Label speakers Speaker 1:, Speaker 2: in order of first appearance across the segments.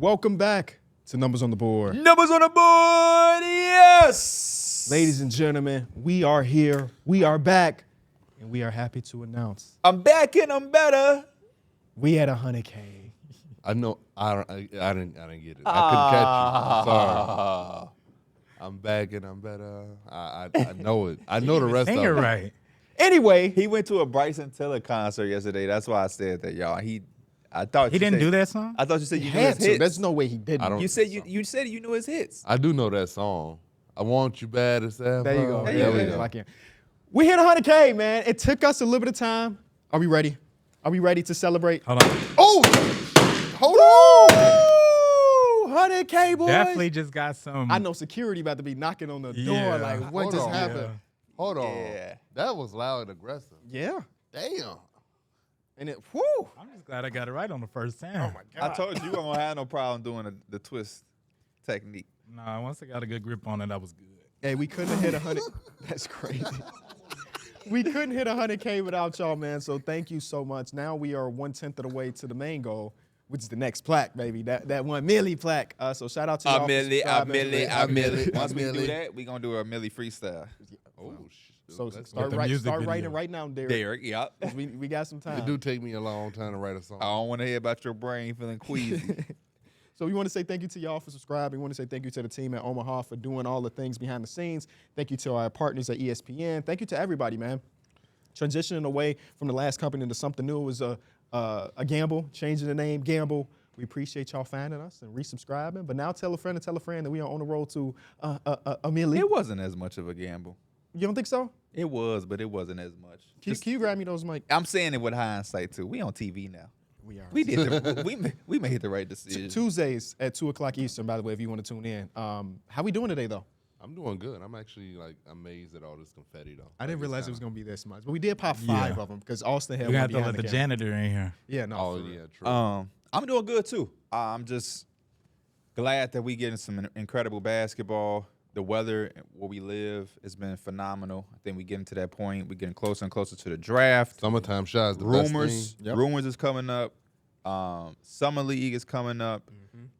Speaker 1: Welcome back to Numbers on the Board.
Speaker 2: Numbers on the board, yes!
Speaker 1: Ladies and gentlemen, we are here, we are back, and we are happy to announce
Speaker 2: I'm back and I'm better.
Speaker 1: we had 100K.
Speaker 3: I know. I didn't get it. I couldn't catch you. Sorry. I'm back and I'm better. I know it. I know the rest of it.
Speaker 4: Right.
Speaker 1: Anyway,
Speaker 2: He went to a Bryson Tiller concert yesterday. That's why I said that, y'all. I thought
Speaker 4: He didn't do that song?
Speaker 2: I thought you said
Speaker 1: he
Speaker 2: you knew
Speaker 1: had
Speaker 2: his
Speaker 1: to.
Speaker 2: hits.
Speaker 1: There's no way he didn't.
Speaker 3: I don't-
Speaker 2: You said you knew his hits.
Speaker 3: I do know that song. I want you bad as ever.
Speaker 1: There you go.
Speaker 2: There we
Speaker 3: go.
Speaker 1: I can. We hit 100K, man. It took us a little bit of time. Are we ready? Are we ready to celebrate?
Speaker 4: Hold on.
Speaker 1: Oh, hold on. 100K, boys.
Speaker 4: Definitely just got some.
Speaker 1: I know security about to be knocking on the door.
Speaker 4: Yeah.
Speaker 1: Like, what
Speaker 3: Hold
Speaker 1: just
Speaker 3: on.
Speaker 1: happened?
Speaker 3: Hold on.
Speaker 2: Yeah.
Speaker 3: That was loud and aggressive.
Speaker 1: Yeah.
Speaker 3: Damn.
Speaker 1: And it, whoo.
Speaker 4: I'm just glad I got it right on the first time.
Speaker 1: Oh, my God.
Speaker 2: I told you I don't have no problem doing the twist technique.
Speaker 4: Nah, once I got a good grip on it, I was good.
Speaker 1: Hey, we couldn't have hit 100. That's crazy. We couldn't hit 100K without y'all, man. So thank you so much. Now we are 1/10 of the way to the main goal, which is the next plaque, baby. That 1 milli plaque. So shout out to y'all. for subscribing.
Speaker 2: Once we do that, we're going to do a Millie freestyle.
Speaker 3: Oh, shit.
Speaker 1: So
Speaker 3: That's-
Speaker 1: start
Speaker 4: the
Speaker 1: writing
Speaker 4: music video.
Speaker 1: right now, Derek.
Speaker 2: Derek, yep.
Speaker 1: We got some time.
Speaker 3: It do take me a long time to write a song.
Speaker 2: I don't want to hear about your brain feeling queasy.
Speaker 1: So we want to say thank you to y'all for subscribing. We want to say thank you to the team at Omaha for doing all the things behind the scenes. Thank you to our partners at ESPN. Thank you to everybody, man. Transitioning away from the last company into something new was a gamble, changing the name, gamble. We appreciate y'all finding us and resubscribing. But now tell a friend that we are on the road to a million.
Speaker 2: It wasn't as much of a gamble.
Speaker 1: You don't think so?
Speaker 2: It was, but it wasn't as much.
Speaker 1: Can you grab me those, Mike?
Speaker 2: I'm saying it with hindsight too. We on TV now.
Speaker 1: We are.
Speaker 2: We did. We made the right decision.
Speaker 1: Tuesdays at 2 o'clock Eastern, by the way, if you want to tune in. How we doing today, though?
Speaker 3: I'm doing good. I'm actually amazed at all this confetti though.
Speaker 1: I didn't
Speaker 3: Like,
Speaker 1: realize
Speaker 3: it's
Speaker 1: it was
Speaker 3: kinda-
Speaker 1: going to be this much. But we did pop 5 of them because Austin had
Speaker 4: You
Speaker 1: one
Speaker 4: got to
Speaker 1: behind
Speaker 4: let
Speaker 1: the
Speaker 4: the
Speaker 1: camera.
Speaker 4: janitor in here.
Speaker 1: Yeah, no.
Speaker 3: Oh
Speaker 1: for real.
Speaker 3: yeah, true.
Speaker 2: I'm doing good too. I'm just glad that we getting some incredible basketball. The weather where we live has been phenomenal. I think we getting to that point. We're getting closer and closer to the draft.
Speaker 3: Summertime shots. The best
Speaker 2: Rumors,
Speaker 3: thing.
Speaker 1: Yep.
Speaker 2: rumors is coming up. Summer League is coming up.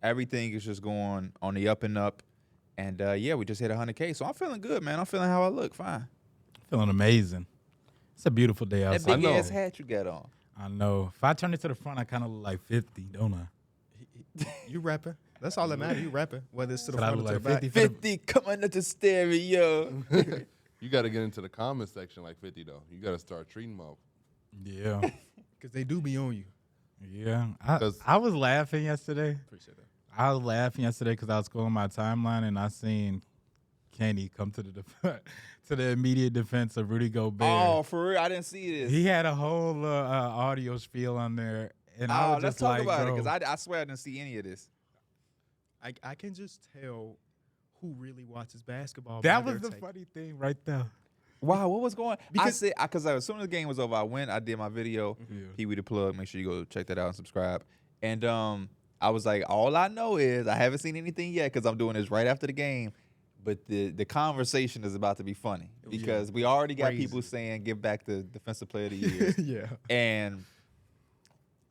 Speaker 2: Everything is just going on the up and up. And yeah, we just hit 100K. So I'm feeling good, man. I'm feeling how I look. Fine.
Speaker 4: Feeling amazing. It's a beautiful day
Speaker 2: That
Speaker 4: outside.
Speaker 2: big
Speaker 3: know.
Speaker 2: ass hat you got on.
Speaker 4: I know. If I turn it to the front, I kind of look like 50, don't I?
Speaker 1: You rapping. That's all that matters. You rapping. Whether it's to the
Speaker 4: Said I
Speaker 1: front or
Speaker 4: look
Speaker 1: to the
Speaker 4: like
Speaker 1: back.
Speaker 4: 50 for the-
Speaker 2: 50 coming at the stereo.
Speaker 3: You got to get into the comment section like 50 though. You got to start treating them.
Speaker 4: Yeah.
Speaker 1: Because they do be on you.
Speaker 4: Yeah.
Speaker 3: 'Cause-
Speaker 4: I was laughing yesterday.
Speaker 1: Appreciate that.
Speaker 4: I was laughing yesterday because I was scrolling my timeline and I seen Kenny come to the immediate defense of Rudy Gobert.
Speaker 2: Oh, for real? I didn't see this.
Speaker 4: He had a whole audio spiel on there, and I was
Speaker 2: let's
Speaker 4: just
Speaker 2: talk
Speaker 4: like,
Speaker 2: about
Speaker 4: bro,
Speaker 2: it because I swear I didn't see any of this.
Speaker 1: I can just tell who really watches basketball.
Speaker 4: that
Speaker 1: by
Speaker 4: was
Speaker 1: their
Speaker 4: the
Speaker 1: tape.
Speaker 4: funny thing right there.
Speaker 2: Wow, what was going on?
Speaker 1: Because-
Speaker 2: Because as soon as the game was over, I went, I did my video, Pee Wee the Plug. Make sure you go check that out and subscribe. And I was like, all I know is I haven't seen anything yet because I'm doing this right after the game. But the conversation is about to be funny because we already got
Speaker 1: Crazy.
Speaker 2: people saying give back the Defensive Player of the Year.
Speaker 1: Yeah.
Speaker 2: And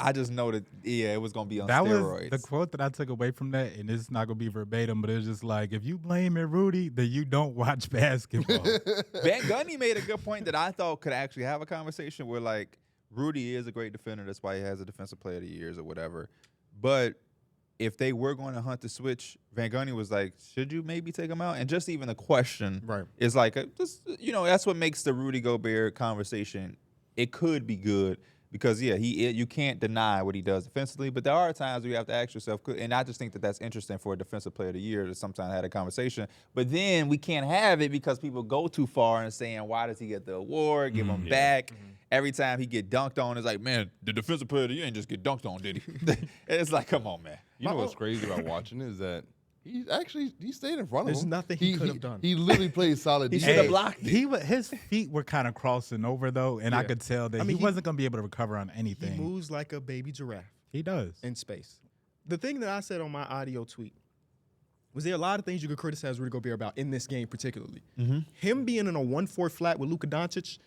Speaker 2: I just know that, yeah, it was going to be on
Speaker 4: That
Speaker 2: steroids.
Speaker 4: was the quote that I took away from that, and it's not gonna be verbatim, but it's just like, if you blame it, Rudy, then you don't watch basketball.
Speaker 2: Van Gundy made a good point that I thought could actually have a conversation where, like, Rudy is a great defender. That's why he has a Defensive Player of the Years or whatever. But if they were going to hunt the switch, Van Gundy was like, should you maybe take him out? And just even the question
Speaker 1: Right.
Speaker 2: is like, that's what makes the Rudy Gobert conversation, it could be good. Because, yeah, you can't deny what he does defensively, but there are times where you have to ask yourself, and I just think that that's interesting for a Defensive Player of the Year to sometimes have a conversation. But then we can't have it because people go too far and saying, why does he get the award? Give him back. Every time he get dunked on, it's like, man, the Defensive Player of the Year ain't just get dunked on, did he? And it's like, come on, man.
Speaker 3: You know what's crazy about watching is that he stayed in front of
Speaker 1: There's
Speaker 3: him.
Speaker 1: nothing he could have done.
Speaker 3: He literally played solid
Speaker 2: He
Speaker 3: defense.
Speaker 2: should have blocked it.
Speaker 4: His feet were kind of crossing over though, and I
Speaker 1: Yeah.
Speaker 4: could tell that
Speaker 1: I mean,
Speaker 4: he wasn't gonna be able to recover on
Speaker 1: He
Speaker 4: anything.
Speaker 1: moves like a baby giraffe
Speaker 4: He does.
Speaker 1: in space. The thing that I said on my audio tweet was there a lot of things you could criticize Rudy Gobert about in this game particularly. Him being in a 1-4 flat with Luka Doncic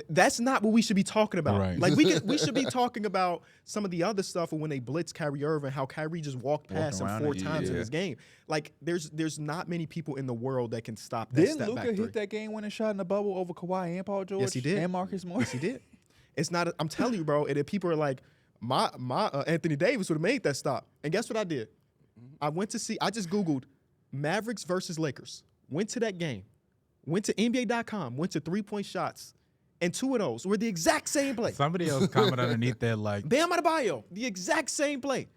Speaker 1: That's not what we should be talking about.
Speaker 4: Right.
Speaker 1: Like we should be talking about some of the other stuff of when they blitz Kyrie Irving, how Kyrie just walked past him 4 times in this game. Like there's not many people in the world that can stop that
Speaker 2: Didn't
Speaker 1: step
Speaker 2: Luka
Speaker 1: back three.
Speaker 2: hit that game-winning shot in the bubble over Kawhi and Paul George?
Speaker 1: Yes, he did.
Speaker 2: And Marcus Morris?
Speaker 1: Yes, he did. It's not. I'm telling you, bro. And people are like, my Anthony Davis would have made that stop. And guess what I did? I just Googled Mavericks versus Lakers. Went to that game. Went to NBA.com. Went to 3-point shots. And 2 of those were the exact same play.
Speaker 4: Somebody else commented underneath there like,
Speaker 1: Bam Adebayo, the exact same play.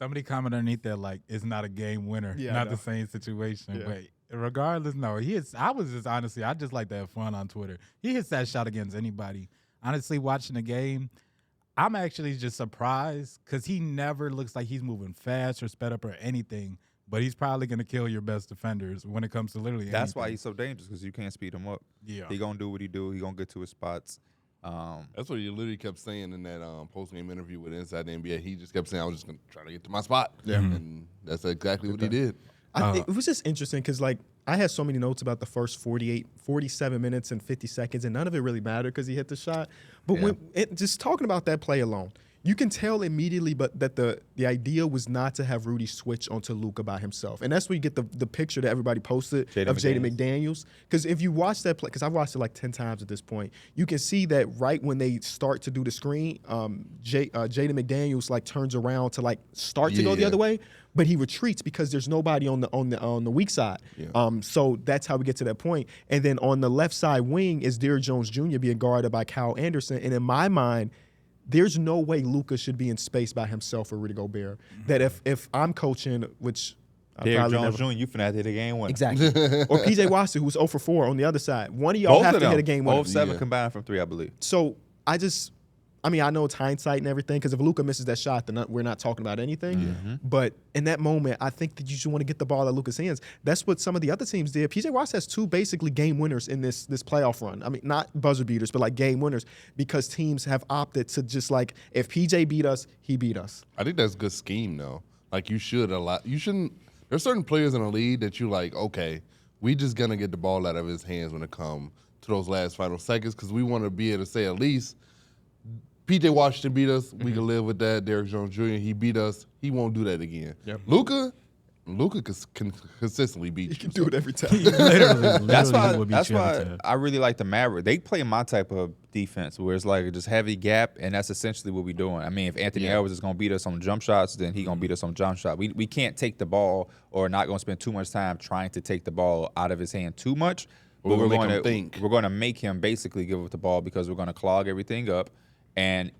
Speaker 4: somebody commented underneath there like, it's not a game winner,
Speaker 1: Yeah, I
Speaker 4: not
Speaker 1: know.
Speaker 4: the same situation.
Speaker 1: Yeah.
Speaker 4: But regardless, no, I just like to have fun on Twitter. He hits that shot against anybody. Honestly, watching the game, I'm actually just surprised because he never looks like he's moving fast or sped up or anything. But he's probably going to kill your best defenders when it comes to literally anything.
Speaker 2: That's why he's so dangerous, because you can't speed him up.
Speaker 4: Yeah.
Speaker 2: He going to do what he do. He going to get to his spots.
Speaker 3: That's what he literally kept saying in that post-game interview with Inside the NBA. He just kept saying, I was just going to try to get to my spot. Yeah. And that's exactly what he did.
Speaker 1: It was just interesting because, like, I had so many notes about the first 47 minutes and 50 seconds, and none of it really mattered because he hit the shot. But just talking about that play alone, you can tell immediately that the idea was not to have Rudy switch onto Luka by himself. And that's where you get the picture that everybody posted of Jaden McDaniels. Because if you watch that play, because I've watched it like 10 times at this point, you can see that right when they start to do the screen, Jaden McDaniels like turns around to like start to go the other way, but he retreats because there's nobody on the weak side. Yeah. So that's how we get to that point. And then on the left side wing is Dereck Jones Jr. being guarded by Kyle Anderson. And in my mind, there's no way Luka should be in space by himself or Rudy Gobert. That if I'm coaching, which
Speaker 2: Dereck Jones Jr., you finna have to hit a game winner.
Speaker 1: Exactly. Or PJ Washington, who's 0 for 4 on the other side. One of y'all have to hit a game winner.
Speaker 2: 0-7 combined from 3, I believe.
Speaker 1: So I know it's hindsight and everything, because if Luka misses that shot, then we're not talking about anything. Mm-hmm. But in that moment, I think that you should want to get the ball at Luka's hands. That's what some of the other teams did. PJ Washington has 2 basically game winners in this playoff run. I mean, not buzzer beaters, but like game winners, because teams have opted to just like, if PJ beat us, he beat us.
Speaker 3: I think that's a good scheme, though. Like, you shouldn't. There's certain players in the league that you like, okay, we just going to get the ball out of his hands when it comes to those last final seconds, because we want to be able to say at least, P.J. Washington beat us. We can live with that. Dereck Jones Jr., he beat us. He won't do that again. Yep. Luka can consistently beat you.
Speaker 1: He can do it every time.
Speaker 4: literally
Speaker 2: That's why I really like the Mavericks. They play my type of defense, where it's like just heavy gap, and that's essentially what we're doing. I mean, if Anthony Edwards is going to beat us on jump shots, then he's going to beat us on jump shot. We can't take the ball, or not going to spend too much time trying to take the ball out of his hand too much. But we're going to make him basically give up the ball, because we're going to clog everything up. And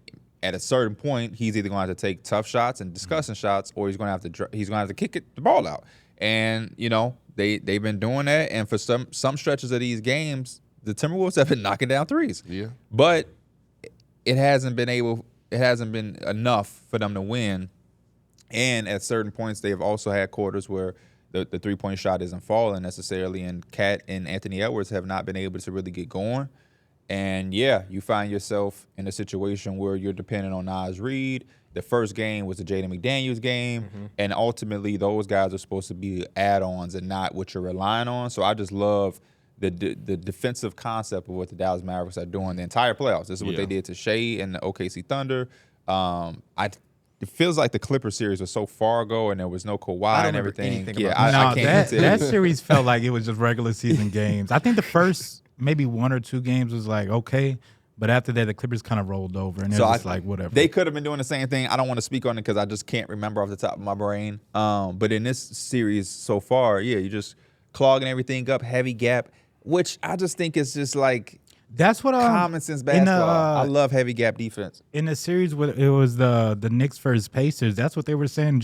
Speaker 2: at a certain point, he's either going to have to take tough shots and disgusting shots, or he's going to have to kick the ball out. And they've been doing that. And for some stretches of these games, the Timberwolves have been knocking down threes. Yeah. But it hasn't been enough for them to win. And at certain points, they have also had quarters where the 3-point shot isn't falling necessarily, and Cat and Anthony Edwards have not been able to really get going. And, you find yourself in a situation where you're dependent on Naz Reid. The first game was the Jaden McDaniels game, and ultimately those guys are supposed to be add-ons and not what you're relying on. So I just love the defensive concept of what the Dallas Mavericks are doing the entire playoffs. This is what they did to Shea and the OKC Thunder. It feels like the Clippers series was so far ago, and there was no Kawhi and everything. I can't
Speaker 4: that series felt like it was just regular season games. I think the first maybe 1 or 2 games was like okay, but after that the Clippers kind of rolled over, and it was like whatever.
Speaker 2: They could have been doing the same thing. I don't want to speak on it because I just can't remember off the top of my brain. But in this series so far, you're just clogging everything up, heavy gap, which I just think is just like
Speaker 4: that's what
Speaker 2: common sense basketball. I love heavy gap defense.
Speaker 4: In the series where it was the Knicks versus Pacers, that's what they were saying.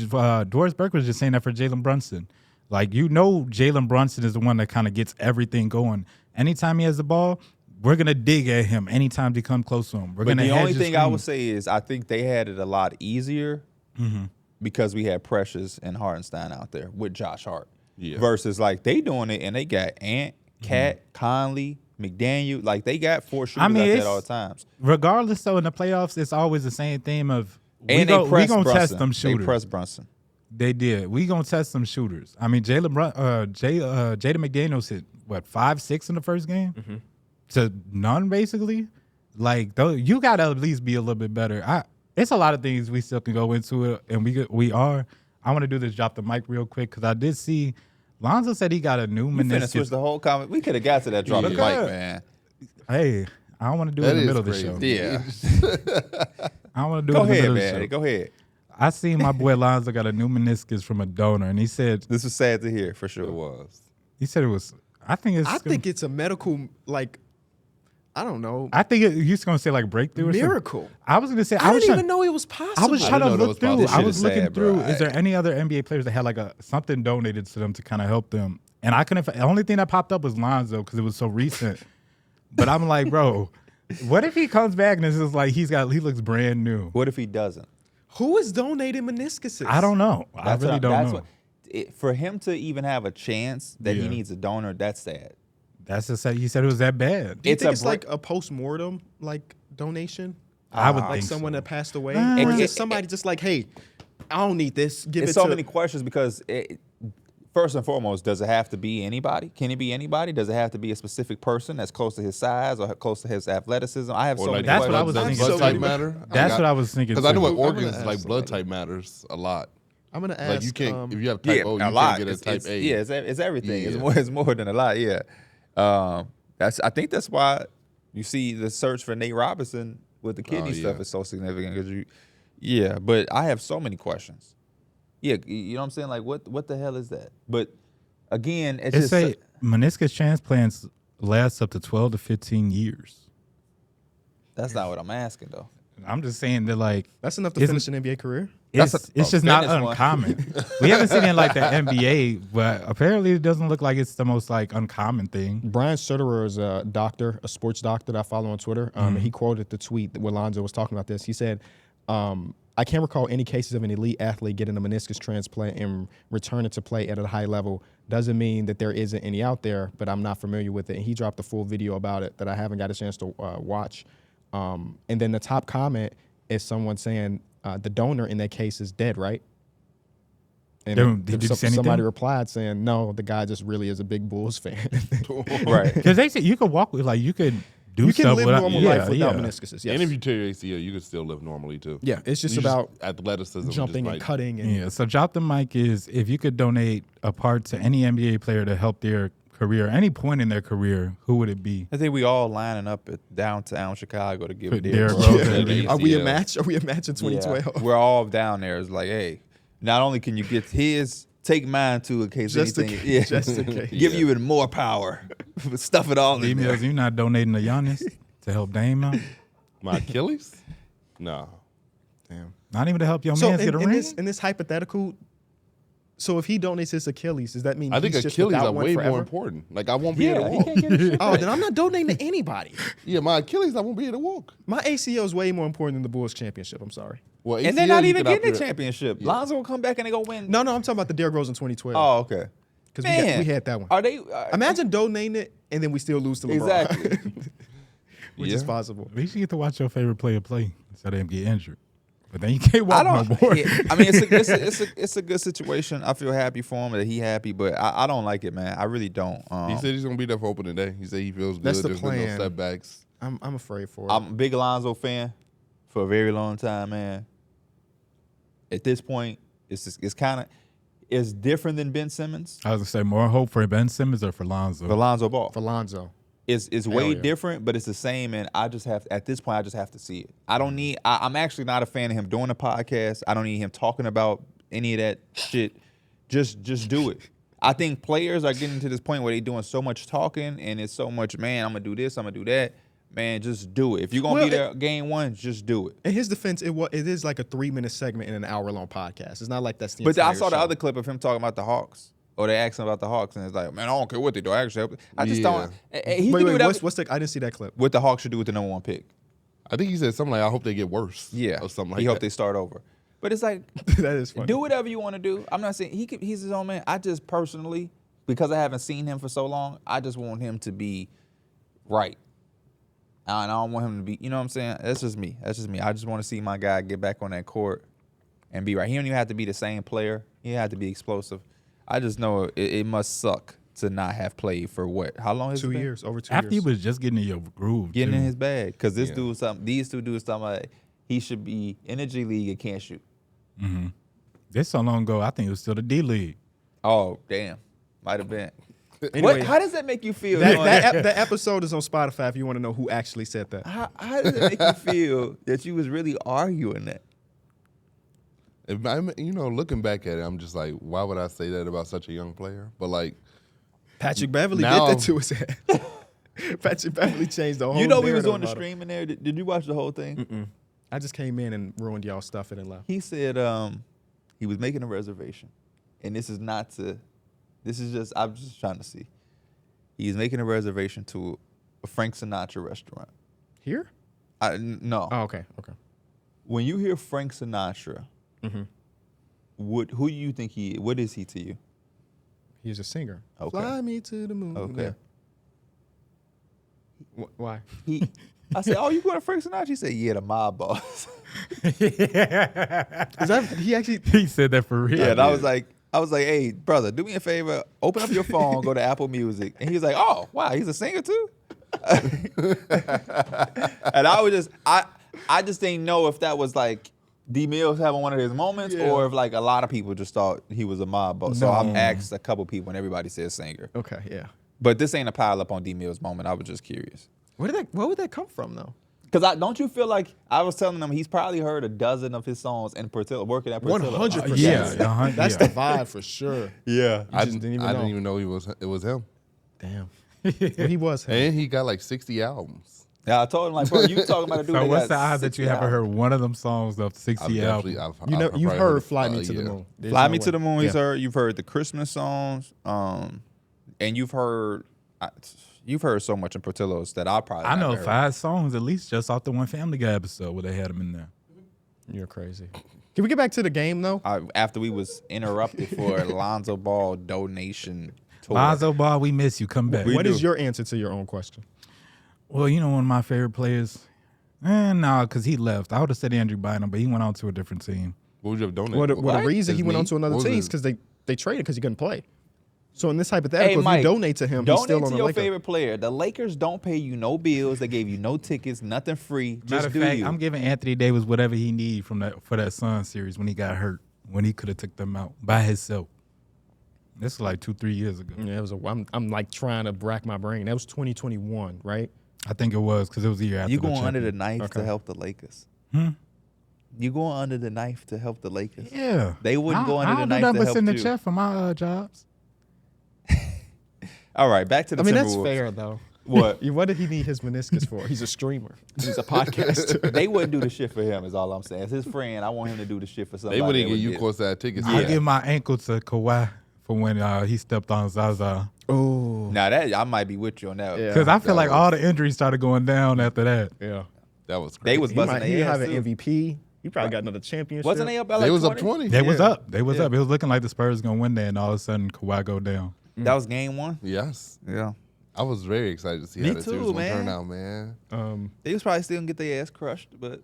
Speaker 4: Doris Burke was just saying that for Jalen Brunson. Like, Jalen Brunson is the one that kind of gets everything going. Anytime he has the ball, we're going to dig at him anytime they come close to him.
Speaker 2: But the only thing I would say is I think they had it a lot easier because we had Precious and Hartenstein out there with Josh Hart. Yeah. Versus, like, they doing it, and they got Ant, Cat, Conley, McDaniel. Like, they got 4 shooters out there at all times.
Speaker 4: Regardless, though, in the playoffs, it's always the same theme of we going to test them shooters.
Speaker 2: They pressed Brunson.
Speaker 4: They did. We going to test some shooters. I mean, Jaden McDaniels hit, 5-6 in the first game? to none, basically. Like, you got to at least be a little bit better. It's a lot of things we still can go into it, and we are. I want to do this, drop the mic real quick, because I did see Lonzo said he got a new
Speaker 2: You finna switch
Speaker 4: meniscus.
Speaker 2: the whole comment. We could have got to that drop the mic, man.
Speaker 4: Hey, I don't want to do it in the middle of the show.
Speaker 2: Yeah.
Speaker 4: I don't want to do
Speaker 2: Go
Speaker 4: it in the
Speaker 2: ahead,
Speaker 4: middle of the
Speaker 2: man.
Speaker 4: show.
Speaker 2: Go ahead.
Speaker 4: I seen my boy Lonzo got a new meniscus from a donor, and he said
Speaker 2: This was sad to hear, for sure.
Speaker 3: It was.
Speaker 4: it was. I think
Speaker 1: it's a medical, like, I don't know,
Speaker 4: I think you're just gonna say like breakthrough or something.
Speaker 1: miracle.
Speaker 4: I was gonna say
Speaker 1: I didn't even know it was possible.
Speaker 4: I was trying to
Speaker 3: didn't know that
Speaker 4: look
Speaker 3: was possible.
Speaker 4: through.
Speaker 3: This
Speaker 4: I
Speaker 3: shit
Speaker 4: was
Speaker 2: is
Speaker 4: looking
Speaker 2: sad,
Speaker 4: through.
Speaker 2: bro.
Speaker 4: Is there any other NBA players that had like something donated to them to kind of help them? And I couldn't. The only thing that popped up was Lonzo because it was so recent. But I'm like, bro, what if he comes back and it's just like he looks brand new?
Speaker 2: What if he doesn't?
Speaker 1: Who is donating meniscuses?
Speaker 4: I don't know. I really don't know.
Speaker 2: For him to even have a chance that he
Speaker 4: Yeah.
Speaker 2: needs a donor, that's sad.
Speaker 4: That's just he said it was that bad.
Speaker 1: Do you
Speaker 2: It's
Speaker 1: think
Speaker 2: a
Speaker 1: it's like a post-mortem like donation?
Speaker 4: I would
Speaker 1: Like
Speaker 4: think
Speaker 1: someone
Speaker 4: so.
Speaker 1: that passed away?
Speaker 4: It-
Speaker 1: Or is
Speaker 2: it-
Speaker 1: it somebody just like, hey, I don't need this. Give
Speaker 2: It's
Speaker 1: it
Speaker 2: so
Speaker 1: to
Speaker 2: many questions because first and foremost, does it have to be anybody? Can it be anybody? Does it have to be a specific person that's close to his size or close to his athleticism? I have
Speaker 3: Or
Speaker 2: so
Speaker 3: like
Speaker 2: many
Speaker 4: That's what I
Speaker 2: questions.
Speaker 4: was thinking.
Speaker 3: Blood
Speaker 1: So
Speaker 3: type
Speaker 1: many-
Speaker 3: matter.
Speaker 4: That's what I was thinking.
Speaker 3: Because I know
Speaker 4: too.
Speaker 3: with
Speaker 1: I'm gonna
Speaker 3: organs,
Speaker 1: ask
Speaker 3: like blood
Speaker 1: somebody.
Speaker 3: type matters a lot.
Speaker 1: I'm going to ask.
Speaker 3: Like you can't, if you have type
Speaker 2: Yeah,
Speaker 3: O, you
Speaker 2: a lot.
Speaker 3: can't get a type A.
Speaker 2: Yeah, it's everything.
Speaker 3: Yeah.
Speaker 2: It's more than a lot. Yeah, I think that's why you see the search for Nate Robinson with the kidney stuff
Speaker 3: yeah.
Speaker 2: is so significant because yeah. But I have so many questions. Yeah, you know what I'm saying? Like, what the hell is that? But again, it's
Speaker 4: It's
Speaker 2: just
Speaker 4: meniscus transplants last up to 12 to 15 years.
Speaker 2: that's not what I'm asking though.
Speaker 4: I'm just saying that like
Speaker 1: That's enough to
Speaker 4: Isn't-
Speaker 1: finish an NBA career.
Speaker 2: That's
Speaker 4: it's
Speaker 2: a
Speaker 4: just not
Speaker 2: fitness one.
Speaker 4: uncommon. We haven't seen it in like the NBA, but apparently it doesn't look like it's the most like uncommon thing.
Speaker 1: Brian Sutterer is a doctor, a sports doctor that I follow on Twitter. And he quoted the tweet where Lonzo was talking about this. He said, I can't recall any cases of an elite athlete getting a meniscus transplant and returning to play at a high level. Doesn't mean that there isn't any out there, but I'm not familiar with it. And he dropped a full video about it that I haven't got a chance to watch. And then the top comment is someone saying the donor in that case is dead, right? And
Speaker 4: Did you see anything?
Speaker 1: somebody replied saying, no, the guy just really is a big Bulls fan.
Speaker 2: Right.
Speaker 4: Because they say you could walk with like you could do
Speaker 1: You can
Speaker 4: stuff
Speaker 1: live
Speaker 4: without,
Speaker 1: normal
Speaker 4: yeah,
Speaker 1: life without
Speaker 4: yeah.
Speaker 1: meniscuses. Yes.
Speaker 3: And if you tear your ACL, you can still live normally too.
Speaker 1: Yeah, it's just
Speaker 3: You
Speaker 1: about
Speaker 3: athleticism,
Speaker 1: jumping and
Speaker 3: just
Speaker 1: cutting. And
Speaker 4: Yeah. So drop the mic is if you could donate a part to any NBA player to help their career, any point in their career, who would it be?
Speaker 2: I think we all lining up at downtown Chicago to give
Speaker 4: Put
Speaker 2: Derrick
Speaker 4: Derrick
Speaker 2: Rose.
Speaker 4: Rose.
Speaker 3: Yeah.
Speaker 1: Are we a
Speaker 3: ACL.
Speaker 1: match? Are we a match in 2012?
Speaker 2: Yeah, we're all down there. It's like, hey, not only can you get his, take mine too in case
Speaker 1: Just in
Speaker 2: anything.
Speaker 1: case,
Speaker 2: Yeah.
Speaker 1: just in case.
Speaker 2: Give you even more power. Stuff it all in there.
Speaker 4: Emails, you're not donating to Giannis to help Dame out?
Speaker 3: My Achilles? No.
Speaker 1: Damn.
Speaker 4: Not even to help your
Speaker 1: So
Speaker 4: man get a ring?
Speaker 1: in this hypothetical, so if he donates his Achilles, does that mean
Speaker 3: I think
Speaker 1: he's just
Speaker 3: Achilles
Speaker 1: without
Speaker 3: are
Speaker 1: one
Speaker 3: way
Speaker 1: forever?
Speaker 3: more important. Like I won't be
Speaker 2: Yeah,
Speaker 3: able to
Speaker 2: he
Speaker 3: walk.
Speaker 2: can't get his shit
Speaker 1: Oh,
Speaker 2: back.
Speaker 1: then I'm not donating to anybody.
Speaker 3: Yeah, my Achilles, I won't be able to walk.
Speaker 1: My ACL is way more important than the Bulls championship. I'm sorry.
Speaker 3: Well,
Speaker 2: And they're
Speaker 3: ACL,
Speaker 2: not
Speaker 3: you
Speaker 2: even
Speaker 3: can
Speaker 2: getting the
Speaker 3: operate-
Speaker 2: championship.
Speaker 3: Yeah.
Speaker 2: Lonzo will come back and they go win.
Speaker 1: No, I'm talking about the Derrick Rose in 2012.
Speaker 2: Oh, okay.
Speaker 1: because
Speaker 2: Man,
Speaker 1: we had that one.
Speaker 2: Are they?
Speaker 1: Imagine donating it and then we still lose to LeBron.
Speaker 2: Exactly.
Speaker 1: Which is
Speaker 3: Yeah.
Speaker 1: possible.
Speaker 4: At least you get to watch your favorite player play instead of him get injured. But then you can't
Speaker 2: I
Speaker 4: walk
Speaker 2: don't.
Speaker 4: no more.
Speaker 2: Yeah, I mean, it's a good situation. I feel happy for him that he happy, but I don't like it, man. I really don't.
Speaker 3: He said he's gonna be there for opening day. He said he feels good.
Speaker 1: That's the
Speaker 3: There's been
Speaker 1: plan.
Speaker 3: no setbacks.
Speaker 1: I'm afraid for it.
Speaker 2: I'm a big Lonzo fan for a very long time, man. At this point, it's kind of it's different than Ben Simmons.
Speaker 4: I was gonna say more hope for Ben Simmons or for Lonzo.
Speaker 2: For Lonzo Ball,
Speaker 1: for Lonzo.
Speaker 2: it's way
Speaker 1: yeah.
Speaker 2: different, but it's the same. And I just have at this point, I just have to see it. I don't need. I'm actually not a fan of him doing a podcast. I don't need him talking about any of that shit. Just do it. I think players are getting to this point where they're doing so much talking and it's so much, man, I'm gonna do this, I'm gonna do that. Man, just do it. If you're gonna
Speaker 1: Well,
Speaker 2: be there game one, just do it.
Speaker 1: In his defense, it is like a 3-minute segment in an hour-long podcast. It's not like that's the
Speaker 2: But I
Speaker 1: entire
Speaker 2: saw the
Speaker 1: show.
Speaker 2: other clip of him talking about the Hawks. Or they asked him about the Hawks, and it's like, man, I don't care what they do. I actually, I just don't. He can do whatever.
Speaker 1: what's the? I didn't see that clip.
Speaker 2: What the Hawks should do with the number one pick.
Speaker 3: I think he said something like, "I hope they get worse."
Speaker 2: Yeah,
Speaker 3: or something like
Speaker 2: he
Speaker 3: that.
Speaker 2: hope they start over. But it's like,
Speaker 1: That is funny.
Speaker 2: do whatever you want to do. I'm not saying he's his own man. I just personally, because I haven't seen him for so long, I just want him to be right. And I don't want him to be, you know what I'm saying? That's just me. I just want to see my guy get back on that court and be right. He don't even have to be the same player. He had to be explosive. I just know it must suck to not have played for what? How long has it
Speaker 1: 2
Speaker 2: been?
Speaker 1: years, over 2
Speaker 4: After he
Speaker 1: years.
Speaker 4: was just getting in your groove,
Speaker 2: Getting
Speaker 4: too.
Speaker 2: in his bag. Because this
Speaker 3: Yeah.
Speaker 2: dude, these two dudes, talking about he should be in the G League and can't shoot.
Speaker 4: This so long ago, I think it was still the D League.
Speaker 2: Oh, damn. Might have been.
Speaker 1: Anyway,
Speaker 2: How does that make you feel?
Speaker 1: the episode is on Spotify if you want to know who actually said that.
Speaker 2: How does it make you feel that you was really arguing that?
Speaker 3: Looking back at it, I'm just like, why would I say that about such a young player? But like,
Speaker 1: Patrick Beverly
Speaker 3: Now-
Speaker 1: did that to his head. Patrick Beverly changed the whole
Speaker 2: You know we was
Speaker 1: narrative
Speaker 2: on the
Speaker 1: about it.
Speaker 2: stream in there. Did you watch the whole thing?
Speaker 1: I just came in and ruined y'all stuff and then left.
Speaker 2: He said he was making a reservation. And this is just, I'm just trying to see. He's making a reservation to a Frank Sinatra restaurant.
Speaker 1: Here?
Speaker 2: No.
Speaker 1: Oh, okay.
Speaker 2: When you hear Frank Sinatra, who do you think he is? What is he to you?
Speaker 1: He's a singer.
Speaker 2: Okay.
Speaker 1: Fly me to the moon.
Speaker 2: Okay.
Speaker 1: Yeah. Why?
Speaker 2: I said, oh, you going to Frank Sinatra? He said, yeah, the mob boss.
Speaker 1: Is that he actually?
Speaker 4: He said that for real.
Speaker 2: Yeah, and I was like, hey, brother, do me a favor. Open up your phone, go to Apple Music. And he was like, oh, wow, he's a singer too? And I was just, I just didn't know if that was like D Mills having one of his moments or if like a lot of people just thought he was a mob boss. So I've asked a couple people and everybody says singer.
Speaker 1: Okay, yeah.
Speaker 2: But this ain't a pile up on D Mills moment. I was just curious.
Speaker 1: Where would that come from though?
Speaker 2: Because don't you feel like I was telling him he's probably heard a dozen of his songs in Portillo, working at Portillo.
Speaker 1: 100%.
Speaker 4: Yeah,
Speaker 1: That's the vibe for sure.
Speaker 2: Yeah.
Speaker 3: I
Speaker 1: just
Speaker 3: didn't
Speaker 1: didn't even
Speaker 3: even
Speaker 1: know.
Speaker 3: know it was him.
Speaker 1: Damn. Well, he was him.
Speaker 3: And he got like 60 albums.
Speaker 2: Yeah, I told him, like, bro, you talking about a dude
Speaker 4: So
Speaker 2: that
Speaker 4: what's
Speaker 2: got
Speaker 4: the odds that
Speaker 2: 60
Speaker 4: you haven't heard
Speaker 2: albums.
Speaker 4: one of them songs of 60 albums?
Speaker 1: You've
Speaker 3: probably
Speaker 1: heard "Fly Me
Speaker 3: it,
Speaker 1: to the
Speaker 3: yeah.
Speaker 1: Moon." There's
Speaker 2: Fly
Speaker 1: no
Speaker 2: Me to
Speaker 1: way.
Speaker 2: the Moon,
Speaker 1: Yeah.
Speaker 2: you've heard the Christmas songs, and you've heard so much in Portillo's that I probably
Speaker 4: I know
Speaker 2: never heard.
Speaker 4: 5 songs at least just off the one Family Guy episode where they had him in there.
Speaker 1: You're crazy. Can we get back to the game though?
Speaker 2: After we was interrupted for Lonzo Ball donation tour.
Speaker 4: Lonzo Ball, we miss you. Come back.
Speaker 1: What is your answer to your own question?
Speaker 4: Well, one of my favorite players. No, because he left. I would have said Andrew Bynum, but he went on to a different team.
Speaker 3: What would you have donated?
Speaker 1: Well, the
Speaker 2: What?
Speaker 1: reason he
Speaker 3: His
Speaker 1: went on
Speaker 3: knee?
Speaker 1: to another
Speaker 3: What was
Speaker 1: team
Speaker 3: it?
Speaker 1: is because they traded because he couldn't play. So in this
Speaker 2: Hey,
Speaker 1: hypothetical,
Speaker 2: Mike,
Speaker 1: if you donate to him, he's still
Speaker 2: donate
Speaker 1: on
Speaker 2: to
Speaker 1: the
Speaker 2: your
Speaker 1: Lakers.
Speaker 2: favorite player. The Lakers don't pay you no bills. They gave you no tickets, nothing free.
Speaker 4: Matter
Speaker 2: Just
Speaker 4: of
Speaker 2: do
Speaker 4: fact,
Speaker 2: you.
Speaker 4: I'm giving Anthony Davis whatever he needs for that Suns series when he got hurt, when he could have took them out by himself. This was like 2-3 years ago.
Speaker 1: Yeah, I'm like trying to rack my brain. That was 2021, right?
Speaker 4: I think it was because it was the year after
Speaker 2: You
Speaker 4: the
Speaker 2: going under the
Speaker 4: champion.
Speaker 2: knife to
Speaker 1: Okay.
Speaker 2: help the Lakers.
Speaker 4: Hmm?
Speaker 2: You going under the knife to help the Lakers.
Speaker 4: Yeah.
Speaker 2: They wouldn't go under the
Speaker 4: I
Speaker 2: knife
Speaker 4: don't
Speaker 2: to
Speaker 4: do nothing but
Speaker 2: help
Speaker 4: sit in the
Speaker 2: you.
Speaker 4: chair for my jobs.
Speaker 2: All right, back to the
Speaker 1: I mean,
Speaker 2: Timberwolves.
Speaker 1: that's fair though.
Speaker 2: What?
Speaker 1: What did he need his meniscus for? He's a streamer. He's a podcaster.
Speaker 2: They wouldn't do the shit for him, is all I'm saying. As his friend, I want him to do the shit for somebody.
Speaker 3: They wouldn't
Speaker 2: that
Speaker 3: give
Speaker 2: would
Speaker 3: you
Speaker 2: get-
Speaker 3: courtside tickets.
Speaker 4: I
Speaker 3: Yeah.
Speaker 4: give my ankle to Kawhi for when he stepped on Zaza.
Speaker 1: Oh,
Speaker 2: Now, that I might be with you on that.
Speaker 1: Yeah.
Speaker 4: Because I feel
Speaker 3: that
Speaker 4: like
Speaker 3: was-
Speaker 4: all the injuries started going down after that.
Speaker 1: yeah.
Speaker 3: That was
Speaker 2: They
Speaker 3: crazy.
Speaker 2: was
Speaker 1: He
Speaker 2: busting
Speaker 1: might he
Speaker 2: their
Speaker 1: have
Speaker 2: ass,
Speaker 1: an
Speaker 2: too.
Speaker 1: MVP. He probably got another championship.
Speaker 2: Wasn't they up by like
Speaker 3: They was
Speaker 2: 20?
Speaker 3: up 20.
Speaker 4: They was
Speaker 1: Yeah.
Speaker 4: up. They was
Speaker 2: Yeah.
Speaker 4: up. It was looking like the Spurs was going to win there, and all of a sudden Kawhi go down.
Speaker 2: That was game 1?
Speaker 3: Yes.
Speaker 2: Yeah.
Speaker 3: I was very excited to see
Speaker 2: Me
Speaker 3: how that series
Speaker 2: too,
Speaker 3: was going to
Speaker 2: man.
Speaker 3: turn out, man.
Speaker 2: They was probably still going to get their ass crushed, but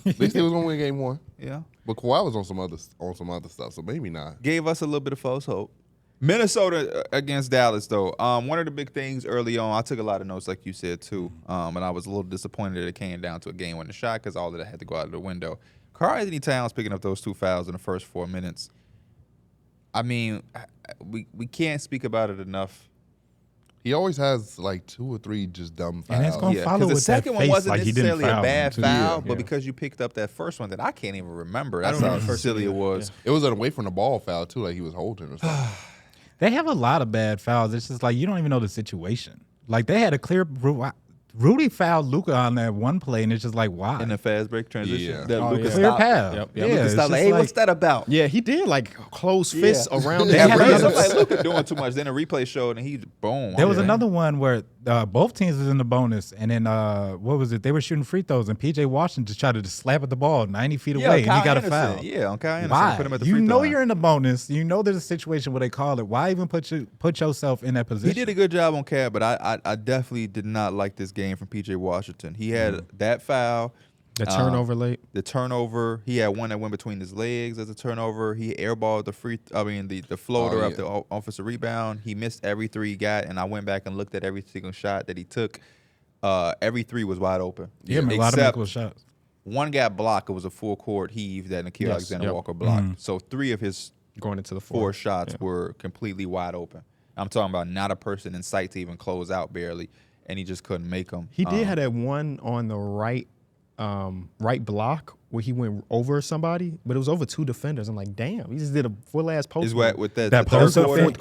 Speaker 3: At least they was going to win game 1.
Speaker 2: yeah.
Speaker 3: But Kawhi was on some other stuff, so maybe not.
Speaker 2: Gave us a little bit of false hope. Minnesota against Dallas, though. One of the big things early on, I took a lot of notes, like you said, too. And I was a little disappointed that it came down to a game-winning shot because all of that had to go out of the window. Karl-Anthony Towns picking up those 2 fouls in the first 4 minutes. I mean, we can't speak about it enough.
Speaker 3: He always has like 2 or 3 just dumb fouls.
Speaker 4: And it's gonna follow
Speaker 2: because the
Speaker 4: with
Speaker 2: second
Speaker 4: that
Speaker 2: one
Speaker 4: face
Speaker 2: wasn't
Speaker 4: like he didn't
Speaker 2: necessarily a
Speaker 4: foul
Speaker 2: bad
Speaker 4: him, too.
Speaker 2: foul,
Speaker 1: Yeah.
Speaker 2: but because you picked up that first one that I can't even remember.
Speaker 1: I
Speaker 2: That's
Speaker 1: don't
Speaker 2: how
Speaker 1: remember the first
Speaker 2: silly it
Speaker 1: one either.
Speaker 2: was.
Speaker 3: It was an away from the ball foul, too, like he was holding or something.
Speaker 4: They have a lot of bad fouls. It's just like you don't even know the situation. Like they had a clear. Rudy fouled Luka on that one play, and it's just like why?
Speaker 2: In the fast break transition.
Speaker 3: Yeah.
Speaker 2: That
Speaker 1: Oh,
Speaker 2: Luka
Speaker 1: yeah.
Speaker 4: Clear
Speaker 2: stopped.
Speaker 4: pass.
Speaker 1: Yep,
Speaker 4: Yeah,
Speaker 1: yep.
Speaker 2: Luka
Speaker 4: it's
Speaker 2: stopped
Speaker 4: just
Speaker 2: like, hey,
Speaker 4: like-
Speaker 2: what's that about?
Speaker 1: Yeah, he did like close fists
Speaker 2: Yeah.
Speaker 1: around
Speaker 4: They
Speaker 1: his
Speaker 4: had
Speaker 2: At
Speaker 4: another-
Speaker 2: first, I
Speaker 1: wrist.
Speaker 2: was like, Luka doing too much. Then the replay showed, and he boom.
Speaker 4: There was
Speaker 2: Yeah.
Speaker 4: another one where both teams was in the bonus, and then what was it? They were shooting free throws, and PJ Washington just tried to just slap at the ball 90 feet
Speaker 2: Yeah,
Speaker 4: away, and
Speaker 2: Kyle
Speaker 4: he got a
Speaker 2: Anderson.
Speaker 4: foul.
Speaker 2: Yeah, on Kyle Anderson.
Speaker 4: Why?
Speaker 2: Put him at the
Speaker 4: You
Speaker 2: free throw
Speaker 4: know
Speaker 2: line.
Speaker 4: you're in the bonus. You know there's a situation where they call it. Why even put yourself in that position?
Speaker 2: He did a good job on Cab, but I definitely did not like this game from PJ Washington. He had that foul.
Speaker 1: The turnover late.
Speaker 2: The turnover, he had one that went between his legs as a turnover. He airballed the floater up the offensive rebound. He missed every three he got, and I went back and looked at every single shot that he took. Every three was wide open.
Speaker 4: Yeah, a lot of makeable shots.
Speaker 2: One got blocked. It was a full court heave that Nickeil Alexander-Walker blocked. So three of his
Speaker 1: going into the
Speaker 2: four shots were completely wide open. I'm talking about not a person in sight to even close out barely, and he just couldn't make them.
Speaker 1: He did have that one on the right block where he went over somebody, but it was over two defenders. I'm like, damn, he just did a full-ass post.
Speaker 2: Is what with that
Speaker 4: post
Speaker 2: third
Speaker 4: up
Speaker 2: quarter?
Speaker 1: Fourth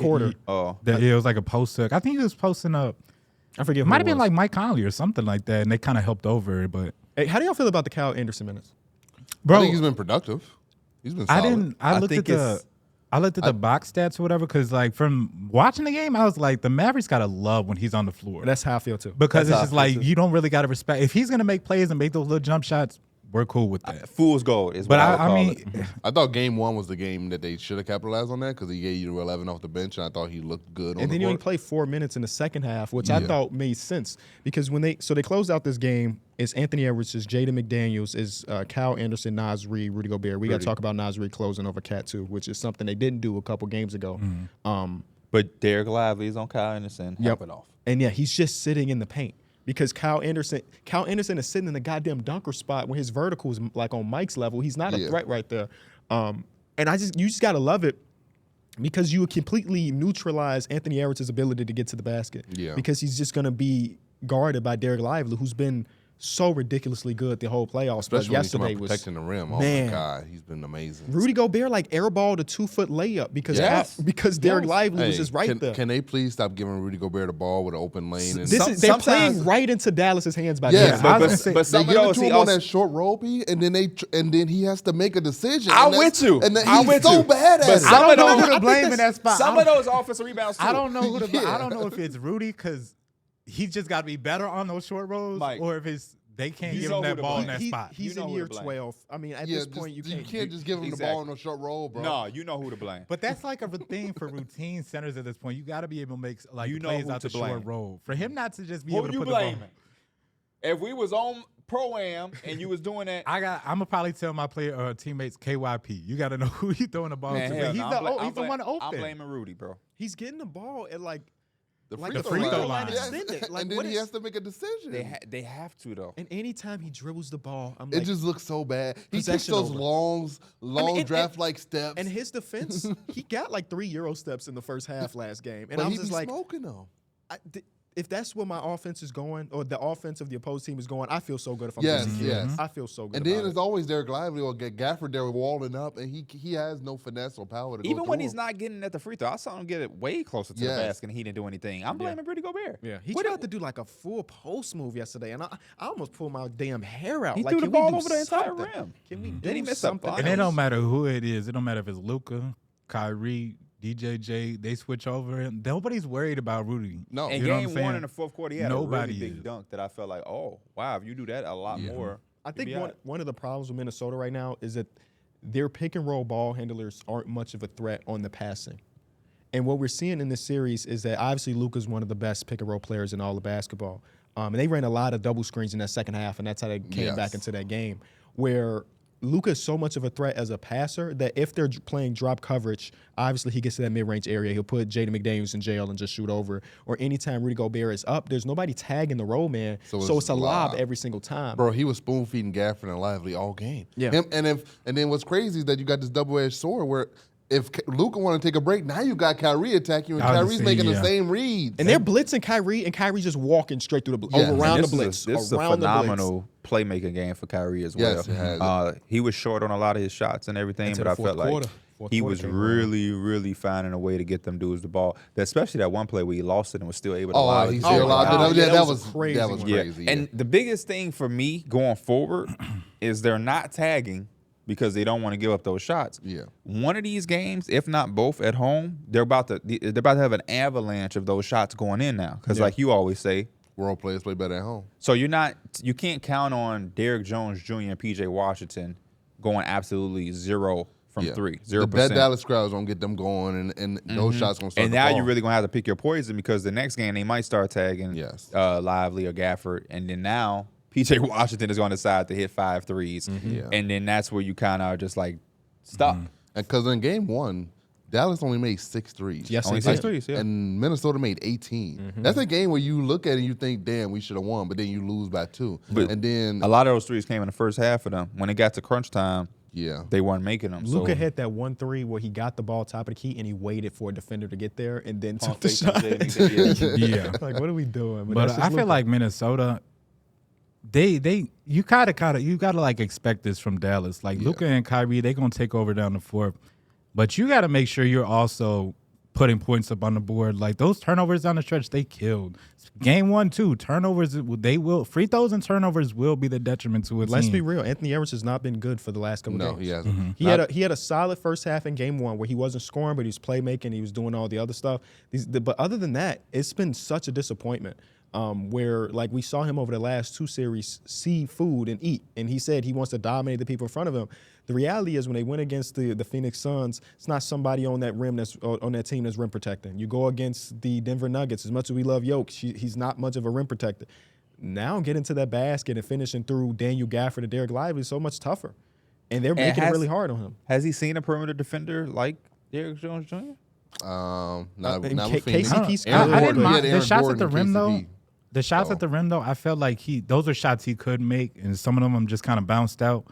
Speaker 1: quarter.
Speaker 4: It was like a post hook. I think he was posting up.
Speaker 1: I forget.
Speaker 4: It might have been like Mike Conley or something like that, and they kind of helped over it. But
Speaker 1: hey, how do y'all feel about the Kyle Anderson minutes?
Speaker 3: I think he's been productive. He's been solid.
Speaker 4: I looked at the box stats or whatever, because like from watching the game, I was like, the Mavericks gotta love when he's on the floor.
Speaker 1: That's how I feel too.
Speaker 4: Because it's just like you don't really gotta respect if he's gonna make plays and make those little jump shots. We're cool with that.
Speaker 2: Fool's gold is what
Speaker 4: But
Speaker 2: I would call
Speaker 4: mean,
Speaker 2: it.
Speaker 3: I thought game one was the game that they should have capitalized on that because he gave you 11 off the bench, and I thought he looked good on
Speaker 1: And
Speaker 3: the
Speaker 1: then you only
Speaker 3: court.
Speaker 1: played 4 minutes in the second half, which I thought made sense because when they closed out this game, it's Anthony Edwards, it's Jaden McDaniels, it's Kyle Anderson, Naz Reid, Rudy Gobert. We got to talk about Naz Reid closing over Cat too, which is something they didn't do a couple games ago.
Speaker 2: But Dereck Lively is on Kyle Anderson. Help it off.
Speaker 1: And yeah, he's just sitting in the paint. Because Kyle Anderson is sitting in the goddamn dunker spot when his vertical is like on Mike's level. He's not a threat right there. And you just gotta love it because you completely neutralize Anthony Edwards' ability to get to the basket.
Speaker 3: Yeah.
Speaker 1: Because he's just gonna be guarded by Dereck Lively, who's been so ridiculously good the whole playoffs.
Speaker 3: Especially
Speaker 1: but yesterday
Speaker 3: when he's
Speaker 1: was
Speaker 3: protecting the rim.
Speaker 1: man.
Speaker 3: Oh my God, he's been amazing.
Speaker 1: Rudy Gobert like airballed a 2-foot layup because Dereck Lively was just right there.
Speaker 3: Can they please stop giving Rudy Gobert the ball with an open lane? And
Speaker 1: They're playing right into Dallas's hands by
Speaker 3: yeah,
Speaker 1: now.
Speaker 2: but
Speaker 3: they
Speaker 2: some of
Speaker 3: give it
Speaker 2: those
Speaker 3: to
Speaker 2: he
Speaker 3: him on
Speaker 2: also.
Speaker 3: that short roll, and then he has to make a decision.
Speaker 2: I'm
Speaker 3: and
Speaker 2: with you.
Speaker 3: And
Speaker 2: I'm
Speaker 3: he's
Speaker 2: with
Speaker 3: so
Speaker 2: you.
Speaker 3: bad at
Speaker 2: But
Speaker 3: it.
Speaker 2: some
Speaker 4: I don't
Speaker 2: of
Speaker 4: know
Speaker 2: those-
Speaker 4: who to blame in that spot.
Speaker 2: Some of those offensive rebounds too.
Speaker 4: I don't know who to.
Speaker 3: Yeah.
Speaker 4: I don't know if it's Rudy because he's just got to be better on those short rolls,
Speaker 2: Mike,
Speaker 4: or if it's they can't
Speaker 2: you
Speaker 4: give
Speaker 2: know
Speaker 4: him
Speaker 2: who
Speaker 4: that
Speaker 2: to
Speaker 4: ball in
Speaker 2: blame.
Speaker 4: that spot.
Speaker 1: He's
Speaker 2: You know
Speaker 1: in
Speaker 2: who
Speaker 1: year
Speaker 2: to blame.
Speaker 1: 12. I mean, at
Speaker 3: Yeah,
Speaker 1: this point, you
Speaker 3: you
Speaker 1: can't.
Speaker 3: can't just give him the
Speaker 2: Exactly.
Speaker 3: ball on a short roll, bro.
Speaker 2: No, you know who to blame.
Speaker 4: But that's like a thing for routine centers at this point. You got to be able to make like
Speaker 2: You know
Speaker 4: plays
Speaker 2: who
Speaker 4: out
Speaker 2: to
Speaker 4: the short
Speaker 2: blame.
Speaker 4: roll. For him not to just be
Speaker 2: Who
Speaker 4: able to
Speaker 2: you
Speaker 4: put the ball.
Speaker 2: blaming? If we was on Pro-Am and you was doing that,
Speaker 4: I'm gonna probably tell my player teammates KYP. You got to know who you throwing the ball
Speaker 2: man,
Speaker 4: to.
Speaker 2: hell
Speaker 4: But
Speaker 2: no,
Speaker 4: he's the one open.
Speaker 2: I'm blaming Rudy, bro.
Speaker 1: He's getting the ball at like
Speaker 3: The
Speaker 1: the
Speaker 4: free throw line.
Speaker 1: extended. Like,
Speaker 3: and then
Speaker 1: what
Speaker 3: he
Speaker 1: is-
Speaker 3: has to make a decision.
Speaker 2: They have to though.
Speaker 1: And anytime he dribbles the ball, I'm
Speaker 3: It
Speaker 1: like,
Speaker 3: just looks so bad. He takes
Speaker 1: Possession
Speaker 3: those
Speaker 1: over.
Speaker 3: long
Speaker 1: and-
Speaker 3: draft-like steps.
Speaker 1: and his defense, he got like 3 Euro steps in the first half last game. And
Speaker 3: but
Speaker 1: I
Speaker 3: he
Speaker 1: was just
Speaker 3: be
Speaker 1: like,
Speaker 3: smoking them.
Speaker 1: if that's where my offense is going, or the offense of the opposed team is going, I feel so good if I'm
Speaker 3: Yes,
Speaker 1: Jason Kidd.
Speaker 3: yes.
Speaker 1: I feel so good
Speaker 3: And
Speaker 1: about
Speaker 3: then
Speaker 1: it.
Speaker 3: there's always Dereck Lively or Gafford there walling up, and he has no finesse or power to go
Speaker 2: Even when
Speaker 3: through
Speaker 2: he's
Speaker 3: him.
Speaker 2: not getting at the free throw, I saw him get it way closer to
Speaker 3: Yes.
Speaker 2: the basket and he didn't do anything. I'm blaming Rudy Gobert.
Speaker 1: Yeah, he
Speaker 2: What
Speaker 1: tried
Speaker 2: it-
Speaker 1: to do like a full post move yesterday, and I almost pulled my damn hair out.
Speaker 2: He
Speaker 1: like,
Speaker 2: threw the
Speaker 1: can we
Speaker 2: ball
Speaker 1: do
Speaker 2: over the entire
Speaker 1: something?
Speaker 2: rim.
Speaker 1: Can we
Speaker 2: Then he
Speaker 1: do
Speaker 2: missed a
Speaker 1: something?
Speaker 2: bunch.
Speaker 4: And it
Speaker 1: else?
Speaker 4: don't matter who it is. It don't matter if it's Luka, Kyrie, DJJ. They switch over, and nobody's worried about Rudy.
Speaker 3: No.
Speaker 2: In
Speaker 4: You know what I'm
Speaker 2: game
Speaker 4: saying?
Speaker 2: one in the fourth quarter, he had
Speaker 4: Nobody
Speaker 2: a really big
Speaker 4: is.
Speaker 2: dunk that I felt like, oh, wow, if you do that a lot more.
Speaker 1: I
Speaker 2: you'd
Speaker 1: think
Speaker 2: be
Speaker 1: one,
Speaker 2: all right.
Speaker 1: one of the problems with Minnesota right now is that their pick and roll ball handlers aren't much of a threat on the passing. And what we're seeing in this series is that obviously Luka's one of the best pick and roll players in all of basketball. And they ran a lot of double screens in that second half, and that's how they came back into that game. Where Luka is so much of a threat as a passer that if they're playing drop coverage, obviously he gets to that mid-range area. He'll put Jaden McDaniels in jail and just shoot over. Or anytime Rudy Gobert is up, there's nobody tagging the roll man. So it's a lob every single time.
Speaker 3: Bro, he was spoon feeding Gafford and Lively all game.
Speaker 1: Yeah.
Speaker 3: And then what's crazy is that you got this double-edged sword where if Luka want to take a break, now you got Kyrie attacking you, and
Speaker 4: I was
Speaker 3: Kyrie's
Speaker 4: saying,
Speaker 3: making
Speaker 4: yeah.
Speaker 3: the same reads.
Speaker 1: And they're blitzing Kyrie, and Kyrie's just walking straight through the
Speaker 3: Yeah.
Speaker 1: around
Speaker 2: And
Speaker 1: the blitz.
Speaker 2: This is a
Speaker 1: around the blitz.
Speaker 2: phenomenal playmaking game for Kyrie as well.
Speaker 3: Yes, it has.
Speaker 2: He was short on a lot of his shots and everything,
Speaker 1: Until
Speaker 2: but I
Speaker 1: the
Speaker 2: felt
Speaker 1: fourth
Speaker 2: like
Speaker 1: quarter. Fourth
Speaker 2: he
Speaker 1: quarter
Speaker 2: was
Speaker 1: came around.
Speaker 2: really, really finding a way to get them dudes the ball. Especially that one play where he lost it and was still able to
Speaker 3: Oh,
Speaker 2: lob it.
Speaker 3: he
Speaker 2: to
Speaker 3: still
Speaker 2: the
Speaker 3: lobbed it
Speaker 2: ground.
Speaker 3: up. Yeah, that
Speaker 1: was
Speaker 3: was
Speaker 1: a crazy
Speaker 3: that was
Speaker 1: one.
Speaker 2: Yeah.
Speaker 3: crazy.
Speaker 2: And the biggest thing for me going forward is they're not tagging because they don't want to give up those shots.
Speaker 3: Yeah.
Speaker 2: One of these games, if not both at home, they're about to have an avalanche of those shots going in now. Because like you always say,
Speaker 3: World players play better at home.
Speaker 2: so you can't count on Derrick Jones Jr. and PJ Washington going absolutely zero from three. 0%.
Speaker 3: That Dallas crowd's gonna get them going, and those shots gonna start.
Speaker 2: And
Speaker 3: to
Speaker 2: now
Speaker 3: fall.
Speaker 2: you're really gonna have to pick your poison because the next game they might start tagging
Speaker 3: Yes.
Speaker 2: Lively or Gafford, and then now PJ Washington is going to decide to hit 5 threes.
Speaker 3: Yeah.
Speaker 2: And then that's where you kind of are just like, stop.
Speaker 3: And because in game 1, Dallas only made 6 threes.
Speaker 1: Yes,
Speaker 2: Only
Speaker 1: they
Speaker 2: 6
Speaker 1: did.
Speaker 2: threes, yeah.
Speaker 3: And Minnesota made 18. That's a game where you look at it and you think, damn, we should have won, but then you lose by 2.
Speaker 2: But
Speaker 3: and then,
Speaker 2: a lot of those threes came in the first half of them. When it got to crunch time,
Speaker 3: yeah.
Speaker 2: they weren't making them.
Speaker 1: Luka
Speaker 2: so.
Speaker 1: hit that 1-3 where he got the ball top of the key and he waited for a defender to get there and then took
Speaker 2: Pump
Speaker 1: the
Speaker 2: fake
Speaker 1: shot.
Speaker 2: from JJ.
Speaker 4: Yeah.
Speaker 1: Like, what are we doing?
Speaker 4: But
Speaker 1: that's
Speaker 4: I
Speaker 1: just
Speaker 4: feel
Speaker 1: Luka.
Speaker 4: like Minnesota, you gotta like expect this from Dallas. Like Luka and Kyrie, they gonna take over down the fourth, but you gotta make sure you're also putting points up on the board. Like those turnovers down the stretch, they killed. Game 1, 2 turnovers. Free throws and turnovers will be the detriment to a team.
Speaker 1: Let's be real. Anthony Edwards has not been good for the last couple
Speaker 3: No,
Speaker 1: games.
Speaker 3: he hasn't.
Speaker 1: He had a solid first half in game 1 where he wasn't scoring, but he was playmaking. He was doing all the other stuff. But other than that, it's been such a disappointment. Where like we saw him over the last 2 series see food and eat, and he said he wants to dominate the people in front of him. The reality is when they went against the Phoenix Suns, it's not somebody on that rim that's on that team that's rim protecting. You go against the Denver Nuggets, as much as we love Yoke, he's not much of a rim protector. Now getting to that basket and finishing through Daniel Gafford and Dereck Lively is so much tougher, and they're making it really hard on him.
Speaker 2: Has he seen a perimeter defender like Derrick Jones Jr.?
Speaker 3: Not
Speaker 1: and
Speaker 3: with Phoenix.
Speaker 1: KCP's
Speaker 4: I
Speaker 1: good.
Speaker 4: didn't mind
Speaker 3: Aaron
Speaker 4: the shots
Speaker 3: Gordon
Speaker 4: at the
Speaker 3: and
Speaker 4: rim though.
Speaker 3: KCP.
Speaker 4: The shots
Speaker 3: So-
Speaker 4: at the rim though, I felt like those are shots he could make, and some of them just kind of bounced out.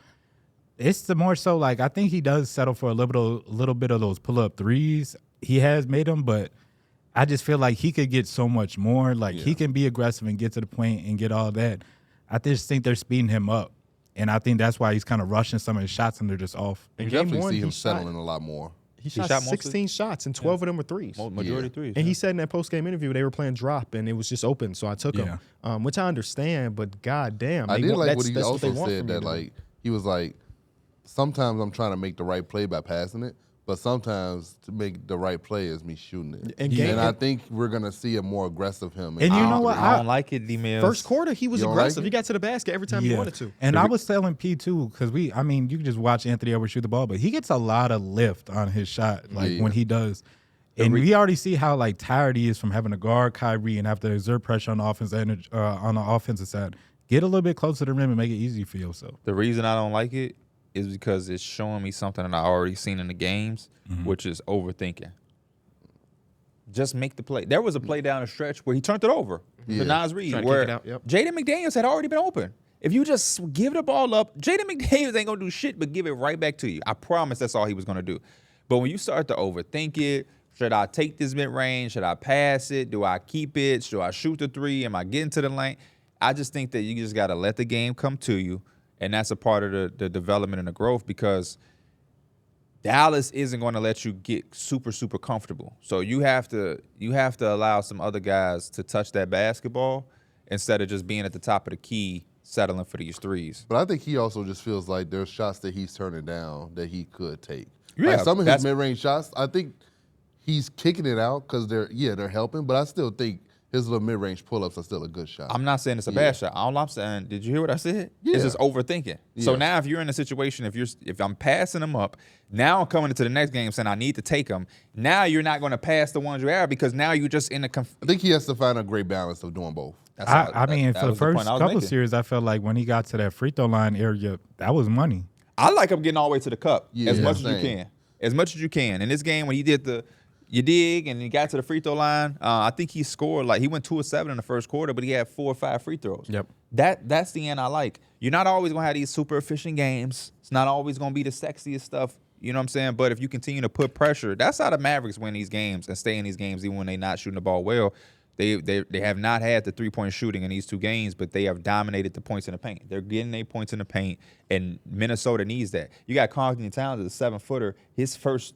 Speaker 4: It's the more so like I think he does settle for a little bit of those pull up threes. He has made them, but I just feel like he could get so much more. Like he can be aggressive and get to the point and get all that. I just think they're speeding him up, and I think that's why he's kind of rushing some of his shots and they're just off.
Speaker 3: You
Speaker 1: In game
Speaker 3: definitely
Speaker 1: 1,
Speaker 3: see him
Speaker 1: he shot-
Speaker 3: settling a lot more.
Speaker 1: He shot
Speaker 2: shot most of-
Speaker 1: 16 shots and 12 of them were threes.
Speaker 2: Majority threes.
Speaker 1: And he said in that post-game interview they were playing drop and it was just open, so I took him, which I understand. But goddamn,
Speaker 3: I
Speaker 1: they
Speaker 3: did
Speaker 1: want-
Speaker 3: like
Speaker 1: that's-
Speaker 3: what he
Speaker 1: that's
Speaker 3: also
Speaker 1: they want
Speaker 3: said
Speaker 1: from you
Speaker 3: that
Speaker 1: to do.
Speaker 3: like he was like, sometimes I'm trying to make the right play by passing it, but sometimes to make the right play is me shooting it.
Speaker 1: And
Speaker 3: I think we're gonna see a more aggressive him.
Speaker 4: And you know what?
Speaker 2: I don't like it, D-Mills.
Speaker 1: First quarter, he was
Speaker 3: You don't like
Speaker 1: aggressive.
Speaker 3: it?
Speaker 1: He got to the basket every time he wanted to.
Speaker 4: And I was telling P too, because you can just watch Anthony Edwards shoot the ball, but he gets a lot of lift on his shot, like when he does. And we already see how like tired he is from having to guard Kyrie and have to exert pressure on the offensive side. Get a little bit closer to the rim and make it easy for yourself.
Speaker 2: The reason I don't like it is because it's showing me something that I already seen in the games, which is overthinking. Just make the play. There was a play down the stretch where he turned it over to Nas Reed,
Speaker 1: Trying to
Speaker 2: where
Speaker 1: kick it out, yep.
Speaker 2: Jaden McDaniels had already been open. If you just give the ball up, Jaden McDaniels ain't gonna do shit but give it right back to you. I promise that's all he was gonna do. But when you start to overthink it, should I take this mid-range? Should I pass it? Do I keep it? Should I shoot the three? Am I getting to the lane? I just think that you just got to let the game come to you, and that's a part of the development and the growth because Dallas isn't going to let you get super, super comfortable. So you have to allow some other guys to touch that basketball instead of just being at the top of the key settling for these threes.
Speaker 3: But I think he also just feels like there's shots that he's turning down that he could take.
Speaker 2: Yeah,
Speaker 3: Like some of his
Speaker 2: that's-
Speaker 3: mid-range shots, I think he's kicking it out because they're helping, but I still think his little mid-range pull-ups are still a good shot.
Speaker 2: I'm not saying it's a bad shot. All I'm saying, did you hear what I said? It's just overthinking. So
Speaker 3: Yeah.
Speaker 2: now if you're in a situation, if I'm passing them up, now I'm coming into the next game saying I need to take them. Now you're not going to pass the ones you have because now you're just in the
Speaker 3: I think he has to find a great balance of doing both.
Speaker 4: I mean,
Speaker 2: that
Speaker 4: for the
Speaker 2: was the point
Speaker 4: first
Speaker 2: I was
Speaker 4: couple
Speaker 2: making.
Speaker 4: series, I felt like when he got to that free throw line area, that was money.
Speaker 2: I like him getting all the way to the cup as much as you
Speaker 3: same.
Speaker 2: can. As much as you can. In this game, when he did you dig and he got to the free throw line, I think he scored he went 2 of 7 in the first quarter, but he had 4 or 5 free throws.
Speaker 1: Yep.
Speaker 2: That's the end I like. You're not always gonna have these super efficient games. It's not always gonna be the sexiest stuff. You know what I'm saying? But if you continue to put pressure, that's how the Mavericks win these games and stay in these games even when they're not shooting the ball well. They have not had the 3-point shooting in these 2 games, but they have dominated the points in the paint. They're getting 8 points in the paint, and Minnesota needs that. You got Karl-Anthony Towns as a 7-footer. His first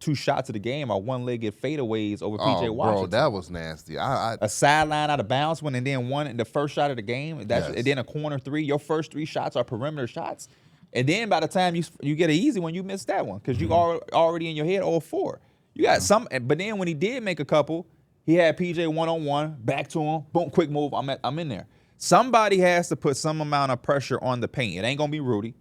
Speaker 2: 2 shots of the game are one-legged fadeaways over PJ Washington.
Speaker 3: Bro, that was nasty.
Speaker 2: A sideline out of bounds one, and then one in the first shot of the game. And
Speaker 3: Yes.
Speaker 2: then a corner 3. Your first 3 shots are perimeter shots. And then by the time you get an easy one, you miss that one because you are already in your head all 4. You got some, but then when he did make a couple, he had PJ one-on-one, back to him, boom, quick move, I'm in there. Somebody has to put some amount of pressure on the paint. It ain't going to be Rudy.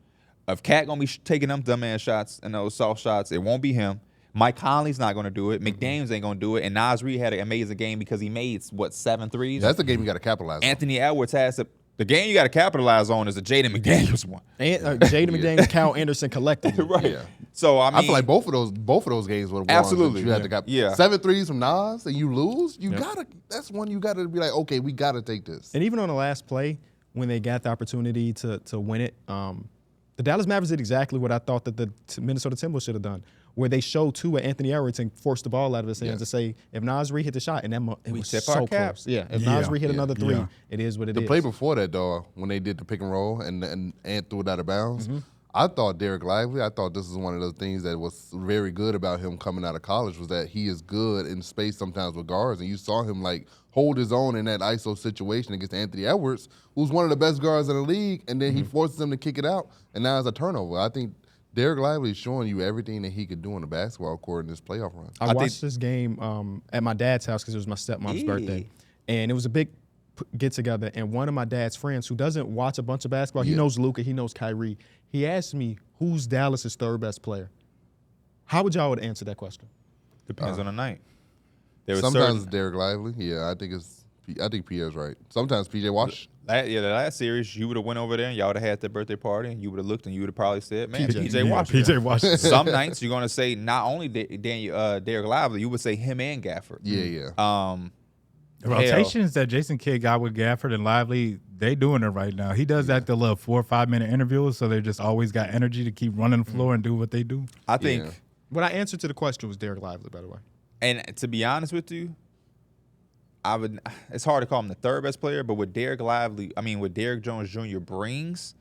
Speaker 2: If Cat going to be taking them dumbass shots and those soft shots, it won't be him. Mike Conley's not going to do it. McDaniels ain't going to do it. And Nas Reed had an amazing game because he made, 7 threes?
Speaker 3: That's the game you got to capitalize on.
Speaker 2: Anthony Edwards has to The game you got to capitalize on is the Jaden McDaniels one.
Speaker 1: And Jaden McDaniels, Cal Anderson collectively.
Speaker 2: Right.
Speaker 3: Yeah.
Speaker 2: So I mean,
Speaker 3: I feel like both of those games were
Speaker 2: Absolutely.
Speaker 3: You had to got 7 threes from Nas and you lose. You gotta. That's one you gotta be like, okay, we gotta take this.
Speaker 1: And even on the last play, when they got the opportunity to win it, the Dallas Mavericks did exactly what I thought that the Minnesota Timberwolves should have done, where they showed to Anthony Edwards and forced the ball out of his hands to say, if Nas Reed hit the shot, and it was
Speaker 2: tip
Speaker 1: so
Speaker 2: our cap.
Speaker 1: close. Yeah, if Nas Reed hit another three, it is what it is.
Speaker 3: The play before that, though, when they did the pick and roll and Ant threw it out of bounds, I thought Dereck Lively, I thought this is one of the things that was very good about him coming out of college was that he is good in space sometimes with guards. And you saw him, like, hold his own in that ISO situation against Anthony Edwards, who's one of the best guards in the league, and then he forces him to kick it out, and now it's a turnover. I think Dereck Lively is showing you everything that he could do on the basketball court in this playoff run.
Speaker 1: I watched this game at my dad's house because it was my stepmom's birthday. And it was a big get-together. And one of my dad's friends who doesn't watch a bunch of basketball, he knows Luka, he knows Kyrie. He asked me, who's Dallas's third best player? How would y'all answer that question?
Speaker 2: Depends on the night.
Speaker 3: Sometimes it's Dereck Lively. Yeah, I think Pierre's right. Sometimes PJ Wash.
Speaker 2: The last series, you would have went over there and y'all would have had the birthday party, and you would have looked and you would have probably said, man, PJ Washington.
Speaker 4: PJ Washington.
Speaker 2: Some nights you're going to say not only Dereck Lively, you would say him and Gafford.
Speaker 3: Yeah.
Speaker 4: The rotations that Jason Kidd got with Gafford and Lively, they doing it right now. He does that the little 4 or 5 minute interviews, so they just always got energy to keep running the floor and do what they do.
Speaker 2: I think.
Speaker 1: What I answered to the question was Dereck Lively, by the way.
Speaker 2: And to be honest with you, it's hard to call him the third best player, but what Dereck Jones Jr. brings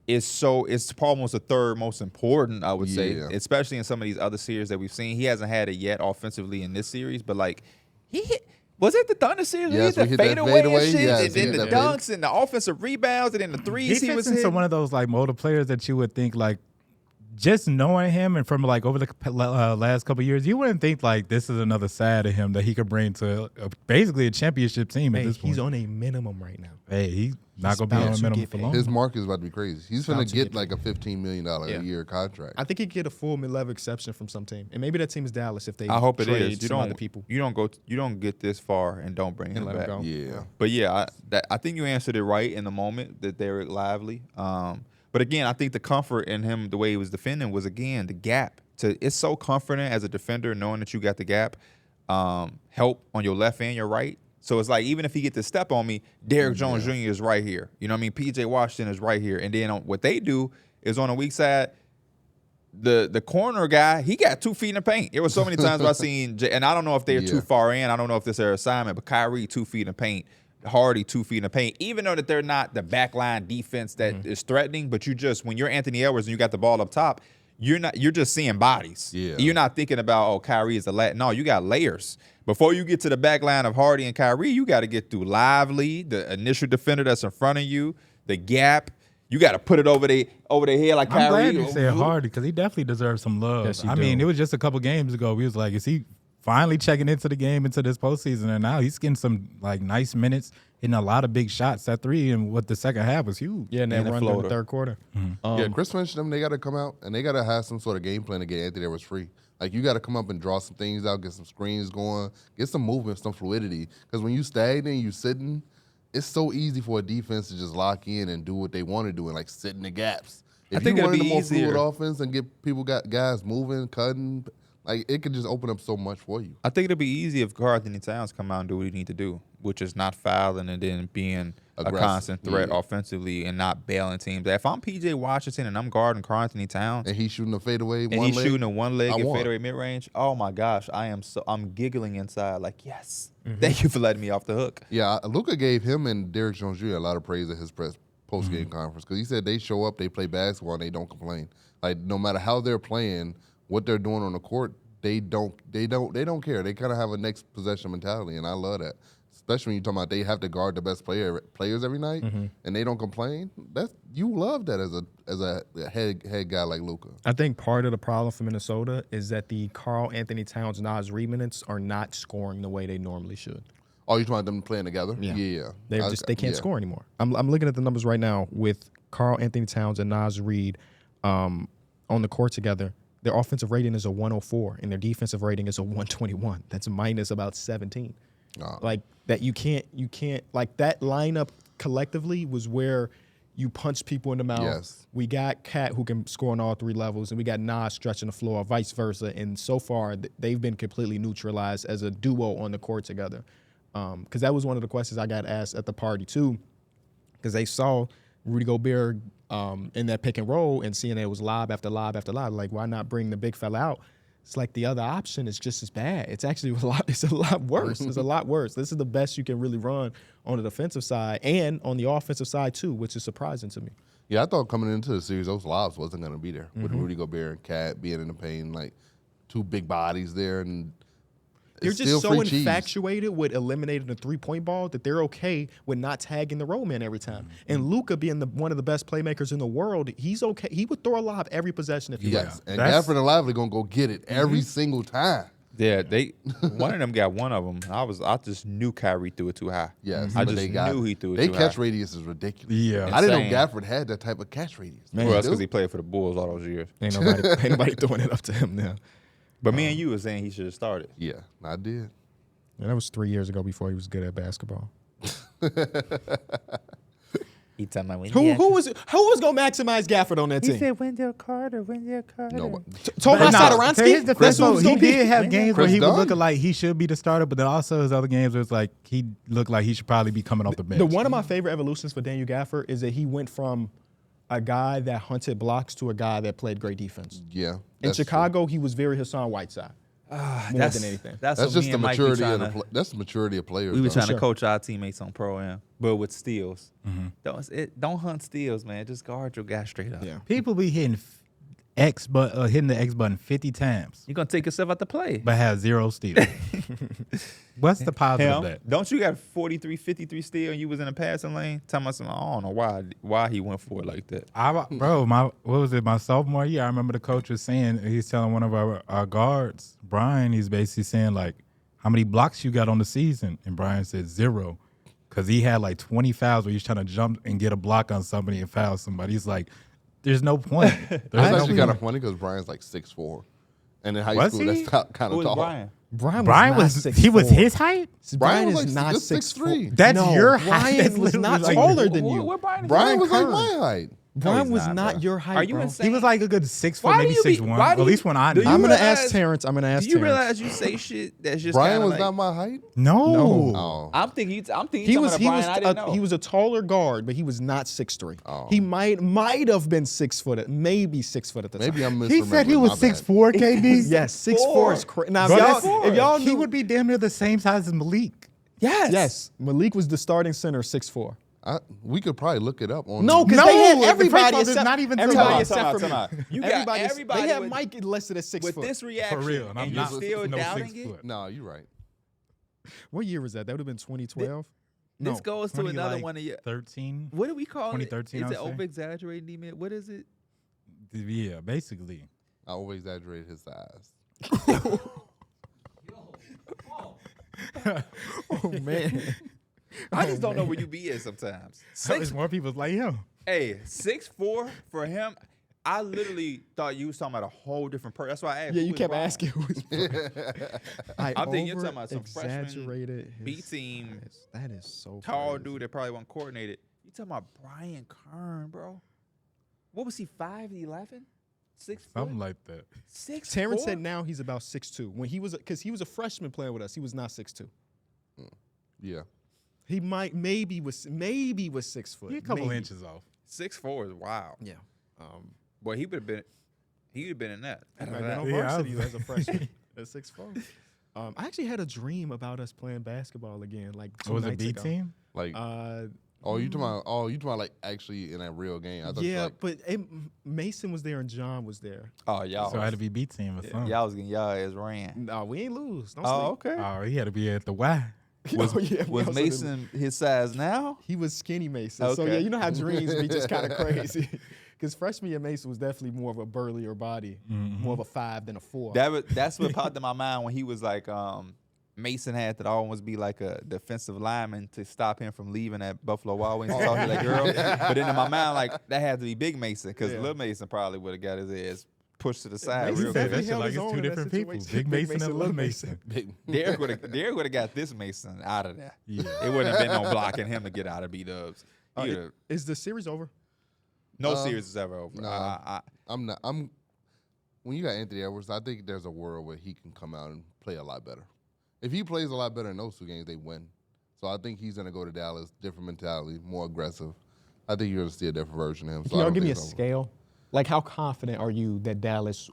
Speaker 2: is it's almost the third most important, I would say, especially in some of these other series that we've seen. He hasn't had it yet offensively in this series, but like he hit. Was it the Thunder series?
Speaker 3: Yes,
Speaker 2: he hit the fadeaway and shit,
Speaker 3: yes,
Speaker 2: and then the dunks and the offensive rebounds, and then the threes
Speaker 4: he
Speaker 2: was
Speaker 4: fits into
Speaker 2: hitting.
Speaker 4: one of those like motor players that you would think like, just knowing him and from like over the last couple of years, you wouldn't think like this is another side of him that he could bring to basically a championship team at this point.
Speaker 1: He's on a minimum right now.
Speaker 4: Hey, he's not going to be on a minimum for long.
Speaker 3: His market is about to be crazy. He's going to get like a $15 million a year contract.
Speaker 1: I think he could get a full mid-level exception from some team, and maybe that team is Dallas if they.
Speaker 2: I hope it
Speaker 1: trade
Speaker 2: is.
Speaker 1: some other people.
Speaker 2: You don't get this far and don't bring him
Speaker 1: let
Speaker 2: back.
Speaker 1: him go.
Speaker 3: Yeah.
Speaker 2: But yeah, I think you answered it right in the moment that Dereck Lively. But again, I think the comfort in him, the way he was defending, was again the gap. It's so comforting as a defender knowing that you got the gap, help on your left and your right. So it's like even if he gets to step on me, Dereck Jones Jr. is right here. You know what I mean? PJ Washington is right here. And then what they do is on the weak side, the corner guy, he got 2 feet in the paint. There were so many times I've seen, and I don't know if they're too far in. I don't know if this is their assignment, but Kyrie 2 feet in the paint. Hardy 2 feet in the paint, even though that they're not the backline defense that is threatening, but when you're Anthony Edwards and you got the ball up top, you're just seeing bodies.
Speaker 3: Yeah.
Speaker 2: You're not thinking about, Kyrie is the last. No, you got layers. Before you get to the back line of Hardy and Kyrie, you got to get through Lively, the initial defender that's in front of you, the gap. You got to put it over their head like
Speaker 4: I'm
Speaker 2: Kyrie.
Speaker 4: glad you said Hardy because he definitely deserves some love.
Speaker 1: Yes, he
Speaker 4: mean,
Speaker 1: do.
Speaker 4: it was just a couple games ago. We was like, is he finally checking into the game, into this postseason? And now he's getting some like nice minutes, hitting a lot of big shots. That 3 and what the second half was huge.
Speaker 1: Yeah, and that run in the third quarter.
Speaker 3: Chris mentioned them. They got to come out and they got to have some sort of game plan to get Anthony Edwards free. Like you got to come up and draw some things out, get some screens going, get some movement, some fluidity. Because when you stagnant, you sitting, it's so easy for a defense to just lock in and do what they want to do and like sit in the gaps. If
Speaker 2: I think
Speaker 3: you
Speaker 2: it'd
Speaker 3: run
Speaker 2: be
Speaker 3: a more
Speaker 2: easier.
Speaker 3: fluid offense and get guys moving, cutting, like it could just open up so much for you.
Speaker 2: I think it'll be easy if Karl-Anthony Towns come out and do what he need to do, which is not fouling and then being
Speaker 3: Aggressive.
Speaker 2: a constant threat offensively and not bailing teams. If I'm PJ Washington and I'm guarding Karl-Anthony Towns
Speaker 3: And he's shooting a fadeaway
Speaker 2: and
Speaker 3: one
Speaker 2: he's
Speaker 3: leg,
Speaker 2: shooting a one leg
Speaker 3: I
Speaker 2: and
Speaker 3: won.
Speaker 2: fadeaway mid range, oh my gosh, I'm giggling inside like yes, thank you for letting me off the hook.
Speaker 3: Yeah, Luka gave him and Dereck Jones Jr. a lot of praise at his post-game conference because he said they show up, they play basketball, and they don't complain. Like no matter how they're playing, what they're doing on the court, they don't care. They kind of have a next possession mentality, and I love that. Especially when you're talking about they have to guard the best players every night, and they don't complain. You love that as a head guy like Luka.
Speaker 1: I think part of the problem for Minnesota is that the Karl-Anthony Towns Nas Reed minutes are not scoring the way they normally should.
Speaker 3: Oh, you talking about them playing together?
Speaker 1: Yeah.
Speaker 3: Yeah.
Speaker 1: They can't score anymore. I'm looking at the numbers right now with Karl-Anthony Towns and Nas Reed on the court together. Their offensive rating is a 104 and their defensive rating is a 121. That's minus about 17. Like that you can't like that lineup collectively was where you punch people in the mouth.
Speaker 3: Yes.
Speaker 1: We got Cat who can score on all 3 levels, and we got Nas stretching the floor, vice versa. And so far, they've been completely neutralized as a duo on the court together. Because that was one of the questions I got asked at the party too, because they saw Rudy Gobert in that pick and roll and seeing it was lob after lob after lob. Like, why not bring the big fella out? It's like the other option is just as bad. It's actually it's a lot worse. It's a lot worse. This is the best you can really run on the defensive side and on the offensive side too, which is surprising to me.
Speaker 3: Yeah, I thought coming into the series, those lobs wasn't going to be there with Rudy Gobert and Cat being in the paint, like 2 big bodies there, and
Speaker 1: They're
Speaker 3: it's
Speaker 1: just
Speaker 3: still
Speaker 1: so
Speaker 3: free cheese.
Speaker 1: infatuated with eliminating the 3-point ball that they're okay with not tagging the roll man every time. And Luka being one of the best playmakers in the world, he's okay. He would throw a lob every possession if he
Speaker 3: Yes,
Speaker 1: was.
Speaker 3: and Gafford and Lively going to go get it every single time.
Speaker 2: Yeah, one of them got one of them. I just knew Kyrie threw it too high.
Speaker 3: Yes,
Speaker 2: I
Speaker 3: but
Speaker 2: just
Speaker 3: they got
Speaker 2: knew he threw it
Speaker 3: They
Speaker 2: too
Speaker 3: catch
Speaker 2: high.
Speaker 3: radius is ridiculous.
Speaker 4: Yeah.
Speaker 3: I didn't
Speaker 2: Insane.
Speaker 3: know Gafford had that type of catch radius.
Speaker 1: Man,
Speaker 2: Well, that's
Speaker 3: Dude.
Speaker 2: because he played for the Bulls all those years.
Speaker 1: Ain't nobody throwing it up to him now.
Speaker 2: But me and you were saying he should have started.
Speaker 3: Yeah, I did.
Speaker 1: Yeah, that was 3 years ago before he was good at basketball.
Speaker 2: He talking about
Speaker 1: Who was gonna maximize Gafford on that team?
Speaker 2: Wendell Carter.
Speaker 3: No,
Speaker 1: Tomas
Speaker 4: To his
Speaker 1: Satoransky?
Speaker 4: defense,
Speaker 1: That's who it
Speaker 4: though,
Speaker 1: was
Speaker 4: he
Speaker 1: gonna be.
Speaker 4: did have games where
Speaker 3: Chris
Speaker 4: he was
Speaker 3: Dunn.
Speaker 4: looking like he should be the starter, but then also his other games was like he looked like he should probably be coming off the bench.
Speaker 1: One of my favorite evolutions for Daniel Gafford is that he went from a guy that hunted blocks to a guy that played great defense.
Speaker 3: yeah.
Speaker 1: In
Speaker 3: that's true.
Speaker 1: Chicago, he was very Hassan Whiteside more than anything.
Speaker 2: That's
Speaker 3: That's
Speaker 2: what
Speaker 3: just
Speaker 2: me
Speaker 3: the
Speaker 2: and Mike be
Speaker 3: maturity of
Speaker 2: trying
Speaker 3: the
Speaker 2: to-
Speaker 3: that's the maturity of players.
Speaker 2: We were
Speaker 3: though.
Speaker 2: trying
Speaker 1: sure.
Speaker 2: to coach our teammates on pro-am, but with steals. Don't hunt steals, man. Just guard your guy straight up.
Speaker 1: Yeah.
Speaker 4: People be hitting hitting the X button 50 times,
Speaker 2: You're going to take yourself out the play.
Speaker 4: but have 0 steals. What's the positive
Speaker 2: Him,
Speaker 4: of that?
Speaker 2: don't you got 43, 53 steal and you was in the passing lane? Tell me something. I don't know why he went for it like that.
Speaker 4: My sophomore year, I remember the coach was saying, he's telling one of our guards, Brian, he's basically saying like, how many blocks you got on the season? And Brian said 0. Because he had like 20 fouls where he's trying to jump and get a block on somebody and foul somebody. He's like, there's no point.
Speaker 3: That's
Speaker 4: There's no
Speaker 3: actually kind
Speaker 4: point.
Speaker 3: of funny because Brian's like 6'4", and in high
Speaker 4: Was
Speaker 3: school
Speaker 4: he?
Speaker 3: that's kind
Speaker 2: Who
Speaker 3: of
Speaker 2: was
Speaker 3: tall.
Speaker 2: Brian?
Speaker 4: Brian was he was his height?
Speaker 1: Brian
Speaker 3: was
Speaker 1: is
Speaker 3: like
Speaker 1: not
Speaker 3: just
Speaker 1: 6'3".
Speaker 3: 6'3".
Speaker 4: That's
Speaker 1: No,
Speaker 4: your height.
Speaker 1: Brian
Speaker 4: That's
Speaker 1: was not
Speaker 4: literally like-
Speaker 1: taller than you.
Speaker 2: What Brian is
Speaker 3: Brian was like
Speaker 1: Kerr.
Speaker 3: my height.
Speaker 1: Brian
Speaker 2: he's
Speaker 1: was
Speaker 2: not,
Speaker 1: not
Speaker 2: bro.
Speaker 1: your height,
Speaker 2: Are you
Speaker 1: bro.
Speaker 2: insane?
Speaker 4: He was like a good 6
Speaker 2: Why
Speaker 4: foot,
Speaker 2: do
Speaker 4: maybe
Speaker 2: you be-
Speaker 4: 6'1".
Speaker 2: why
Speaker 4: At
Speaker 2: do
Speaker 4: least
Speaker 2: you-
Speaker 4: when I
Speaker 2: do
Speaker 4: knew.
Speaker 2: you
Speaker 1: I'm gonna
Speaker 2: realize-
Speaker 1: ask Terrence. I'm gonna ask
Speaker 2: Do you
Speaker 1: Terrence.
Speaker 2: realize you say shit that's just
Speaker 3: Brian
Speaker 2: kinda
Speaker 3: was
Speaker 2: like,
Speaker 3: not my height.
Speaker 4: No.
Speaker 3: Oh,
Speaker 2: I'm thinking
Speaker 1: He
Speaker 2: he
Speaker 1: was
Speaker 2: I didn't know.
Speaker 1: he was a taller guard, but he was not 6'3".
Speaker 3: Oh.
Speaker 1: He might have been 6 foot, maybe 6 foot at the
Speaker 3: maybe
Speaker 1: time.
Speaker 3: I'm misremembering.
Speaker 4: He said he was
Speaker 3: my bad.
Speaker 4: 6'4", KB.
Speaker 1: Yes, 6'4" is crazy. Now,
Speaker 4: Bro,
Speaker 1: if y'all
Speaker 4: he
Speaker 1: knew,
Speaker 4: would be damn near the same size as Malik.
Speaker 1: yes, Malik was the starting center, 6'4".
Speaker 3: We could probably look it up on.
Speaker 1: No, because
Speaker 4: No,
Speaker 1: they had
Speaker 4: the
Speaker 1: everybody
Speaker 4: first one is
Speaker 1: except
Speaker 4: not even
Speaker 1: everybody
Speaker 4: Time
Speaker 1: except for me.
Speaker 2: Time out. You got everybody
Speaker 1: They had
Speaker 2: with-
Speaker 1: Mike listed as 6
Speaker 2: with
Speaker 1: foot.
Speaker 2: this reaction,
Speaker 4: For real. And I'm
Speaker 2: you're
Speaker 4: not
Speaker 2: still
Speaker 4: no
Speaker 2: doubting
Speaker 4: 6
Speaker 2: it.
Speaker 4: foot.
Speaker 3: No, you're right.
Speaker 1: What year was that? That would have been 2012.
Speaker 2: This goes to
Speaker 4: 20,
Speaker 2: another
Speaker 4: like,
Speaker 2: one of your.
Speaker 4: 13.
Speaker 2: What do we call it?
Speaker 4: 2013,
Speaker 2: Is
Speaker 4: I
Speaker 2: it
Speaker 4: would say.
Speaker 2: over exaggerating, D-Man? What is it?
Speaker 4: Yeah, basically.
Speaker 3: I always exaggerate his size.
Speaker 1: Oh man.
Speaker 2: I just don't know where you be at sometimes.
Speaker 4: There's more people like him.
Speaker 2: Hey, 6'4" for him. I literally thought you was talking about a whole different person. That's why I asked.
Speaker 1: Yeah,
Speaker 2: who
Speaker 1: you
Speaker 2: is
Speaker 1: kept
Speaker 2: Brian?
Speaker 1: asking who was
Speaker 2: I'm thinking you're talking about some freshman
Speaker 1: exaggerated
Speaker 2: B team
Speaker 1: That is so
Speaker 2: tall
Speaker 1: crazy.
Speaker 2: dude that probably wasn't coordinated. You talking about Brian Kern, bro? What was he? 5'11", 6 foot,
Speaker 4: Something like that.
Speaker 2: 6'4"?
Speaker 1: Terrence said now he's about 6'2". When he was, because he was a freshman playing with us, he was not 6'2".
Speaker 3: Yeah.
Speaker 1: He maybe was 6 foot.
Speaker 4: He a couple
Speaker 1: maybe.
Speaker 4: inches off.
Speaker 2: 6'4" is wild.
Speaker 1: Yeah.
Speaker 2: Boy, he would have been. He'd have been in that.
Speaker 1: He might have been on
Speaker 4: Yeah, I
Speaker 1: varsity
Speaker 4: was-
Speaker 1: as a freshman at 6'4". I actually had a dream about us playing basketball again, like 2
Speaker 4: Was it
Speaker 1: nights
Speaker 4: B
Speaker 1: ago.
Speaker 4: team?
Speaker 3: Like,
Speaker 1: Uh,
Speaker 3: you talking about like actually in a real game? I thought
Speaker 1: yeah,
Speaker 3: like,
Speaker 1: but Mason was there and John was there.
Speaker 2: Oh, y'all.
Speaker 4: So it had to be B team or something.
Speaker 2: Y'all was getting y'all ass ran.
Speaker 1: No, we ain't lose. Don't
Speaker 2: Oh,
Speaker 1: sleep.
Speaker 2: okay.
Speaker 4: Oh, he had to be at the Y.
Speaker 1: Oh, yeah, we
Speaker 2: Was
Speaker 1: also didn't-
Speaker 2: Mason his size now?
Speaker 1: He was skinny Mason. So
Speaker 2: Okay.
Speaker 1: yeah, you know how dreams be just kind of crazy. Because freshman year Mason was definitely more of a burlier body, more of a 5 than a 4.
Speaker 2: That's what popped in my mind when he was like, Mason had to always be like a defensive lineman to stop him from leaving at Buffalo Wild Wings and talking to that girl. But then in my mind, like that had to be Big Mason because
Speaker 1: Yeah.
Speaker 2: Little Mason probably would have got his ass pushed to the side
Speaker 1: Mason
Speaker 2: real
Speaker 1: definitely
Speaker 2: quick.
Speaker 1: held
Speaker 4: like
Speaker 1: his
Speaker 4: it's
Speaker 1: own
Speaker 4: two
Speaker 1: in that
Speaker 4: different people.
Speaker 1: situation.
Speaker 4: Big Mason and Little Mason.
Speaker 2: Dereck would have got this Mason out of there.
Speaker 4: Yeah.
Speaker 2: It wouldn't have been no blocking him to get out of B-Dubs.
Speaker 1: Is the series over?
Speaker 2: No series is ever over.
Speaker 3: Nah. When you got Anthony Edwards, I think there's a world where he can come out and play a lot better. If he plays a lot better in those 2 games, they win. So I think he's going to go to Dallas, different mentality, more aggressive. I think you're going to see a different version of him. So
Speaker 1: Can y'all give me a
Speaker 3: it's over.
Speaker 1: scale? Like, how confident are you that Dallas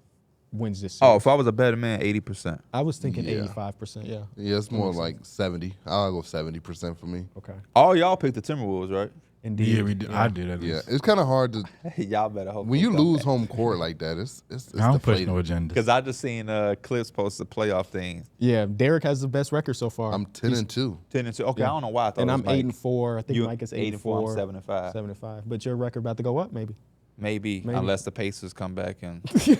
Speaker 1: wins this series?
Speaker 2: Oh, if I was a better man, 80%.
Speaker 1: I was thinking
Speaker 3: Yeah.
Speaker 1: 85%, yeah.
Speaker 3: Yeah, it's more like 70. I'll go 70% for me.
Speaker 1: Okay.
Speaker 2: All y'all picked the Timberwolves, right?
Speaker 1: Indeed.
Speaker 4: Yeah, we did. I did at
Speaker 3: Yeah,
Speaker 4: least.
Speaker 3: it's kind of hard to
Speaker 2: Y'all better hope.
Speaker 3: when you lose home court like that. It's
Speaker 4: I don't push
Speaker 3: deflating.
Speaker 4: no agendas.
Speaker 2: Because I just seen Clips post the playoff thing.
Speaker 1: Yeah, Dereck has the best record so far.
Speaker 3: I'm 10-2.
Speaker 2: 10-2. Okay, I don't know why I thought
Speaker 1: and
Speaker 2: it
Speaker 1: I'm
Speaker 2: was
Speaker 1: 8-4. I think
Speaker 2: You
Speaker 1: Mike is
Speaker 2: 8-4,
Speaker 1: 8-4.
Speaker 2: I'm 7-5.
Speaker 1: 7-5. But your record about to go up, maybe.
Speaker 2: Maybe, unless the Pacers come back and
Speaker 1: You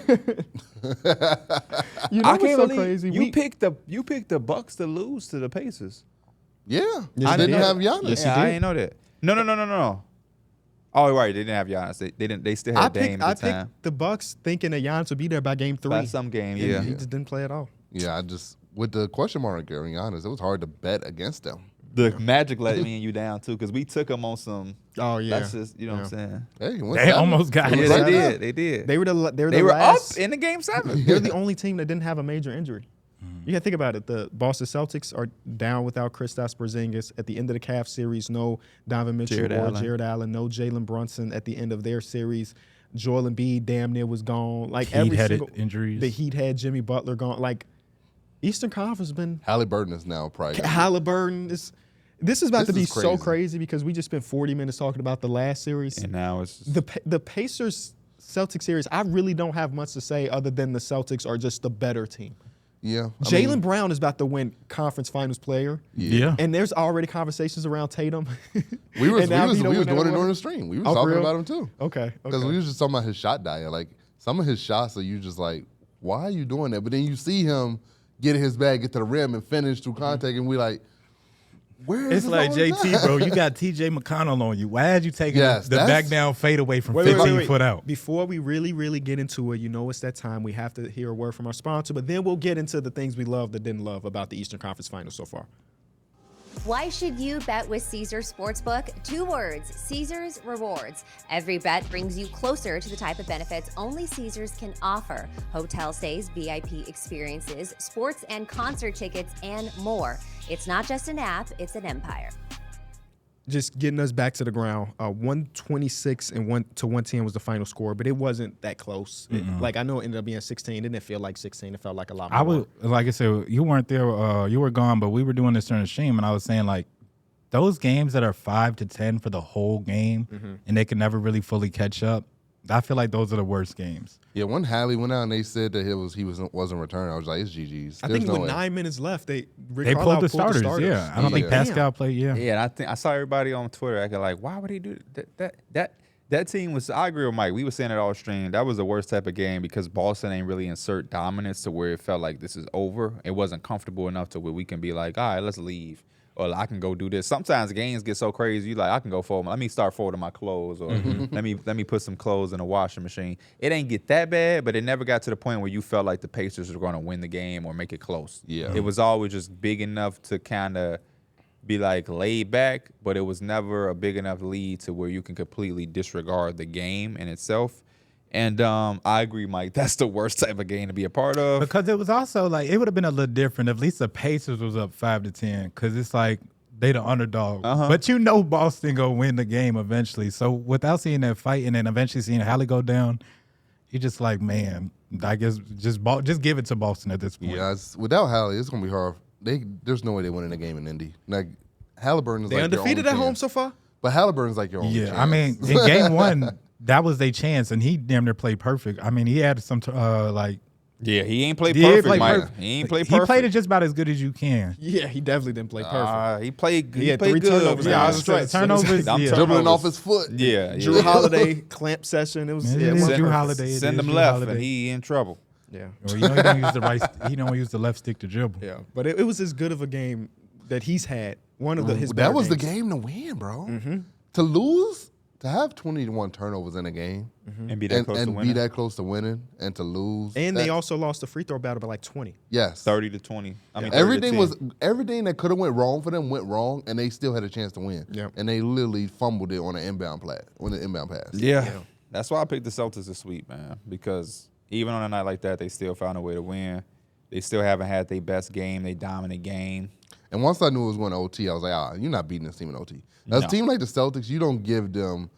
Speaker 1: know
Speaker 2: I
Speaker 1: what's
Speaker 2: can't
Speaker 1: so
Speaker 2: believe
Speaker 1: crazy?
Speaker 2: you picked the Bucks to lose to the Pacers.
Speaker 3: Yeah,
Speaker 1: Yes,
Speaker 3: I
Speaker 1: they
Speaker 3: didn't
Speaker 1: did.
Speaker 3: have Giannis.
Speaker 1: Yes,
Speaker 2: Yeah,
Speaker 1: you
Speaker 2: I
Speaker 1: did.
Speaker 2: ain't know that. No. Oh, right, they didn't have Giannis. They didn't. They still had Dame
Speaker 1: I
Speaker 2: at the time.
Speaker 1: picked the Bucks thinking that Giannis would be there by game 3.
Speaker 2: By some game,
Speaker 1: And
Speaker 2: yeah.
Speaker 1: He just didn't play at all.
Speaker 3: Yeah, I just with the question mark on Giannis, it was hard to bet against them.
Speaker 2: The Magic let me and you down too, because we took them on some.
Speaker 1: Oh, yeah.
Speaker 2: That's just what I'm saying.
Speaker 3: Hey,
Speaker 4: They almost got
Speaker 2: Yeah,
Speaker 4: it.
Speaker 3: right
Speaker 2: they
Speaker 3: there.
Speaker 2: did. They did.
Speaker 1: They were the
Speaker 2: They were
Speaker 1: last,
Speaker 2: up in the game 7.
Speaker 1: They're the only team that didn't have a major injury. You got to think about it. The Boston Celtics are down without Kristaps Porzingis. At the end of the Cavs series, no Donovan Mitchell
Speaker 2: Jared
Speaker 1: or
Speaker 2: Allen.
Speaker 1: Jared Allen, no Jalen Brunson at the end of their series. Joel Embiid damn near was gone. Like every
Speaker 4: Heat-headed
Speaker 1: single
Speaker 4: injuries.
Speaker 1: The Heat had Jimmy Butler gone. Like Eastern Conference been
Speaker 3: Haliburton is now probably.
Speaker 1: Halliburton. This is about
Speaker 3: This
Speaker 1: to be
Speaker 3: is
Speaker 1: so
Speaker 3: crazy.
Speaker 1: crazy because we just spent 40 minutes talking about the last series.
Speaker 2: And now it's just,
Speaker 1: The Pacers Celtics series, I really don't have much to say other than the Celtics are just the better team.
Speaker 3: Yeah, I
Speaker 1: Jalen
Speaker 3: mean,
Speaker 1: Brown is about to win conference finals player.
Speaker 4: Yeah.
Speaker 1: And there's already conversations around Tatum.
Speaker 3: we was
Speaker 1: And now
Speaker 3: doing
Speaker 1: Vito
Speaker 3: it
Speaker 1: went
Speaker 3: during
Speaker 1: away.
Speaker 3: the stream. We were
Speaker 1: Oh, for
Speaker 3: talking
Speaker 1: real?
Speaker 3: about him too.
Speaker 1: Okay.
Speaker 3: Because we was just talking about his shot diet. Like some of his shots are you just like, why are you doing that? But then you see him get in his bag, get to the rim, and finish through contact, and we like, where is
Speaker 4: It's like
Speaker 3: this always
Speaker 4: JT,
Speaker 3: at?
Speaker 4: bro. You got TJ McConnell on you. Why had you taken
Speaker 3: Yes,
Speaker 4: the
Speaker 3: that's-
Speaker 4: back down fade away from
Speaker 1: Wait,
Speaker 4: 15 foot out?
Speaker 1: Before we really get into it, you know it's that time. We have to hear a word from our sponsor, but then we'll get into the things we love that didn't love about the Eastern Conference Finals so far.
Speaker 5: Why should you bet with Caesars Sportsbook? 2 words, Caesars Rewards. Every bet brings you closer to the type of benefits only Caesars can offer. Hotel stays, VIP experiences, sports and concert tickets, and more. It's not just an app, it's an empire.
Speaker 1: Just getting us back to the ground. 126 and 110 was the final score, but it wasn't that close. Like I know it ended up being 16. It didn't feel like 16. It felt like a lot more.
Speaker 4: I would, like I said, you weren't there. You were gone, but we were doing this during the stream, and I was saying like those games that are 5 to 10 for the whole game, and they can never really fully catch up. I feel like those are the worst games.
Speaker 3: Yeah, when Hallie went out and they said that he wasn't returning, I was like, it's GG's.
Speaker 1: I
Speaker 3: There's
Speaker 1: think
Speaker 3: no
Speaker 1: with
Speaker 3: way.
Speaker 1: 9 minutes left,
Speaker 4: They
Speaker 1: Rick
Speaker 4: pulled
Speaker 1: Carlisle
Speaker 4: the starters. Yeah, I don't think
Speaker 3: Yeah.
Speaker 4: Pascal played. Yeah.
Speaker 2: yeah. And I think I saw everybody on Twitter acting like, why would he do that team was. I agree with Mike. We were saying it all stream. That was the worst type of game because Boston ain't really insert dominance to where it felt like this is over. It wasn't comfortable enough to where we can be like, all right, let's leave. Or I can go do this. Sometimes games get so crazy, you like, I can go fold. Let me start folding my clothes, or let me put some clothes in a washing machine. It ain't get that bad, but it never got to the point where you felt like the Pacers were going to win the game or make it close.
Speaker 3: Yeah.
Speaker 2: It was always just big enough to kind of be like laid back, but it was never a big enough lead to where you can completely disregard the game in itself. And I agree, Mike. That's the worst type of game to be a part of.
Speaker 4: Because it was also like it would have been a little different if at least the Pacers was up 5 to 10. Because it's like they the underdog, but you know Boston go win the game eventually. So without seeing that fight and then eventually seeing Hallie go down, you just like, man, I guess just give it to Boston at this point.
Speaker 3: Yeah, without Hallie, it's gonna be hard. There's no way they win in the game in Indy. Like Haliburton is
Speaker 1: They
Speaker 3: like
Speaker 1: undefeated
Speaker 3: your
Speaker 1: at
Speaker 3: only
Speaker 1: home
Speaker 3: chance.
Speaker 1: so far?
Speaker 3: But Haliburton's like your only
Speaker 4: Yeah,
Speaker 3: chance.
Speaker 4: I mean, in game 1, that was their chance, and he damn near played perfect. I mean, he had some like
Speaker 2: Yeah, he ain't played
Speaker 4: Yeah, he
Speaker 2: perfect,
Speaker 4: played
Speaker 2: Mike.
Speaker 4: perfect.
Speaker 2: He ain't played
Speaker 4: he
Speaker 2: perfect.
Speaker 4: played it just about as good as you can.
Speaker 1: Yeah, he definitely didn't play perfect.
Speaker 2: He played.
Speaker 1: He had
Speaker 2: played
Speaker 1: 3
Speaker 2: good.
Speaker 1: turnovers.
Speaker 2: Yeah,
Speaker 1: I
Speaker 2: I
Speaker 1: was
Speaker 2: was
Speaker 1: stretched.
Speaker 4: turnovers.
Speaker 2: I'm
Speaker 4: Yeah.
Speaker 3: dribbling
Speaker 2: turnovers.
Speaker 3: off his foot.
Speaker 2: Yeah,
Speaker 1: Drew Holiday clamp session. It was
Speaker 4: Man,
Speaker 1: yeah,
Speaker 4: it
Speaker 1: it
Speaker 4: is
Speaker 1: was-
Speaker 4: Drew Holiday. It
Speaker 2: Send
Speaker 4: is
Speaker 2: him
Speaker 4: Drew
Speaker 2: left,
Speaker 4: Holiday.
Speaker 2: and he in trouble.
Speaker 1: yeah.
Speaker 4: Well, you know he don't use the right. He don't use the left stick to dribble.
Speaker 1: Yeah, but it was as good of a game that he's had. One of his better
Speaker 3: That was the
Speaker 1: games.
Speaker 3: game to win, bro. To lose to have 21 turnovers in a game
Speaker 2: And be that close to
Speaker 3: and
Speaker 2: winning.
Speaker 3: be that close to winning and to lose.
Speaker 1: And they also lost the free throw battle by like 20.
Speaker 3: yes,
Speaker 2: 30 to 20. I mean, 30 to
Speaker 3: everything that could have went wrong for them went wrong, and they still had a chance to win.
Speaker 1: Yep.
Speaker 3: And they literally fumbled it on an inbound pass.
Speaker 2: Yeah. That's why I picked the Celtics to sweep, man. Because even on a night like that, they still found a way to win. They still haven't had their best game, their dominant game.
Speaker 3: And once I knew it was going to OT, I was like, you're not beating this team in OT. Now,
Speaker 2: No.
Speaker 3: a team like the Celtics, you don't give them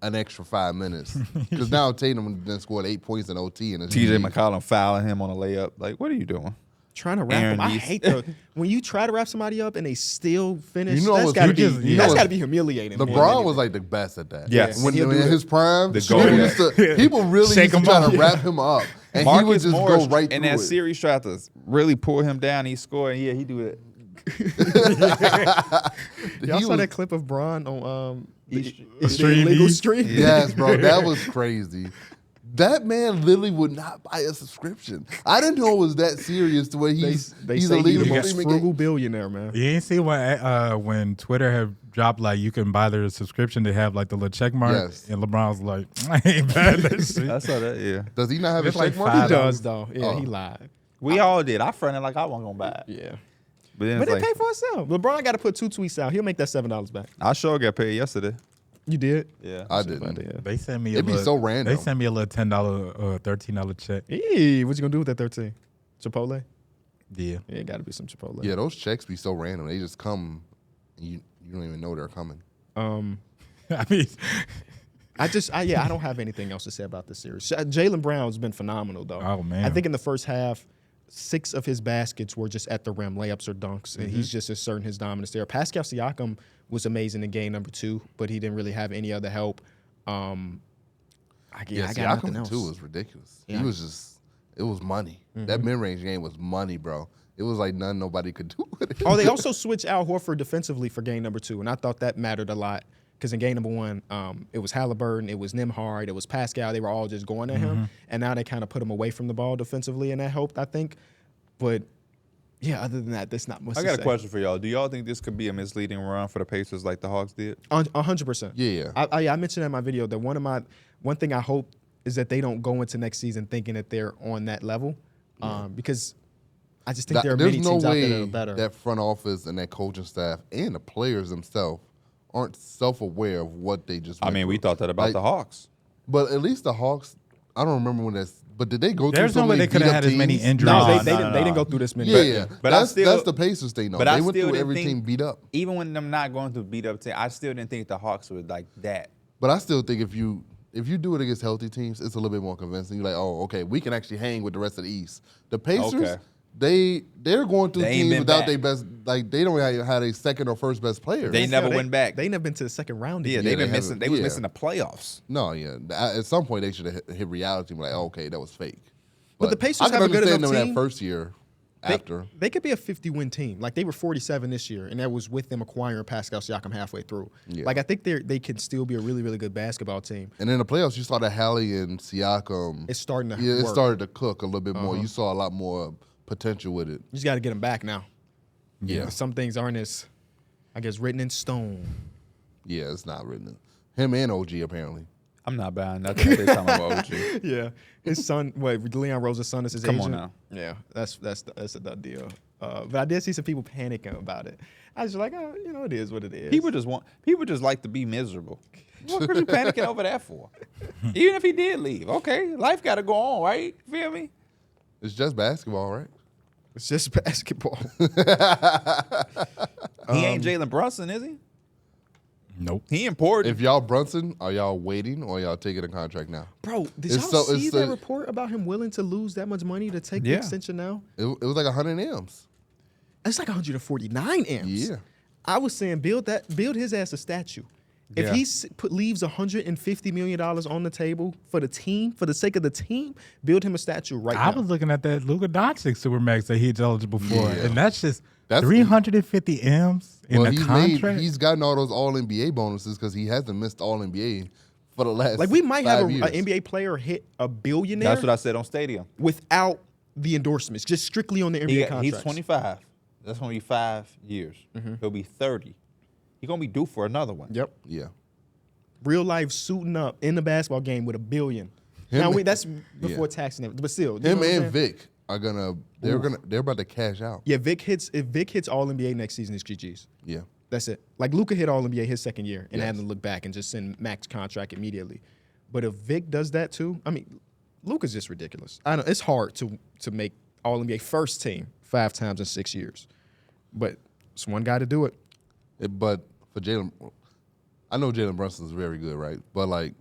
Speaker 3: an extra 5 minutes. Because now Tatum then scored 8 points in OT. And
Speaker 2: TJ McCollum fouling him on a layup. Like, what are you doing?
Speaker 1: Trying to wrap
Speaker 2: Aaron
Speaker 1: them. I
Speaker 2: Neese.
Speaker 1: hate when you try to wrap somebody up and they still finish.
Speaker 3: You know
Speaker 1: that's
Speaker 3: what's
Speaker 1: got to
Speaker 3: ridiculous?
Speaker 1: be
Speaker 3: You know
Speaker 1: that's
Speaker 3: what's-
Speaker 1: got to be humiliating. more than
Speaker 3: LeBron
Speaker 1: anything.
Speaker 3: was like the best at that.
Speaker 2: Yes.
Speaker 3: When
Speaker 1: He'll do
Speaker 3: in
Speaker 1: that.
Speaker 3: his prime,
Speaker 2: The
Speaker 3: people,
Speaker 2: goal.
Speaker 3: used to, people really
Speaker 4: Shake
Speaker 3: used to
Speaker 4: him
Speaker 3: try
Speaker 4: up.
Speaker 3: to wrap him up. And
Speaker 2: Marcus
Speaker 3: he would just
Speaker 2: Morris
Speaker 3: go right
Speaker 2: in
Speaker 3: through
Speaker 2: that
Speaker 3: it.
Speaker 2: series tried to really pull him down. He scored. And yeah, he do it.
Speaker 1: Y'all
Speaker 3: He
Speaker 1: saw
Speaker 3: was-
Speaker 1: that clip of Bron on the
Speaker 4: Stream
Speaker 1: illegal
Speaker 4: E?
Speaker 1: stream?
Speaker 3: Yes, bro, that was crazy. That man literally would not buy a subscription. I didn't know it was that serious to where
Speaker 1: They
Speaker 3: he's
Speaker 1: say he's the
Speaker 3: illegal
Speaker 1: most
Speaker 3: streaming
Speaker 1: frugal
Speaker 3: game.
Speaker 1: billionaire, man.
Speaker 4: You ain't see when Twitter had dropped like you can buy their subscription to have like the little check mark,
Speaker 3: Yes.
Speaker 4: and LeBron was like, I ain't bad that shit.
Speaker 2: I saw that, yeah.
Speaker 3: Does he not have a
Speaker 4: It's like
Speaker 3: check mark?
Speaker 1: He
Speaker 4: $5.
Speaker 1: does though. Yeah,
Speaker 3: Oh.
Speaker 1: he lied.
Speaker 2: We all did. I fronted like I wasn't going to buy it.
Speaker 1: Yeah,
Speaker 2: But then
Speaker 1: but
Speaker 2: it's
Speaker 1: they
Speaker 2: like,
Speaker 1: pay for itself. LeBron got to put 2 tweets out. He'll make that $7 back.
Speaker 2: I sure got paid yesterday.
Speaker 1: You did?
Speaker 2: Yeah.
Speaker 3: I
Speaker 1: Shit about
Speaker 3: didn't.
Speaker 1: that.
Speaker 4: They sent me a
Speaker 3: It'd be
Speaker 4: little,
Speaker 3: so random.
Speaker 4: They sent me a little $10 $13 check.
Speaker 1: Hey, what you gonna do with that 13? Chipotle?
Speaker 4: Yeah.
Speaker 1: Yeah, it got to be some Chipotle.
Speaker 3: Yeah, those checks be so random. They just come, and you don't even know they're coming.
Speaker 4: I mean,
Speaker 1: I don't have anything else to say about this series. Jaylen Brown's been phenomenal, though.
Speaker 4: Oh, man.
Speaker 1: I think in the first half, 6 of his baskets were just at the rim, layups or dunks, and he's just asserting his dominance there. Pascal Siakam was amazing in game number 2, but he didn't really have any other help. I got nothing
Speaker 3: Siakam
Speaker 1: else.
Speaker 3: too was ridiculous.
Speaker 1: Yeah.
Speaker 3: He was just, it was money. That mid-range game was money, bro. It was like nobody could do with it.
Speaker 1: Oh, they also switched Al Horford defensively for game number 2, and I thought that mattered a lot because in game number 1, it was Haliburton, it was Nembhard, it was Pascal. They were all just going at him, and now they kind of put him away from the ball defensively, and that helped, I think. But yeah, other than that, there's not much.
Speaker 2: I
Speaker 1: to
Speaker 2: got
Speaker 1: say.
Speaker 2: a question for y'all. Do y'all think this could be a misleading run for the Pacers like the Hawks did?
Speaker 1: 100%.
Speaker 3: Yeah.
Speaker 1: I mentioned in my video that one thing I hope is that they don't go into next season thinking that they're on that level, because I just think there are
Speaker 3: There's
Speaker 1: many
Speaker 3: no
Speaker 1: teams out there that
Speaker 3: way
Speaker 1: are better.
Speaker 3: that front office and that coaching staff and the players themselves aren't self-aware of what they just
Speaker 2: I
Speaker 3: went
Speaker 2: mean, we
Speaker 3: through.
Speaker 2: thought that about
Speaker 3: Like,
Speaker 2: the Hawks.
Speaker 3: But at least the Hawks, I don't remember when that's, but did they go through
Speaker 4: there's
Speaker 3: so
Speaker 4: no way
Speaker 3: many
Speaker 4: they could have
Speaker 3: beat-up
Speaker 4: had as many
Speaker 3: teams?
Speaker 4: injuries.
Speaker 1: no,
Speaker 2: No,
Speaker 1: they
Speaker 2: no,
Speaker 1: didn't.
Speaker 2: no.
Speaker 1: They didn't go through this many.
Speaker 3: Yeah.
Speaker 2: But I
Speaker 3: that's
Speaker 2: still-
Speaker 3: the Pacers thing, though.
Speaker 2: but I
Speaker 3: They went
Speaker 2: still
Speaker 3: through
Speaker 2: didn't
Speaker 3: every
Speaker 2: think-
Speaker 3: team beat up.
Speaker 2: Even when them not going through beat up team, I still didn't think the Hawks were like that.
Speaker 3: But I still think if you do it against healthy teams, it's a little bit more convincing. You're like, oh, okay, we can actually hang with the rest of the East. The Pacers,
Speaker 2: Okay.
Speaker 3: they're going through
Speaker 2: They ain't
Speaker 3: teams
Speaker 2: been
Speaker 3: without
Speaker 2: back.
Speaker 3: their best. Like they don't have a second or first best player.
Speaker 2: They never went back.
Speaker 1: They never been to the second round.
Speaker 2: Yeah,
Speaker 1: again.
Speaker 2: they've been
Speaker 3: they
Speaker 2: missing.
Speaker 3: haven't-
Speaker 2: They was
Speaker 3: yeah.
Speaker 2: missing the playoffs.
Speaker 3: No, yeah. At some point, they should have hit reality and be like, oh, okay, that was fake.
Speaker 1: But the Pacers
Speaker 3: I can
Speaker 1: have a good
Speaker 3: understand
Speaker 1: enough
Speaker 3: them
Speaker 1: team.
Speaker 3: that first year after.
Speaker 1: They could be a 50-win team. Like they were 47 this year, and that was with them acquiring Pascal Siakam halfway through.
Speaker 3: Yeah.
Speaker 1: Like I think they can still be a really, really good basketball team.
Speaker 3: And in the playoffs, you saw that Hallie and Siakam.
Speaker 1: It's starting to
Speaker 3: Yeah, it
Speaker 1: work.
Speaker 3: started to cook a little bit more. You saw a lot more potential with it.
Speaker 1: You just got to get them back now.
Speaker 3: Yeah.
Speaker 1: Some things aren't as, I guess, written in stone.
Speaker 3: Yeah, it's not written. Him and OG apparently.
Speaker 2: I'm not buying nothing that they talking about OG.
Speaker 1: Yeah, his son. Wait, Leon Rose's son is his
Speaker 2: Come
Speaker 1: agent.
Speaker 2: on now.
Speaker 1: Yeah, that's a done deal. But I did see some people panicking about it. I was just like, oh, it is what it is.
Speaker 2: People just like to be miserable. What are you panicking over that for? Even if he did leave, okay, life got to go on, right? Feel me?
Speaker 3: It's just basketball, right?
Speaker 1: It's just basketball.
Speaker 2: He ain't Jalen Brunson, is he?
Speaker 4: Nope.
Speaker 2: He important.
Speaker 3: If y'all Brunson, are y'all waiting or y'all taking a contract now?
Speaker 1: Bro, did
Speaker 3: It's
Speaker 1: y'all
Speaker 3: so-
Speaker 1: see
Speaker 3: it's
Speaker 1: that
Speaker 3: so-
Speaker 1: report about him willing to lose that much money to take the
Speaker 2: Yeah.
Speaker 1: extension now?
Speaker 3: It was like 100 M's.
Speaker 1: It's like 149 M's.
Speaker 3: Yeah.
Speaker 1: I was saying build his ass a statue. If
Speaker 2: Yeah.
Speaker 1: he leaves $150 million on the table for the team, for the sake of the team, build him a statue right
Speaker 4: I
Speaker 1: now.
Speaker 4: was looking at that Luka Doncic supermax that he's eligible for,
Speaker 3: Yeah.
Speaker 4: and that's just
Speaker 3: That's-
Speaker 4: 350 M's in
Speaker 3: Well,
Speaker 4: the contract.
Speaker 3: he's gotten all those All NBA bonuses because he hasn't missed All NBA for the last.
Speaker 1: Like we might have
Speaker 3: 5
Speaker 1: an
Speaker 3: years.
Speaker 1: NBA player hit a billionaire
Speaker 2: That's what I said on Stadium.
Speaker 1: without the endorsements, just strictly on the NBA contract.
Speaker 2: He's 25. That's going to be 5 years. He'll be 30. He's going to be due for another one.
Speaker 1: Yep.
Speaker 3: Yeah.
Speaker 1: real life suiting up in the basketball game with $1 billion. That's before taxing it, but still,
Speaker 3: him and Vic are they're about to cash out.
Speaker 1: Yeah, if Vic hits All NBA next season, it's GG's.
Speaker 3: Yeah.
Speaker 1: That's it. Like Luka hit All NBA his second year and had to look back and just send max contract immediately. But if Vic does that too, I mean, Luka's just ridiculous. I know it's hard to make All NBA first team 5 times in 6 years, but it's one guy to do it.
Speaker 3: But for Jalen, I know Jalen Brunson is very good, right? But like,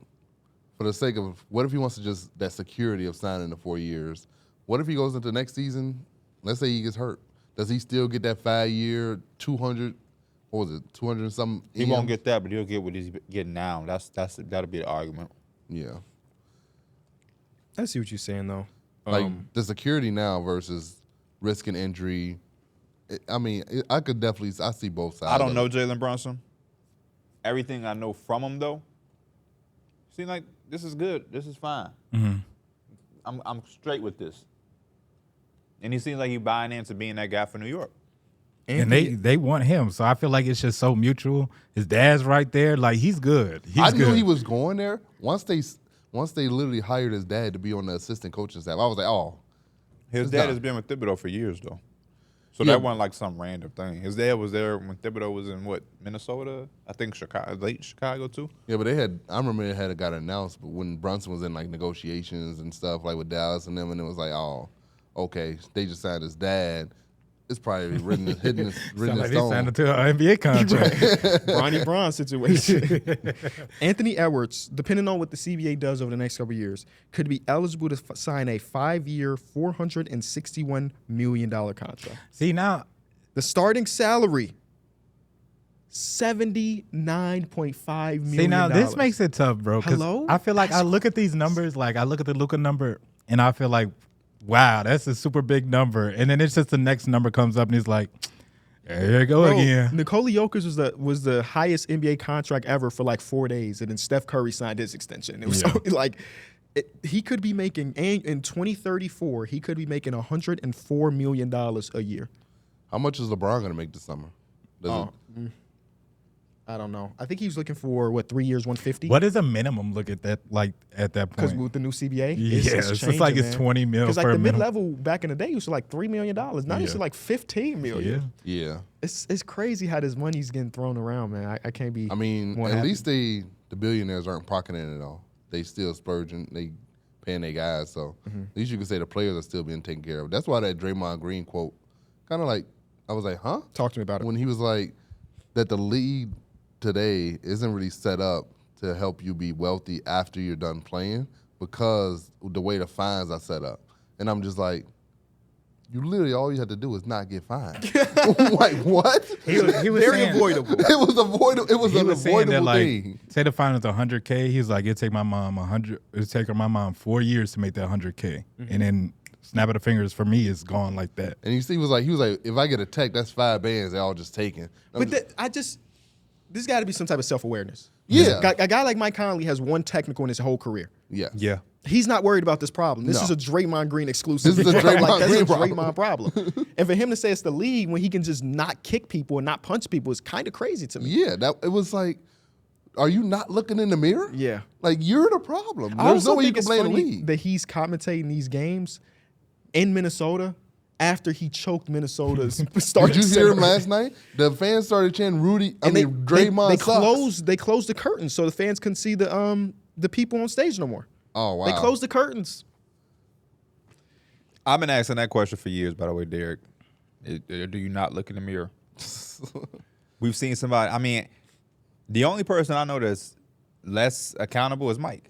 Speaker 3: for the sake of what if he wants to just that security of signing the 4 years? What if he goes into next season? Let's say he gets hurt. Does he still get that 5-year, 200? What was it, 200 and something?
Speaker 2: He won't get that, but he'll get what he's getting now. That'll be the argument.
Speaker 3: Yeah.
Speaker 1: I see what you're saying though.
Speaker 3: Like the security now versus risking injury. I could definitely. I see both sides.
Speaker 2: I don't know Jalen Brunson. Everything I know from him though, seems like this is good. This is fine.
Speaker 4: Mm-hmm.
Speaker 2: I'm straight with this. And he seems like he's buying into being that guy for New York.
Speaker 4: And they want him, so I feel like it's just so mutual. His dad's right there, like he's good.
Speaker 3: I knew he was going there once they literally hired his dad to be on the assistant coaching staff. I was like, oh,
Speaker 2: his dad has been with Thibodeau for years though, so that wasn't like some random thing. His dad was there when Thibodeau was in Minnesota, I think Chicago too.
Speaker 3: Yeah, but I remember it got announced, but when Brunson was in like negotiations and stuff like with Dallas and them, and it was like, oh, okay, they just signed his dad. It's probably written in
Speaker 4: Sound like
Speaker 3: stone.
Speaker 4: they signed it to an NBA contract.
Speaker 1: Bronny Braun situation. Anthony Edwards, depending on what the CBA does over the next couple of years, could be eligible to sign a 5-year, $461 million contract.
Speaker 4: See, now
Speaker 1: The starting salary, $79.5 million.
Speaker 4: See, now this makes it tough, bro. 'Cause
Speaker 1: Hello?
Speaker 4: I feel like I look at these numbers, like I look at the Luka number, and I feel like, wow, that's a super big number. And then it's just the next number comes up, and he's like, there you go again.
Speaker 1: Nikola Jokic was the highest NBA contract ever for like 4 days, and then Steph Curry signed his extension. It was he could be making, in 2034, he could be making $104 million a year.
Speaker 3: How much is LeBron going to make this summer?
Speaker 1: I don't know. I think he was looking for 3 years, 150.
Speaker 4: What is a minimum look at that, like at that
Speaker 1: Because
Speaker 4: point?
Speaker 1: with the new CBA,
Speaker 4: It's just like it's 20 mil
Speaker 1: Because
Speaker 4: for
Speaker 1: like
Speaker 4: a
Speaker 1: the
Speaker 4: minimum.
Speaker 1: mid-level back in the day used to like $3 million. Now it's like $15 million.
Speaker 3: Yeah.
Speaker 1: It's crazy how this money's getting thrown around, man. I can't be.
Speaker 3: I mean,
Speaker 1: more
Speaker 3: at
Speaker 1: happy.
Speaker 3: least the billionaires aren't pocketing it all. They still splurging. They paying their guys. So at least you can say the players are still being taken care of. That's why that Draymond Green quote kind of like, I was like, huh?
Speaker 1: Talk to me about it.
Speaker 3: When he was like, that the league today isn't really set up to help you be wealthy after you're done playing because the way the fines are set up. And I'm just like, you literally all you had to do is not get fined. Like what?
Speaker 4: He was
Speaker 1: Very
Speaker 4: saying,
Speaker 1: avoidable.
Speaker 3: It was avoidable. It was
Speaker 4: He
Speaker 3: an
Speaker 4: was saying that,
Speaker 3: avoidable
Speaker 4: like,
Speaker 3: thing.
Speaker 4: say the fine is $100K. He's like, it'd take my mom 4 years to make that $100K, and then snap of the fingers for me is gone like that.
Speaker 3: And you see, he was like, if I get a tech, that's 5 bands. They all just taken.
Speaker 1: There's got to be some type of self-awareness.
Speaker 3: Yeah.
Speaker 1: A guy like Mike Conley has one technical in his whole career.
Speaker 3: Yeah.
Speaker 2: Yeah.
Speaker 1: He's not worried about this problem. This
Speaker 3: No.
Speaker 1: is a Draymond Green exclusive.
Speaker 3: This is a Draymond
Speaker 1: That's
Speaker 3: Green
Speaker 1: a
Speaker 3: problem.
Speaker 1: Draymond problem. And for him to say it's the league when he can just not kick people and not punch people is kind of crazy to me.
Speaker 3: Yeah. It was like, are you not looking in the mirror?
Speaker 1: Yeah.
Speaker 3: Like, you're the problem.
Speaker 1: I
Speaker 3: There's no
Speaker 1: also
Speaker 3: way you
Speaker 1: think
Speaker 3: can
Speaker 1: it's
Speaker 3: blame the
Speaker 1: funny
Speaker 3: league.
Speaker 1: that he's commentating these games in Minnesota after he choked Minnesota's starting
Speaker 3: Did you hear him
Speaker 1: center.
Speaker 3: last night? The fans started chanting Rudy. Draymond
Speaker 1: they
Speaker 3: sucks.
Speaker 1: They closed the curtains so the fans couldn't see the people on stage no more.
Speaker 3: Oh, wow.
Speaker 1: They closed the curtains.
Speaker 2: I've been asking that question for years, by the way, Derek. Do you not look in the mirror? We've seen somebody. I mean, the only person I know that's less accountable is Mike.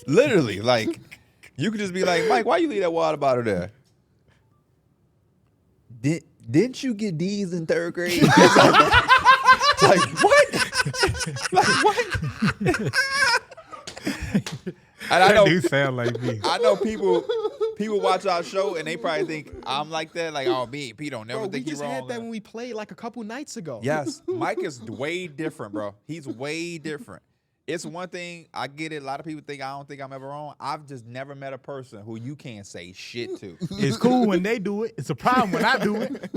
Speaker 2: Literally, like, you could just be like, Mike, why you leave that water bottle there? Didn't you get D's in 3rd grade? Like what? Like what? And I
Speaker 4: That
Speaker 2: know,
Speaker 4: do sound like me.
Speaker 2: I know people watch our show and they probably think I'm like that. Like, oh, me, P don't never
Speaker 1: Bro, we
Speaker 2: think he's
Speaker 1: just
Speaker 2: wrong.
Speaker 1: had that when we played like a couple nights ago.
Speaker 2: Yes, Mike is way different, bro. He's way different. It's one thing, I get it. A lot of people think I don't think I'm ever wrong. I've just never met a person who you can't say shit to.
Speaker 4: It's cool when they do it. It's a problem when I do it.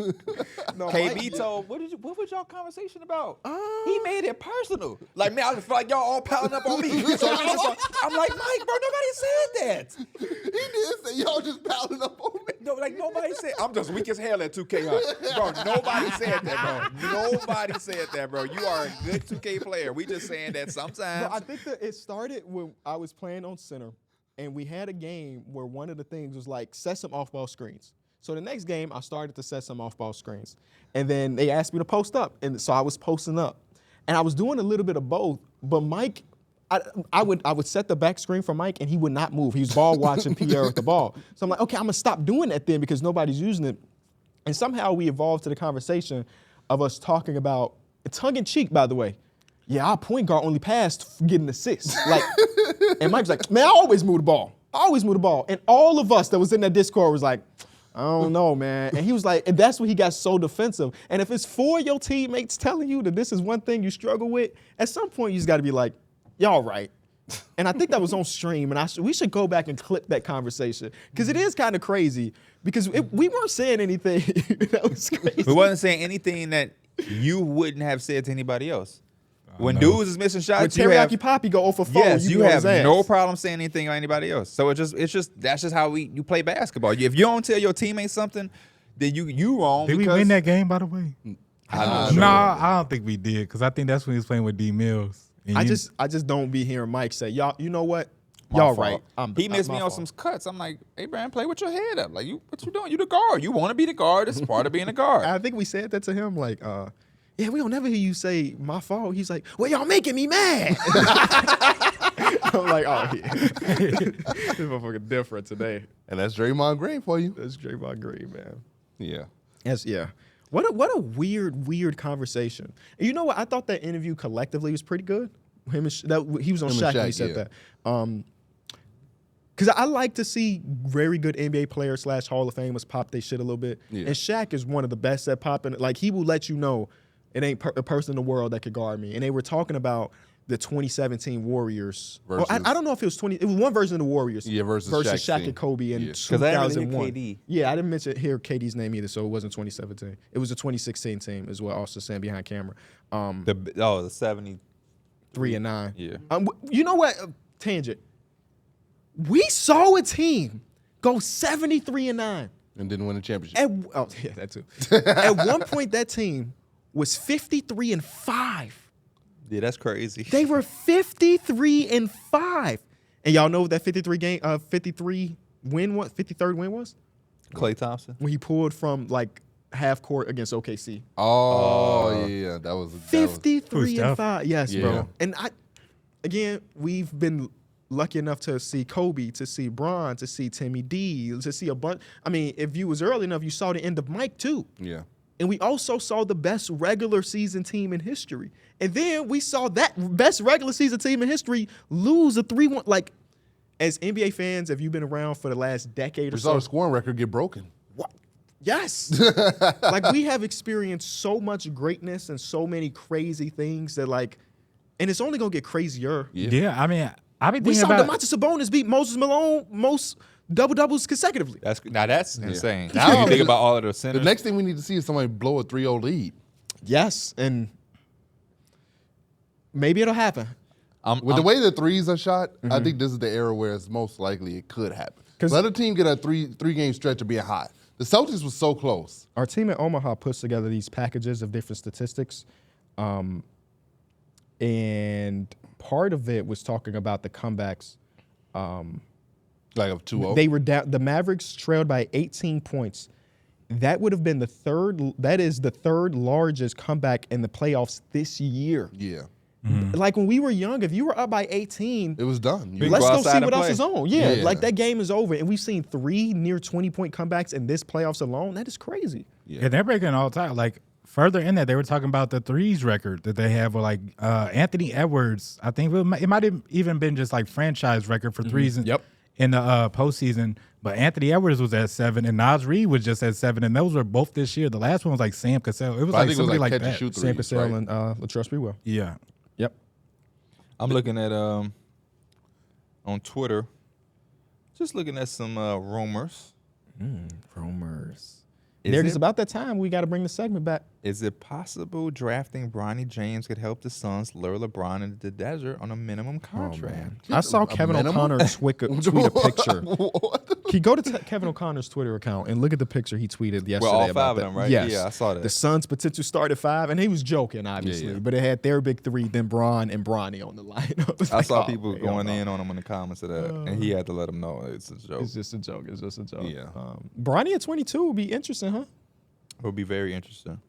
Speaker 1: No,
Speaker 2: KB told, what was y'all conversation about? He made it personal. Like, man, I just feel like y'all all piling up on me. So I'm like, Mike, bro, nobody said that.
Speaker 3: He did say y'all just piling up on me.
Speaker 2: No, like nobody said. I'm just weak as hell at 2K, huh? Bro, nobody said that, bro. Nobody said that, bro. You are a good 2K player. We just saying that sometimes.
Speaker 1: No, I think that it started when I was playing on center, and we had a game where one of the things was like set some off-ball screens. So the next game, I started to set some off-ball screens, and then they asked me to post up, and so I was posting up, and I was doing a little bit of both. But Mike, I would set the back screen for Mike, and he would not move. He was ball watching Pierre with the ball. So I'm like, okay, I'm gonna stop doing that then because nobody's using it. And somehow we evolved to the conversation of us talking about, tongue in cheek, by the way. Yeah, our point guard only passed getting assists. Like, and Mike's like, man, I always move the ball. And all of us that was in that Discord was like, I don't know, man. And he was like, and that's when he got so defensive. And if it's for your teammates telling you that this is one thing you struggle with, at some point you just got to be like, y'all right. And I think that was on stream, and we should go back and clip that conversation because it is kind of crazy because we weren't saying anything that was crazy.
Speaker 2: We wasn't saying anything that you wouldn't have said to anybody else. When dudes is missing shots,
Speaker 1: When
Speaker 2: you have
Speaker 1: Teriyaki Poppy go 0 for 4,
Speaker 2: yes, you
Speaker 1: be on
Speaker 2: have
Speaker 1: his ass.
Speaker 2: no problem saying anything to anybody else. So that's just how you play basketball. If you don't tell your teammates something, then you wrong.
Speaker 4: Did we win that game, by the way?
Speaker 2: I'm
Speaker 4: No,
Speaker 2: not sure.
Speaker 4: I don't think we did because I think that's when he was playing with D Mills. And
Speaker 1: I just don't be hearing Mike say, y'all, you know what? Y'all right.
Speaker 2: He missed me on some cuts. I'm like, hey, Brian, play with your head up. Like, what you doing? You the guard. You want to be the guard. It's part of being a guard.
Speaker 1: I think we said that to him, like, yeah, we don't never hear you say my fault. He's like, well, y'all making me mad. I'm like, oh, yeah. This motherfucker different today.
Speaker 3: And that's Draymond Green for you.
Speaker 1: That's Draymond Green, man.
Speaker 3: Yeah.
Speaker 1: Yes, yeah. What a weird conversation. And you know what? I thought that interview collectively was pretty good. He was on
Speaker 3: Him and
Speaker 1: Shaq when he
Speaker 3: Shaq,
Speaker 1: said
Speaker 3: yeah.
Speaker 1: that. Because I like to see very good NBA players / Hall of Famers pop their shit a little bit.
Speaker 3: Yeah.
Speaker 1: And Shaq is one of the best at popping. Like, he will let you know it ain't a person in the world that could guard me. And they were talking about the 2017 Warriors.
Speaker 3: Versus,
Speaker 1: I don't know if it was 20. It was one version of the Warriors.
Speaker 3: Yeah, versus
Speaker 1: Shaq
Speaker 3: Shaq's
Speaker 1: and Kobe in
Speaker 3: Yeah.
Speaker 2: 'Cause I didn't really
Speaker 1: 2001.
Speaker 2: hear KD.
Speaker 1: Yeah, I didn't hear KD's name either, so it wasn't 2017. It was the 2016 team, is what Austin saying behind camera.
Speaker 2: The 70.
Speaker 1: 3-9.
Speaker 2: Yeah.
Speaker 1: You know what? Tangent. We saw a team go 73-9.
Speaker 3: And didn't win a championship.
Speaker 1: Yeah, that too. At one point, that team was 53-5.
Speaker 2: Yeah, that's crazy.
Speaker 1: They were 53-5. And y'all know what that 53rd win was?
Speaker 2: Klay Thompson.
Speaker 1: When he pulled from like half court against OKC.
Speaker 3: Oh, yeah. That was
Speaker 1: 53-5. Yes,
Speaker 3: Yeah.
Speaker 1: bro. And we've been lucky enough to see Kobe, to see Bron, to see Timmy D, to see a bunch. I mean, if you was early enough, you saw the end of Mike too.
Speaker 3: Yeah.
Speaker 1: And we also saw the best regular season team in history. And then we saw that best regular season team in history lose a 3-1. Like, as NBA fans, have you been around for the last decade or
Speaker 3: We saw
Speaker 1: so?
Speaker 3: the scoring record get broken.
Speaker 1: What? Yes. Like, we have experienced so much greatness and so many crazy things that, like, and it's only going to get crazier.
Speaker 4: Yeah, I mean, I've been
Speaker 1: We
Speaker 4: thinking
Speaker 1: saw
Speaker 4: about
Speaker 1: Domantas Sabonis beat Moses Malone most double-doubles consecutively.
Speaker 2: That's insane.
Speaker 3: Now,
Speaker 2: When you think about all of the
Speaker 3: The
Speaker 2: centers.
Speaker 3: next thing we need to see is somebody blow a 3-0 lead.
Speaker 1: Yes, and maybe it'll happen.
Speaker 3: With the way the threes are shot, I think this is the era where it's most likely it could happen. Let a team get a three-game stretch of being hot. The Celtics was so close.
Speaker 1: Our team at Omaha puts together these packages of different statistics. And part of it was talking about the comebacks.
Speaker 3: Like a 2-0.
Speaker 1: They were down. The Mavericks trailed by 18 points. That would have been the third largest comeback in the playoffs this year.
Speaker 3: Yeah.
Speaker 1: Like, when we were young, if you were up by 18,
Speaker 3: It was done.
Speaker 2: Big
Speaker 1: let's
Speaker 2: go
Speaker 1: go
Speaker 2: outside
Speaker 1: see
Speaker 2: and
Speaker 1: what else
Speaker 2: play.
Speaker 1: is on. Yeah,
Speaker 3: Yeah.
Speaker 1: like, that game is over. And we've seen 3 near 20-point comebacks in this playoffs alone. That is crazy.
Speaker 3: Yeah.
Speaker 4: and they're breaking all time. Like further in that, they were talking about the threes record that they have with like Anthony Edwards. I think it might have even been just like franchise record for threes in the postseason. But Anthony Edwards was at 7, and Naz Reid was just at 7, and those were both this year. The last one was like Sam Cassell. It was
Speaker 3: I
Speaker 4: like
Speaker 3: think it was
Speaker 4: somebody
Speaker 3: like
Speaker 4: like
Speaker 3: catch and
Speaker 4: that.
Speaker 3: shoot
Speaker 1: Sam
Speaker 3: threes,
Speaker 1: Cassell
Speaker 3: right?
Speaker 1: and Latrell Sprewell.
Speaker 4: Yeah.
Speaker 1: Yep.
Speaker 2: I'm looking at on Twitter, just looking at some rumors.
Speaker 1: Rumors.
Speaker 2: Is
Speaker 1: Derek, it's
Speaker 2: it-
Speaker 1: about that time we got to bring the segment back.
Speaker 2: Is it possible drafting Bronny James could help the Suns lure LeBron into the desert on a minimum contract?
Speaker 1: I saw
Speaker 3: A
Speaker 1: Kevin
Speaker 3: minimum?
Speaker 1: O'Connor tweet a picture. Can you go to Kevin O'Connor's Twitter account and look at the picture he tweeted yesterday
Speaker 2: Well, all
Speaker 1: about
Speaker 2: five
Speaker 1: that?
Speaker 2: of them, right?
Speaker 1: Yes.
Speaker 2: Yeah, I saw that.
Speaker 1: The Suns' potential start at 5, and he was joking, obviously,
Speaker 3: yeah.
Speaker 1: but it had their big three, then Bron and Bronny on the lineup.
Speaker 2: I saw people going in on him in the comments of that, and he had to let them know it's a joke.
Speaker 1: It's just a joke. It's just a joke.
Speaker 3: Yeah.
Speaker 1: Bronny at 22 would be interesting, huh?
Speaker 2: It would be very interesting.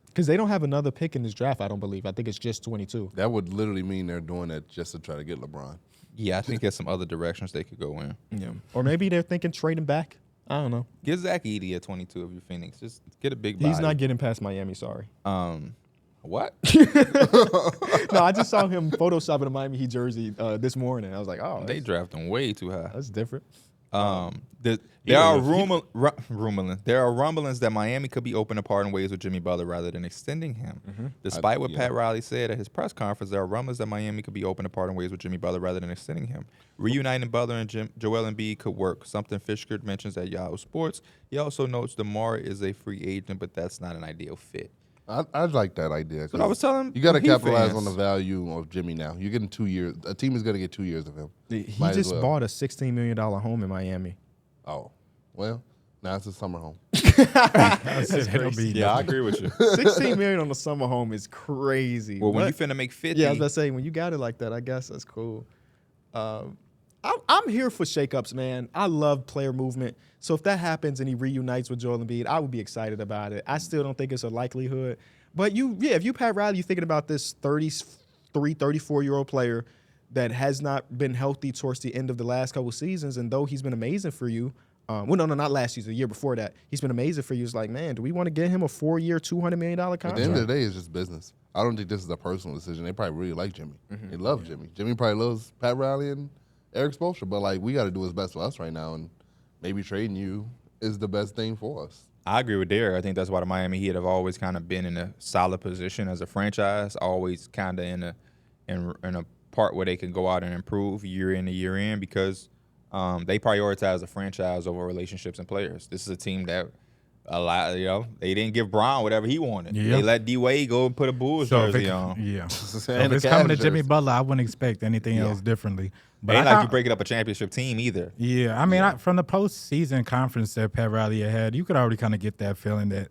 Speaker 1: Because they don't have another pick in this draft, I don't believe. I think it's just 22.
Speaker 3: That would literally mean they're doing that just to try to get LeBron.
Speaker 2: Yeah, I think there's some other directions they could go in.
Speaker 1: Yeah. Or maybe they're thinking trading back. I don't know.
Speaker 2: Get Zach Edey at 22 if you're Phoenix. Just get a big body.
Speaker 1: He's not getting past Miami, sorry.
Speaker 2: What?
Speaker 1: No, I just saw him photoshopping a Miami Heat jersey this morning. I was like, oh,
Speaker 2: They draft him way too high.
Speaker 1: that's different.
Speaker 2: There are rumblings that Miami could be open to parting ways with Jimmy Butler rather than extending him. Despite what Pat Riley said at his press conference, there are rumblings that Miami could be open to parting ways with Jimmy Butler rather than extending him. Reuniting Butler and Joel Embiid could work, something Fishkind mentions at Yahoo Sports. He also notes DeMar is a free agent, but that's not an ideal fit.
Speaker 3: I'd like that idea.
Speaker 2: But I was telling
Speaker 3: you got to
Speaker 2: Heat
Speaker 3: capitalize
Speaker 2: fans.
Speaker 3: on the value of Jimmy now. You're getting 2 years. A team is going to get 2 years of him.
Speaker 1: He
Speaker 3: Might as
Speaker 1: just
Speaker 3: well.
Speaker 1: bought a $16 million home in Miami.
Speaker 3: Oh, well, now it's a summer home.
Speaker 2: Yeah, I agree with you.
Speaker 1: $16 million on a summer home is crazy.
Speaker 2: Well, when
Speaker 1: But-
Speaker 2: you finna make 50,
Speaker 1: yeah, I was about to say, when you got it like that, I guess that's cool. I'm here for shakeups, man. I love player movement. So if that happens and he reunites with Joel Embiid, I would be excited about it. I still don't think it's a likelihood. But if you Pat Riley, you're thinking about this 33, 34-year-old player that has not been healthy towards the end of the last couple seasons, and though he's been amazing for you, not last season, the year before that, he's been amazing for you. It's like, man, do we want to get him a 4-year, $200 million contract?
Speaker 3: At the end of the day, it's just business. I don't think this is a personal decision. They probably really like Jimmy. They love Jimmy. Jimmy probably loves Pat Riley and Eric Spoelstra, but like we got to do what's best for us right now, and maybe trading you is the best thing for us.
Speaker 2: I agree with Derek. I think that's why the Miami Heat have always kind of been in a solid position as a franchise, always kind of in a part where they can go out and improve year in and year in because they prioritize the franchise over relationships and players. This is a team that they didn't give Brown whatever he wanted.
Speaker 4: Yeah.
Speaker 2: They let D-Wade go and put a Bulls jersey on.
Speaker 4: Yeah. So
Speaker 3: And
Speaker 4: if
Speaker 3: the
Speaker 4: it's coming to
Speaker 3: Cavs
Speaker 4: Jimmy
Speaker 3: jersey.
Speaker 4: Butler, I wouldn't expect anything else differently. But
Speaker 2: Ain't
Speaker 4: I
Speaker 2: like you
Speaker 4: got-
Speaker 2: breaking up a championship team either.
Speaker 4: Yeah, I mean, from the postseason conference that Pat Riley had, you could already kind of get that feeling that,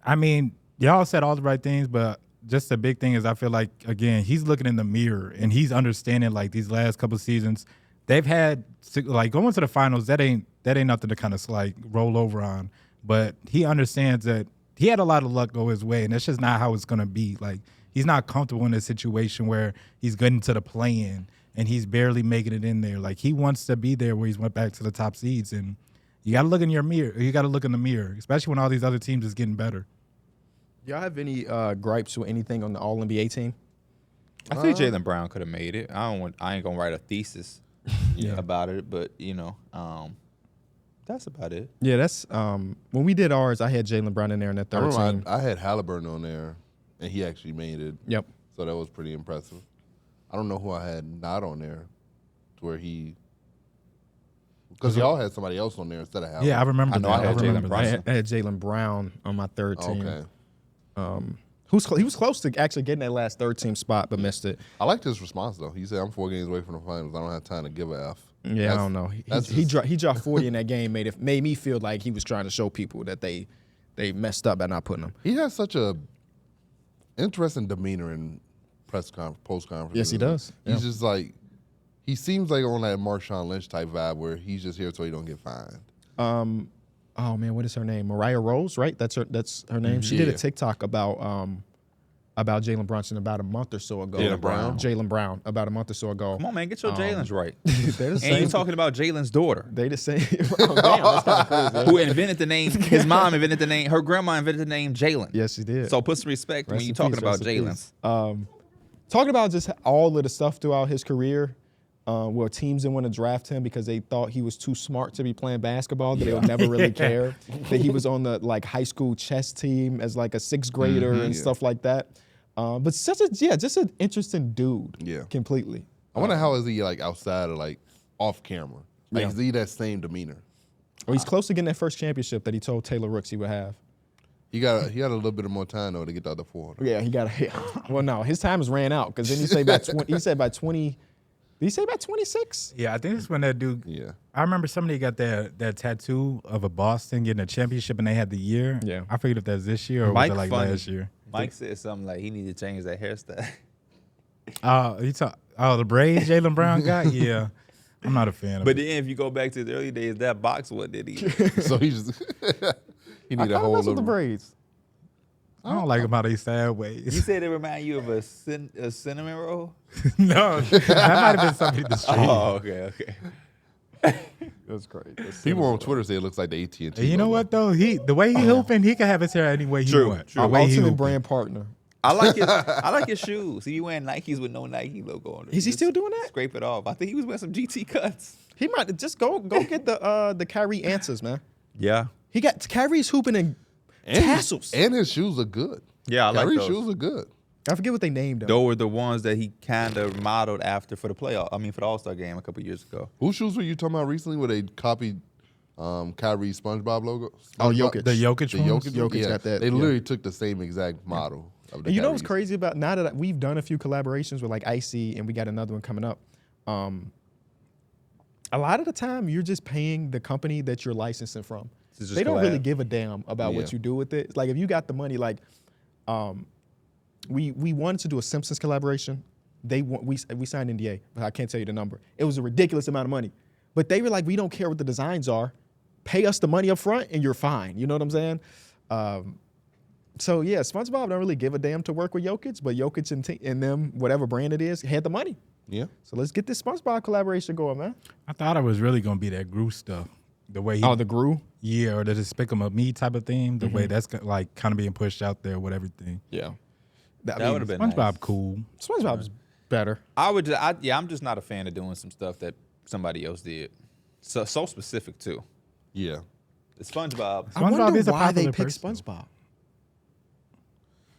Speaker 4: I mean, y'all said all the right things, but just the big thing is I feel like, again, he's looking in the mirror and he's understanding like these last couple seasons, they've had, like going to the finals, that ain't nothing to kind of like roll over on. But he understands that he had a lot of luck go his way, and that's just not how it's going to be. Like, he's not comfortable in a situation where he's getting to the play-in and he's barely making it in there. Like, he wants to be there where he's went back to the top seeds. And you got to look in your mirror. You got to look in the mirror, especially when all these other teams is getting better.
Speaker 1: Y'all have any gripes with anything on the All-NBA team?
Speaker 2: I think Jaylen Brown could have made it. I ain't gonna write a thesis about it, but that's about it.
Speaker 1: Yeah, that's when we did ours, I had Jaylen Brown in there in that
Speaker 3: I
Speaker 1: third
Speaker 3: remember
Speaker 1: team.
Speaker 3: I had Haliburton on there, and he actually made it.
Speaker 1: Yep.
Speaker 3: So that was pretty impressive. I don't know who I had not on there, to where because y'all had somebody else on there instead of Haliburton.
Speaker 4: Yeah, I remember
Speaker 2: I know
Speaker 4: that.
Speaker 2: I had Jaylen
Speaker 4: remember
Speaker 2: Brown.
Speaker 4: that.
Speaker 1: I had Jaylen Brown on my third team.
Speaker 3: Okay.
Speaker 1: He was close to actually getting that last third team spot, but missed it.
Speaker 3: I liked his response though. He said, "I'm 4 games away from the finals. I don't have time to give a F."
Speaker 1: Yeah, I don't know. He dropped 40 in that game. Made me feel like he was trying to show people that they messed up by not putting him.
Speaker 3: He has such a interesting demeanor in post conference.
Speaker 1: Yes, he does.
Speaker 3: He's
Speaker 1: Yeah.
Speaker 3: just like he seems like on that Marshawn Lynch type vibe where he's just here so he don't get fined.
Speaker 1: Oh man, what is her name? Mariah Rose, right? That's her name. She did a
Speaker 3: Yeah.
Speaker 1: TikTok about Jalen Brunson about a month or so ago.
Speaker 3: Jaylen Brown?
Speaker 1: Jaylen Brown about a month or so ago.
Speaker 2: Come on, man, get your Jalen's right.
Speaker 1: They're the
Speaker 2: And
Speaker 1: same.
Speaker 2: you talking about Jalen's daughter,
Speaker 1: They the same. Oh, damn, that's kind of crazy.
Speaker 2: who invented the name. His mom invented the name. Her grandma invented the name Jalen.
Speaker 1: Yes, she did.
Speaker 2: So put some respect when
Speaker 1: Rest
Speaker 2: you
Speaker 1: in
Speaker 2: talking
Speaker 1: peace,
Speaker 2: about
Speaker 1: rest in
Speaker 2: Jalen's.
Speaker 1: peace. Talking about just all of the stuff throughout his career, where teams didn't want to draft him because they thought he was too smart to be playing basketball, that they would never really care. That he was on the high school chess team as like a 6th grader and stuff like that. But just an interesting dude.
Speaker 3: Yeah.
Speaker 1: Completely.
Speaker 3: I wonder how is he like outside of like off camera? Like
Speaker 1: Yeah.
Speaker 3: is he that same demeanor?
Speaker 1: Well, he's close to getting that first championship that he told Taylor Rooks he would have.
Speaker 3: He got a little bit of more time though to get the other 400.
Speaker 1: Yeah, he got well, no, his time has ran out because then he said by 20. He said by 20. Did he say by 26?
Speaker 4: Yeah, I think it's when that dude.
Speaker 3: Yeah.
Speaker 4: I remember somebody got that tattoo of a Boston getting a championship, and they had the year.
Speaker 1: Yeah.
Speaker 4: I forget if that's this year or
Speaker 2: Mike
Speaker 4: was it like
Speaker 2: funny.
Speaker 4: last year.
Speaker 2: Mike said something like he needed to change that hairstyle.
Speaker 4: The braids Jaylen Brown got. Yeah, I'm not a fan of
Speaker 2: But
Speaker 4: it.
Speaker 2: then if you go back to the early days, that box what did he?
Speaker 3: So he just he
Speaker 1: I
Speaker 3: need a
Speaker 1: kind of
Speaker 3: whole
Speaker 1: mess with the
Speaker 3: little
Speaker 1: braids.
Speaker 4: I don't like them how they
Speaker 2: You
Speaker 4: sideways.
Speaker 2: said it remind you of a cinnamon roll?
Speaker 4: No, that might have been somebody in the street.
Speaker 2: Oh, okay.
Speaker 1: That's crazy.
Speaker 3: people on Twitter say it looks like the AT&T.
Speaker 4: And you know what though? The way he hooping, he can have his hair any way he
Speaker 2: True,
Speaker 4: wants.
Speaker 2: true.
Speaker 4: The way he
Speaker 1: Ultimate
Speaker 4: hooping.
Speaker 1: brand partner.
Speaker 2: I like his shoes. He wering Nikes with no Nike logo on it.
Speaker 1: Is he
Speaker 2: Just
Speaker 1: still doing that?
Speaker 2: Scrape it off. I think he was wearing some GT cuts.
Speaker 1: He might just go get the Kyrie answers, man.
Speaker 2: Yeah.
Speaker 1: He got Kyrie's hooping in tassels.
Speaker 3: And his shoes are good.
Speaker 2: Yeah, I like
Speaker 3: Kyrie's
Speaker 2: those.
Speaker 3: shoes are good.
Speaker 1: I forget what they named them.
Speaker 2: Those were the ones that he kind of modeled after for the playoff. I mean, for the All-Star game a couple years ago.
Speaker 3: Whose shoes were you talking about recently where they copied Kyrie's SpongeBob logo?
Speaker 1: Oh,
Speaker 3: SpongeBob-
Speaker 1: Jokic.
Speaker 4: The Jokic
Speaker 3: The
Speaker 4: ones?
Speaker 1: Jokic got that,
Speaker 3: They
Speaker 1: yeah.
Speaker 3: literally took the same exact model. Of the
Speaker 1: And you know what's
Speaker 3: Kyrie's.
Speaker 1: crazy about now that we've done a few collaborations with like Icy and we got another one coming up. A lot of the time you're just paying the company that you're licensing from.
Speaker 2: This is just
Speaker 1: They don't
Speaker 2: collab.
Speaker 1: really give a damn about
Speaker 3: Yeah.
Speaker 1: what you do with it. Like if you got the money, like we wanted to do a Simpsons collaboration. We signed NDA, but I can't tell you the number. It was a ridiculous amount of money. But they were like, we don't care what the designs are. Pay us the money up front and you're fine. You know what I'm saying? So yeah, SpongeBob don't really give a damn to work with Jokic, but Jokic and them, whatever brand it is, had the money.
Speaker 3: Yeah.
Speaker 1: So let's get this SpongeBob collaboration going, man.
Speaker 4: I thought it was really gonna be that Gru stuff. The way he,
Speaker 1: the Gru?
Speaker 4: yeah, or the Despicable Me type of thing. The
Speaker 1: Mm-hmm.
Speaker 4: way that's like kind of being pushed out there with everything.
Speaker 1: Yeah.
Speaker 2: That would have been
Speaker 4: SpongeBob
Speaker 2: nice.
Speaker 4: cool.
Speaker 1: SpongeBob's better.
Speaker 2: I'm just not a fan of doing some stuff that somebody else did. So specific too.
Speaker 3: Yeah.
Speaker 2: The SpongeBob.
Speaker 1: I
Speaker 4: SpongeBob
Speaker 1: wonder
Speaker 4: is a
Speaker 1: why they
Speaker 4: popular
Speaker 1: picked
Speaker 4: person.
Speaker 1: SpongeBob.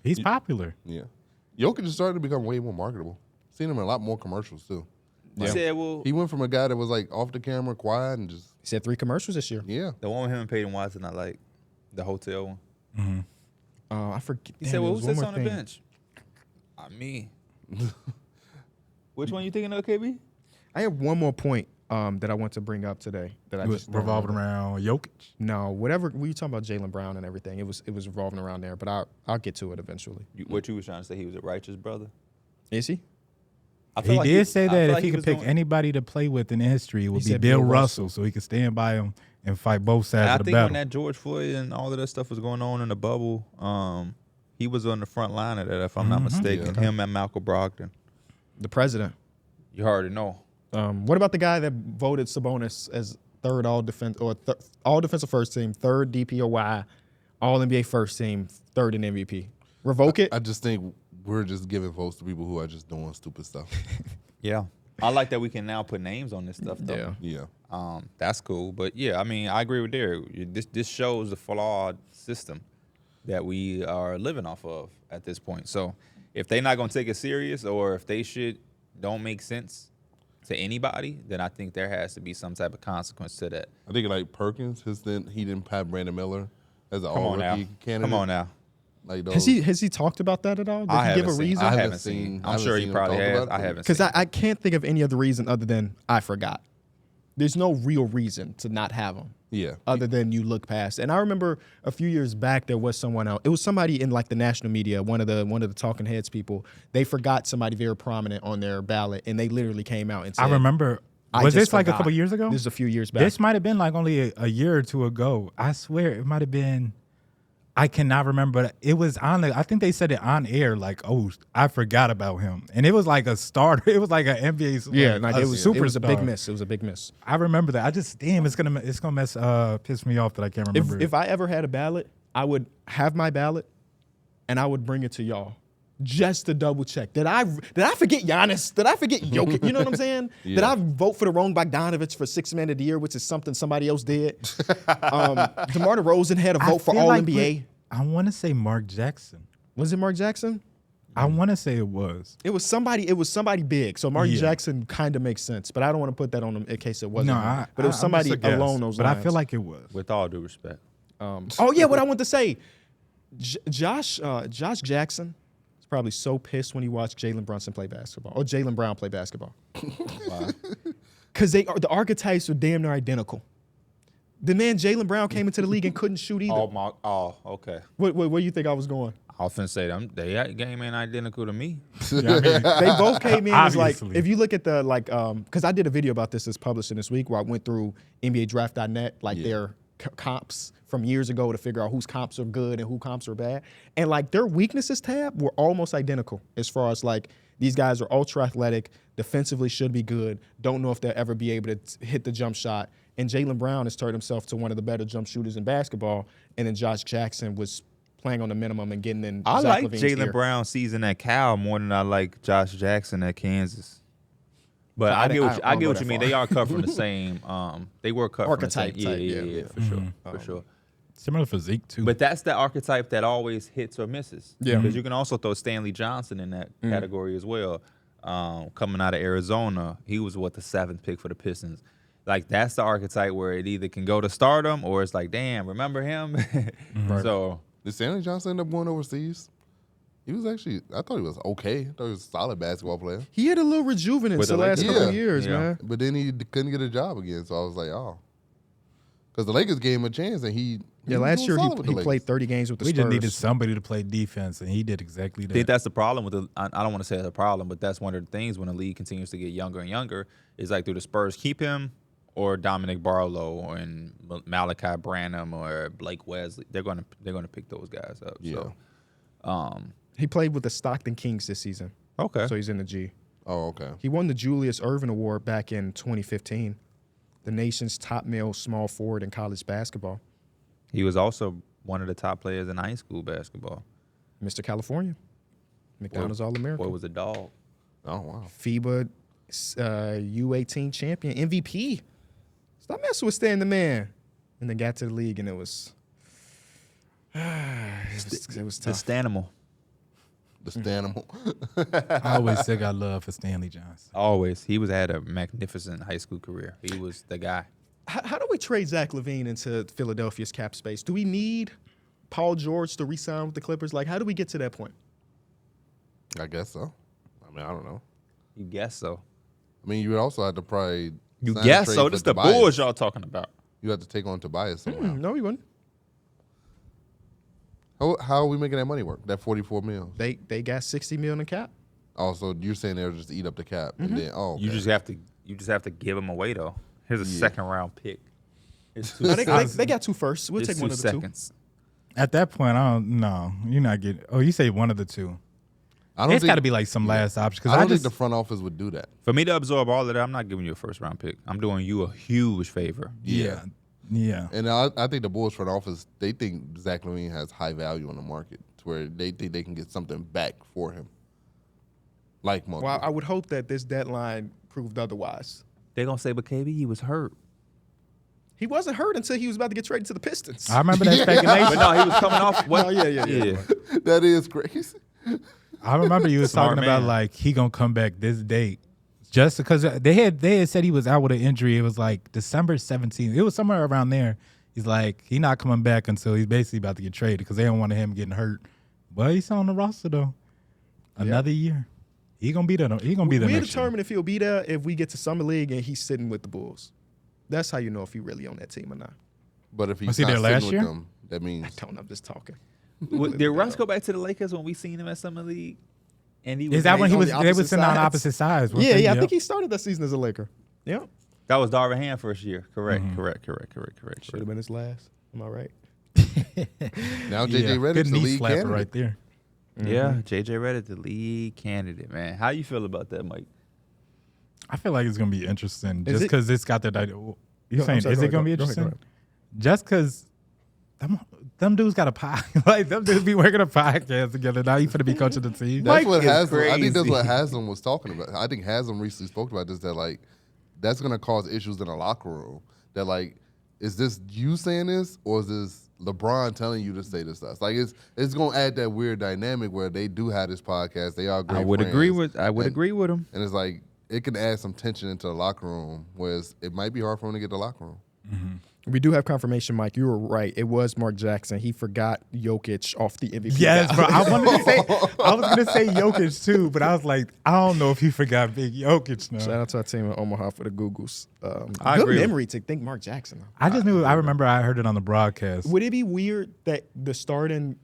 Speaker 4: He's popular.
Speaker 3: Yeah. Jokic is starting to become way more marketable. Seen him in a lot more commercials too.
Speaker 2: He said, well,
Speaker 3: He went from a guy that was like off the camera, quiet, and just
Speaker 1: He said 3 commercials this year.
Speaker 3: yeah.
Speaker 2: the one with him and Peyton Watson, I like the hotel one.
Speaker 1: I forget.
Speaker 2: He said, well, who sits on the bench? Me. Which one you thinking of, KB?
Speaker 1: I have one more point that I want to bring up today that I just don't
Speaker 4: Revolving
Speaker 1: remember.
Speaker 4: around Jokic.
Speaker 1: No, whatever. We were talking about Jaylen Brown and everything. It was revolving around there, but I'll get to it eventually.
Speaker 2: What you was trying to say? He was a righteous brother.
Speaker 1: Is he?
Speaker 2: I feel
Speaker 4: He
Speaker 2: like
Speaker 4: did say
Speaker 2: I
Speaker 4: that
Speaker 2: feel
Speaker 4: if
Speaker 2: like
Speaker 4: he could
Speaker 2: was
Speaker 4: pick
Speaker 2: doing-
Speaker 4: anybody to play with in history, it would
Speaker 1: He
Speaker 4: be
Speaker 1: said
Speaker 4: Bill
Speaker 1: Bill
Speaker 4: Russell, so he could stand by him and fight both sides
Speaker 2: I
Speaker 4: of the
Speaker 2: think
Speaker 4: battle.
Speaker 2: when that George Floyd and all of that stuff was going on in the bubble, he was on the front line of that, if I'm not mistaken.
Speaker 3: Yeah.
Speaker 2: Him and Malcolm Brogdon.
Speaker 1: The president.
Speaker 2: You already know.
Speaker 1: What about the guy that voted Sabonis as third all defensive first team, third DPOY, all NBA first team, third in MVP? Revoke it.
Speaker 3: I just think we're just giving votes to people who are just doing stupid stuff.
Speaker 2: Yeah. I like that we can now put names on this stuff, though.
Speaker 1: Yeah.
Speaker 3: Yeah.
Speaker 2: That's cool. But, yeah, I mean, I agree with Derek. This shows the flawed system that we are living off of at this point. So if they're not going to take it serious or if they shit don't make sense to anybody, then I think there has to be some type of consequence to that.
Speaker 3: I think like Perkins, he didn't have Brandon Miller as an
Speaker 2: Come on now.
Speaker 3: all-rookie candidate.
Speaker 2: Come on now.
Speaker 3: Like
Speaker 1: Has he talked about that at all? Did
Speaker 2: I
Speaker 1: he give a
Speaker 2: haven't seen.
Speaker 1: reason?
Speaker 2: I
Speaker 3: haven't
Speaker 2: haven't seen.
Speaker 3: seen- I
Speaker 2: I'm
Speaker 3: haven't
Speaker 2: sure he
Speaker 3: seen him
Speaker 2: probably
Speaker 3: talk
Speaker 2: has.
Speaker 3: about it.
Speaker 2: I haven't
Speaker 1: Because
Speaker 2: seen.
Speaker 1: I can't think of any other reason other than I forgot. There's no real reason to not have him.
Speaker 3: Yeah.
Speaker 1: Other than you look past. And I remember a few years back there was someone else. It was somebody in like the national media, one of the talking heads people. They forgot somebody very prominent on their ballot, and they literally came out and said,
Speaker 4: I remember.
Speaker 1: I
Speaker 4: Was
Speaker 1: just
Speaker 4: this like a
Speaker 1: forgot."
Speaker 4: couple years ago?
Speaker 1: This is a few years back.
Speaker 4: This might have been like only a year or two ago. I swear it might have been. I cannot remember, but it was on the. I think they said it on air. Like, oh, I forgot about him, and it was like a starter. It was like an NBA.
Speaker 1: yeah,
Speaker 4: like,
Speaker 1: like it was a big
Speaker 4: superstar.
Speaker 1: miss. It was a big miss.
Speaker 4: I remember that. I just it's gonna piss me off that I can't remember.
Speaker 1: If I ever had a ballot, I would have my ballot, and I would bring it to y'all. Just to double check. Did I forget Giannis? Did I forget Jokic? You know what I'm saying?
Speaker 3: Yeah.
Speaker 1: Did I vote for the wrong Bogdanovich for 6th Man of the Year, which is something somebody else did? DeMar DeRozan had a
Speaker 4: I
Speaker 1: vote for
Speaker 4: feel
Speaker 1: All
Speaker 4: like
Speaker 1: NBA.
Speaker 4: I want to say Mark Jackson.
Speaker 1: Was it Mark Jackson?
Speaker 4: I want to say it was.
Speaker 1: It was somebody big. So Martin
Speaker 4: Yeah.
Speaker 1: Jackson kind of makes sense, but I don't want to put that on him in case it wasn't.
Speaker 4: No,
Speaker 1: him. But it was somebody
Speaker 4: I'm just a guess,
Speaker 1: along those
Speaker 4: but
Speaker 1: lines.
Speaker 4: I feel like it was.
Speaker 2: With all due respect.
Speaker 1: Oh yeah, what I want to say, Josh Jackson is probably so pissed when he watched Jalen Brunson play basketball or Jaylen Brown play basketball, because the archetypes are damn near identical. The man Jaylen Brown came into the league and couldn't shoot either.
Speaker 2: Okay.
Speaker 1: Where do you think I was going?
Speaker 2: I was finna say them. They game ain't identical to me.
Speaker 4: Yeah, I mean,
Speaker 1: They both came in as like,
Speaker 4: Obviously.
Speaker 1: if you look at the because I did a video about this that's publishing this week where I went through NBADraft.net, their comps from years ago to figure out whose comps are good and who comps are bad. And like their weaknesses tab were almost identical as far as like these guys are ultra athletic, defensively should be good, don't know if they'll ever be able to hit the jump shot. And Jaylen Brown has turned himself to one of the better jump shooters in basketball. And then Josh Jackson was playing on the minimum and getting in.
Speaker 2: I
Speaker 1: Zach
Speaker 2: like
Speaker 1: LaVine's
Speaker 2: Jaylen
Speaker 1: ear.
Speaker 2: Brown season at Cal more than I like Josh Jackson at Kansas. But
Speaker 1: I
Speaker 2: I get what
Speaker 1: don't go
Speaker 2: you
Speaker 1: that
Speaker 2: mean.
Speaker 1: far.
Speaker 2: They are cut from the same. They were cut
Speaker 1: Archetype
Speaker 2: from the same.
Speaker 1: type,
Speaker 2: Yeah, for sure, for sure.
Speaker 4: similar physique too.
Speaker 2: But that's the archetype that always hits or misses.
Speaker 1: Yeah.
Speaker 2: Because you can also throw Stanley Johnson in that category as well. Coming out of Arizona, he was the 7th pick for the Pistons. Like that's the archetype where it either can go to stardom or it's like, damn, remember him? So
Speaker 3: Did Stanley Johnson end up going overseas? He was actually, I thought he was okay. I thought he was a solid basketball player.
Speaker 1: He had a little rejuvenance
Speaker 2: With
Speaker 1: the
Speaker 2: the
Speaker 1: last
Speaker 2: Lakers?
Speaker 1: couple of
Speaker 3: Yeah.
Speaker 1: years,
Speaker 2: Yeah.
Speaker 1: man.
Speaker 3: But then he couldn't get a job again. So I was like, oh. Because the Lakers gave him a chance and he
Speaker 1: Yeah,
Speaker 3: was
Speaker 1: last
Speaker 3: doing
Speaker 1: year
Speaker 3: solid with the
Speaker 1: he played
Speaker 3: Lakers.
Speaker 1: 30 games with the
Speaker 4: we
Speaker 1: Spurs.
Speaker 4: just needed somebody to play defense, and he did exactly
Speaker 2: I think
Speaker 4: that.
Speaker 2: that's the problem with the. I don't want to say it's a problem, but that's one of the things when the league continues to get younger and younger is like, do the Spurs keep him or Dominic Barlow and Malachi Branham or Blake Wesley? They're gonna pick those guys up.
Speaker 3: Yeah.
Speaker 2: So,
Speaker 1: He played with the Stockton Kings this season,
Speaker 2: okay.
Speaker 1: so he's in the G.
Speaker 3: Oh, okay.
Speaker 1: He won the Julius Erving Award back in 2015, the nation's top male small forward in college basketball.
Speaker 2: He was also one of the top players in high school basketball.
Speaker 1: Mr. California, McDonald's
Speaker 2: Boy
Speaker 1: All-American,
Speaker 2: was a dog.
Speaker 3: Oh, wow.
Speaker 1: FIBA U18 champion, MVP. Stop messing with Stan the Man. And then got to the league, and it was
Speaker 2: The
Speaker 1: tough.
Speaker 2: Stanimal.
Speaker 3: The Stanimal.
Speaker 4: I always say got love for Stanley Johnson.
Speaker 2: Always. He had a magnificent high school career. He was the guy.
Speaker 1: How do we trade Zach LaVine into Philadelphia's cap space? Do we need Paul George to re-sign with the Clippers? Like, how do we get to that point?
Speaker 3: I guess so. I mean, I don't know.
Speaker 2: You guess so.
Speaker 3: I mean, you would also have to probably
Speaker 2: You
Speaker 3: sign a
Speaker 2: guess
Speaker 3: trade
Speaker 2: so.
Speaker 3: for
Speaker 2: This the
Speaker 3: Tobias.
Speaker 2: Bulls y'all talking about.
Speaker 3: You have to take on Tobias somehow.
Speaker 1: No, we wouldn't.
Speaker 3: How are we making that money work? That $44 million.
Speaker 1: They got $60 million in cap.
Speaker 3: Also, you're saying they'll just eat up the cap, and then okay.
Speaker 2: You just have to give him away though. Here's a second round pick. It's two
Speaker 1: No, they got 2 firsts. We'll
Speaker 2: it's
Speaker 1: take
Speaker 2: 2
Speaker 1: one of the 2.
Speaker 2: seconds.
Speaker 4: At that point, I don't know. You're not getting. Oh, you say one of the 2.
Speaker 3: I don't
Speaker 4: It's
Speaker 3: think-
Speaker 4: got to be like some last option
Speaker 3: I
Speaker 4: because
Speaker 3: don't
Speaker 4: I
Speaker 3: think
Speaker 4: just
Speaker 3: the front office would do that.
Speaker 2: For me to absorb all of that, I'm not giving you a first round pick. I'm doing you a huge favor.
Speaker 4: yeah.
Speaker 3: And I think the Bulls front office, they think Zach LaVine has high value on the market to where they think they can get something back for him. Like Monk.
Speaker 1: Well, I would hope that this deadline proved otherwise.
Speaker 2: They're gonna say, but KB, he was hurt.
Speaker 1: He wasn't hurt until he was about to get traded to the Pistons.
Speaker 4: I remember that speculation.
Speaker 2: But no, he was coming off. What?
Speaker 1: No, yeah.
Speaker 3: That is crazy.
Speaker 4: I remember you was
Speaker 2: Smart
Speaker 4: talking about
Speaker 2: man.
Speaker 4: like he gonna come back this date, just because they had said he was out with an injury. It was like December 17th. It was somewhere around there. He's like he not coming back until he's basically about to get traded because they don't want him getting hurt. But he's on the roster though. Another year, he gonna be there. He gonna be there
Speaker 1: We'll
Speaker 4: next year.
Speaker 1: determine if he'll be there if we get to Summer League and he's sitting with the Bulls. That's how you know if he really on that team or not.
Speaker 3: But if he's
Speaker 4: Was he
Speaker 3: not
Speaker 4: there last
Speaker 3: sitting with
Speaker 4: year?
Speaker 3: them, that means
Speaker 1: I'm just talking.
Speaker 2: Did Russ go back to the Lakers when we seen him at Summer League? And he was
Speaker 4: Is that when he
Speaker 1: on
Speaker 4: was?
Speaker 1: the
Speaker 4: They was
Speaker 1: opposite
Speaker 4: sitting on
Speaker 1: sides?
Speaker 4: opposite sides.
Speaker 1: Yeah, I
Speaker 4: Yep.
Speaker 1: think he started that season as a Laker. Yeah.
Speaker 2: that was Darvin Ham first year. Correct.
Speaker 1: Should have been his last. Am I right?
Speaker 3: now JJ
Speaker 4: Yeah,
Speaker 3: Redick's
Speaker 4: good
Speaker 3: the
Speaker 4: knee
Speaker 3: lead
Speaker 4: slapper
Speaker 3: candidate.
Speaker 4: right there.
Speaker 2: Yeah, JJ Redick, the lead candidate, man. How you feel about that, Mike?
Speaker 4: I feel like it's gonna be interesting
Speaker 1: Is
Speaker 4: just
Speaker 1: it-
Speaker 4: because it's got that. You
Speaker 1: I'm
Speaker 4: saying
Speaker 1: sorry,
Speaker 4: is
Speaker 1: go
Speaker 4: it gonna
Speaker 1: ahead,
Speaker 4: be
Speaker 1: go ahead,
Speaker 4: interesting?
Speaker 1: go ahead.
Speaker 4: Just because them dudes got a pod, like them dudes be working a podcast together. Now you finna be coaching the team.
Speaker 3: That's
Speaker 2: Mike
Speaker 3: what
Speaker 2: is
Speaker 3: Haslam. I think that's
Speaker 2: crazy.
Speaker 3: what Haslam was talking about. I think Haslam recently spoke about this. That like, that's gonna cause issues in the locker room. That like, is this you saying this, or is this LeBron telling you to say this stuff. Like it's gonna add that weird dynamic where they do have this podcast. They are great.
Speaker 2: I would
Speaker 3: friends,
Speaker 2: agree with him.
Speaker 3: and it's like it can add some tension into the locker room, whereas it might be hard for him to get the locker room.
Speaker 4: Mm-hmm.
Speaker 1: We do have confirmation, Mike. You were right. It was Mark Jackson. He forgot Jokic off the MVP.
Speaker 4: Yes, bro.
Speaker 1: ballot.
Speaker 4: I was gonna say Jokic too, but I was like, I don't know if he forgot Big Jokic now.
Speaker 1: Shout out to our team in Omaha for the Googles.
Speaker 2: I
Speaker 1: Good
Speaker 2: agree.
Speaker 1: memory to think Mark Jackson.
Speaker 4: I just knew. I remember I heard it on the broadcast.
Speaker 1: Would it be weird that the starting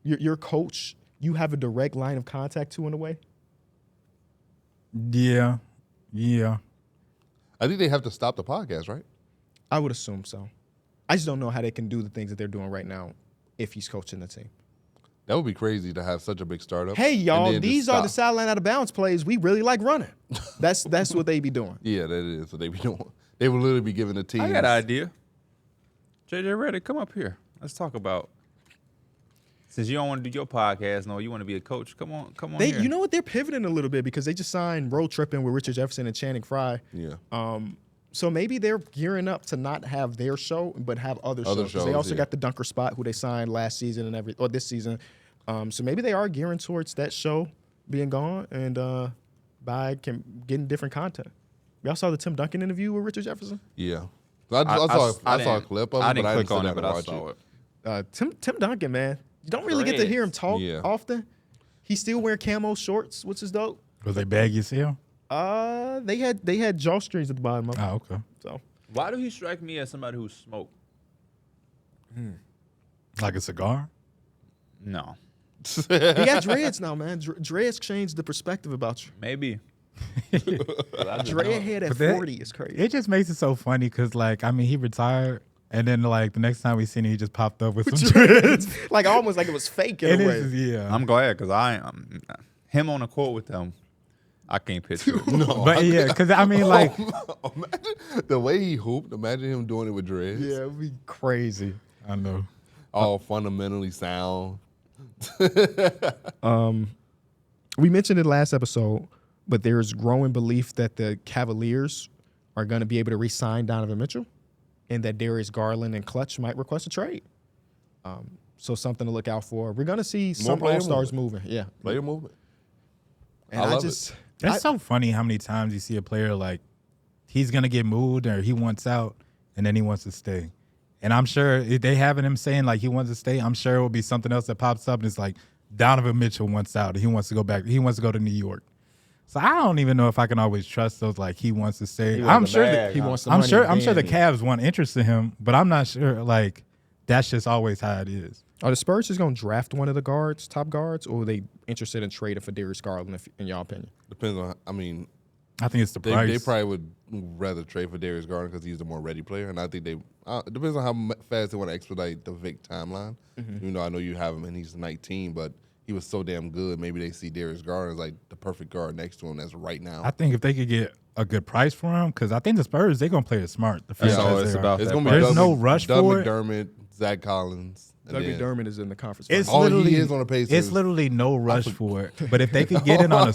Speaker 1: your coach you have a direct line of contact to in a way?
Speaker 4: Yeah.
Speaker 3: I think they have to stop the podcast, right?
Speaker 1: I would assume so. I just don't know how they can do the things that they're doing right now if he's coaching the team.
Speaker 3: That would be crazy to have such a big startup.
Speaker 1: Hey,
Speaker 3: and
Speaker 1: y'all,
Speaker 3: then
Speaker 1: these
Speaker 3: just
Speaker 1: are the
Speaker 3: stop.
Speaker 1: sideline out of bounds plays we really like running. That's what they be doing.
Speaker 3: Yeah, that is what they be doing. They would literally be giving the team.
Speaker 2: I got an idea. JJ Redick, come up here. Let's talk about. Since you don't want to do your podcast, no, you want to be a coach. Come on
Speaker 1: They,
Speaker 2: here.
Speaker 1: you know what? They're pivoting a little bit because they just signed Road Tripping with Richard Jefferson and Channing Frye.
Speaker 3: Yeah.
Speaker 1: So maybe they're gearing up to not have their show, but have other shows. 'Cause they
Speaker 3: shows,
Speaker 1: also
Speaker 3: yeah.
Speaker 1: got the Dunker Spot, who they signed last season or this season. So maybe they are gearing towards that show being gone and by getting different content. Y'all saw the Tim Duncan interview with Richard Jefferson?
Speaker 3: Yeah. So I saw a clip of it,
Speaker 2: I
Speaker 3: but
Speaker 2: didn't
Speaker 3: I didn't
Speaker 2: click on
Speaker 3: sit
Speaker 2: it,
Speaker 3: down
Speaker 2: but
Speaker 3: and
Speaker 2: I
Speaker 3: watch
Speaker 2: saw
Speaker 3: it.
Speaker 2: it.
Speaker 1: Tim Duncan, man. You don't really get to hear him talk
Speaker 3: Yeah.
Speaker 1: often. He still wear camo shorts, which is dope.
Speaker 4: Was they baggy as hell?
Speaker 1: They had drawstrings at the bottom of them.
Speaker 4: Oh, okay.
Speaker 1: So
Speaker 2: Why do he strike me as somebody who smoked?
Speaker 4: Like a cigar?
Speaker 2: No,
Speaker 1: he got dreads now, man. Dreads changed the perspective about you.
Speaker 2: maybe.
Speaker 1: Dread head at
Speaker 4: But that-
Speaker 1: 40 is crazy.
Speaker 4: It just makes it so funny because, like, I mean, he retired, and then like the next time we seen him, he just popped up with some dreads.
Speaker 1: Like almost like it was fake in
Speaker 4: And
Speaker 1: a
Speaker 4: it's
Speaker 1: way.
Speaker 4: just- yeah.
Speaker 2: I'm glad because him on the court with them. I can't picture it.
Speaker 3: No.
Speaker 4: But yeah, because I mean, like,
Speaker 3: Imagine the way he hooped. Imagine him doing it with dreads.
Speaker 1: Yeah, it'd be crazy.
Speaker 4: I know.
Speaker 3: All fundamentally sound.
Speaker 1: We mentioned it last episode, but there's growing belief that the Cavaliers are going to be able to re-sign Donovan Mitchell and that Darius Garland and Clutch might request a trade. So something to look out for. We're going to see some
Speaker 3: player
Speaker 1: All-Stars moving. Yeah.
Speaker 3: Player movement.
Speaker 1: And
Speaker 3: I love
Speaker 1: just,
Speaker 4: It's so funny how many times you see a player like he's gonna get moved or he wants out and then he wants to stay. And I'm sure if they having him saying like he wants to stay, I'm sure it will be something else that pops up and it's like Donovan Mitchell wants out and he wants to go back. He wants to go to New York. So I don't even know if I can always trust those like he wants to stay.
Speaker 2: He
Speaker 4: I'm
Speaker 2: wants the
Speaker 4: sure
Speaker 2: bag,
Speaker 1: he
Speaker 2: huh?
Speaker 1: wants the
Speaker 4: I'm
Speaker 1: money.
Speaker 4: sure the
Speaker 1: and-
Speaker 4: Cavs want interest in him, but I'm not sure like that's just always how it is.
Speaker 1: Are the Spurs just going to draft one of the guards, top guards, or are they interested in trading for Darius Garland, in your opinion?
Speaker 3: Depends on. I mean,
Speaker 4: I think it's the
Speaker 3: they
Speaker 4: price.
Speaker 3: probably would rather trade for Darius Garland because he's the more ready player, and I think they. It depends on how fast they want to expedite the Vic timeline. Even though I know you have him and he's 19, but he was so damn good. Maybe they see Darius Garland as like the perfect guard next to him. That's right now.
Speaker 4: I think if they could get a good price for him, because I think the Spurs they're gonna play it smart. The
Speaker 2: That's
Speaker 4: franchise
Speaker 2: all it's
Speaker 4: they are.
Speaker 2: about.
Speaker 3: It's
Speaker 2: that
Speaker 3: gonna be
Speaker 2: price.
Speaker 4: There's no rush
Speaker 3: Doug
Speaker 4: for it.
Speaker 3: McDermott, Zach Collins. and
Speaker 1: Doug
Speaker 3: then-
Speaker 1: McDermott is in the conference.
Speaker 4: It's
Speaker 1: finals.
Speaker 3: Oh, he
Speaker 4: literally
Speaker 3: is on the Pacers.
Speaker 4: It's literally no rush for it. But if they could get in on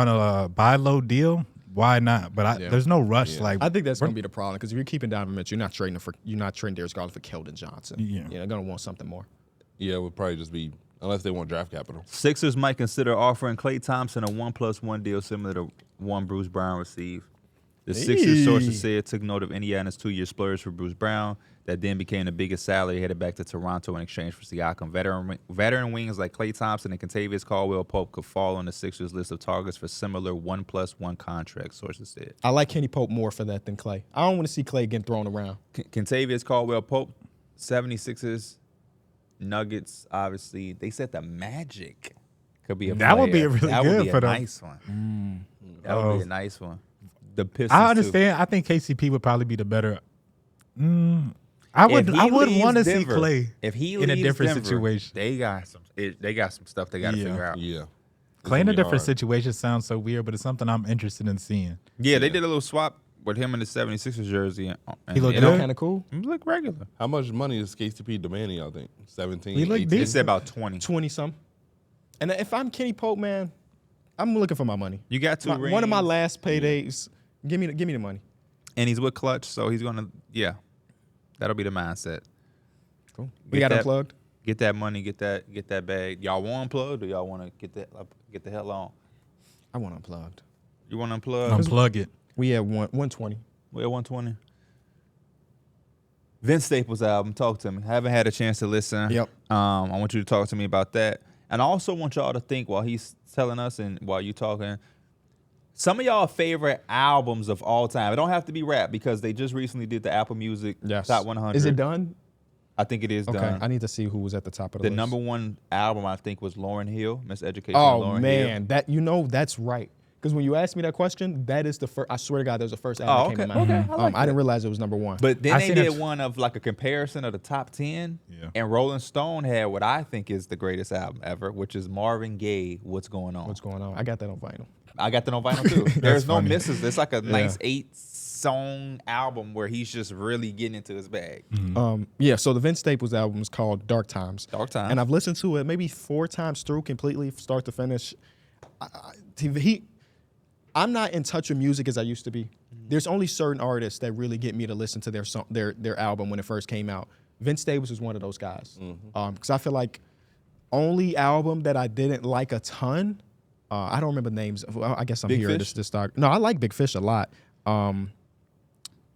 Speaker 4: a buy low deal, why not? But
Speaker 1: Yeah.
Speaker 4: there's no rush. Like
Speaker 1: I think that's going to be the problem because if you're keeping Donovan Mitchell, you're not trading Darius Garland for Keldon Johnson.
Speaker 4: Yeah.
Speaker 1: They're going to want something more.
Speaker 3: Yeah, it would probably just be unless they want draft capital.
Speaker 2: Sixers might consider offering Klay Thompson a 1+1 deal similar to one Bruce Brown received. The Sixers sources said it took note of Indiana's 2-year splurge for Bruce Brown that then became the biggest salary headed back to Toronto in exchange for Siakam. Veteran wings like Klay Thompson and Kentavious Caldwell-Pope could fall on the Sixers' list of targets for similar 1+1 contracts, sources said.
Speaker 1: I like Kenny Pope more for that than Klay. I don't want to see Klay getting thrown around.
Speaker 2: Kentavious Caldwell-Pope, 76ers, Nuggets, obviously. They said the Magic could be a
Speaker 4: That would be
Speaker 2: player.
Speaker 4: really
Speaker 2: That
Speaker 4: good
Speaker 2: would be
Speaker 4: for
Speaker 2: a
Speaker 4: them.
Speaker 2: nice one. That would be a nice one. The Pistons,
Speaker 4: I understand.
Speaker 2: too.
Speaker 4: I think KCP would probably be the better. I would
Speaker 2: If he
Speaker 4: want to
Speaker 2: leaves
Speaker 4: see
Speaker 2: Denver-
Speaker 4: Klay
Speaker 2: if he
Speaker 4: in a
Speaker 2: leaves
Speaker 4: different
Speaker 2: Denver,
Speaker 4: situation.
Speaker 2: They got some stuff they got to
Speaker 4: Yeah.
Speaker 2: figure out.
Speaker 3: Yeah.
Speaker 4: Klay in a
Speaker 3: gonna be
Speaker 4: different
Speaker 3: hard.
Speaker 4: situation sounds so weird, but it's something I'm interested in seeing.
Speaker 2: Yeah, they did a little swap with him in the 76ers jersey. And
Speaker 4: He looked
Speaker 2: it
Speaker 4: good?
Speaker 2: don't-
Speaker 1: Kind of cool.
Speaker 2: He look regular.
Speaker 3: How much money is KCP demanding? I think 17.
Speaker 4: He look
Speaker 3: 18?
Speaker 2: They
Speaker 4: decent.
Speaker 2: said about 20.
Speaker 1: 20-some. And if I'm Kenny Pope, man, I'm looking for my money.
Speaker 2: You got two rings.
Speaker 1: One of my last paydays. Give me the money.
Speaker 2: And he's with Clutch, so he's going to, yeah. That'll be the mindset.
Speaker 1: Cool. We got Unplugged.
Speaker 2: Get that money, get that bag. Y'all want Unplugged or y'all want to get the hell on?
Speaker 1: I want Unplugged.
Speaker 2: You want Unplugged?
Speaker 4: Unplug it.
Speaker 1: We at 120.
Speaker 2: We're at 120. Vince Staples album, talk to me. Haven't had a chance to listen.
Speaker 1: Yep.
Speaker 2: I want you to talk to me about that. And I also want y'all to think while he's telling us and while you talking, some of y'all favorite albums of all time. It don't have to be rap because they just recently did the Apple Music Top 100.
Speaker 1: Is it done?
Speaker 2: I think it is
Speaker 1: Okay.
Speaker 2: done.
Speaker 1: I need to see who was at the top of the
Speaker 2: The
Speaker 1: list.
Speaker 2: #1 album I think was Lauryn Hill, Miss Education.
Speaker 1: Oh
Speaker 2: Lauryn
Speaker 1: man,
Speaker 2: Hill.
Speaker 1: that's right. Because when you asked me that question, that is the first. I swear to God, that was the first album that came to mind.
Speaker 2: Okay, I like
Speaker 1: I didn't realize it was #1.
Speaker 2: But then
Speaker 4: I
Speaker 2: they
Speaker 4: seen
Speaker 2: did
Speaker 4: it.
Speaker 2: one of like a comparison of the top 10.
Speaker 4: Yeah.
Speaker 2: And Rolling Stone had what I think is the greatest album ever, which is Marvin Gaye, What's Going On.
Speaker 1: What's going on? I got that on vinyl.
Speaker 2: I got that on vinyl too. There's no
Speaker 4: funny.
Speaker 2: misses. It's like a nice 8-song album where he's just really getting into his bag.
Speaker 1: Yeah, so the Vince Staples album is called Dark Times.
Speaker 2: Dark Times.
Speaker 1: And I've listened to it maybe 4 times through completely, start to finish. I'm not in touch with music as I used to be. There's only certain artists that really get me to listen to their album when it first came out. Vince Staples is one of those guys. Because I feel like only album that I didn't like a ton, I don't remember names. Well, I guess I'm
Speaker 2: Big
Speaker 1: here.
Speaker 2: Fish?
Speaker 1: This dark. No, I like Big Fish a lot.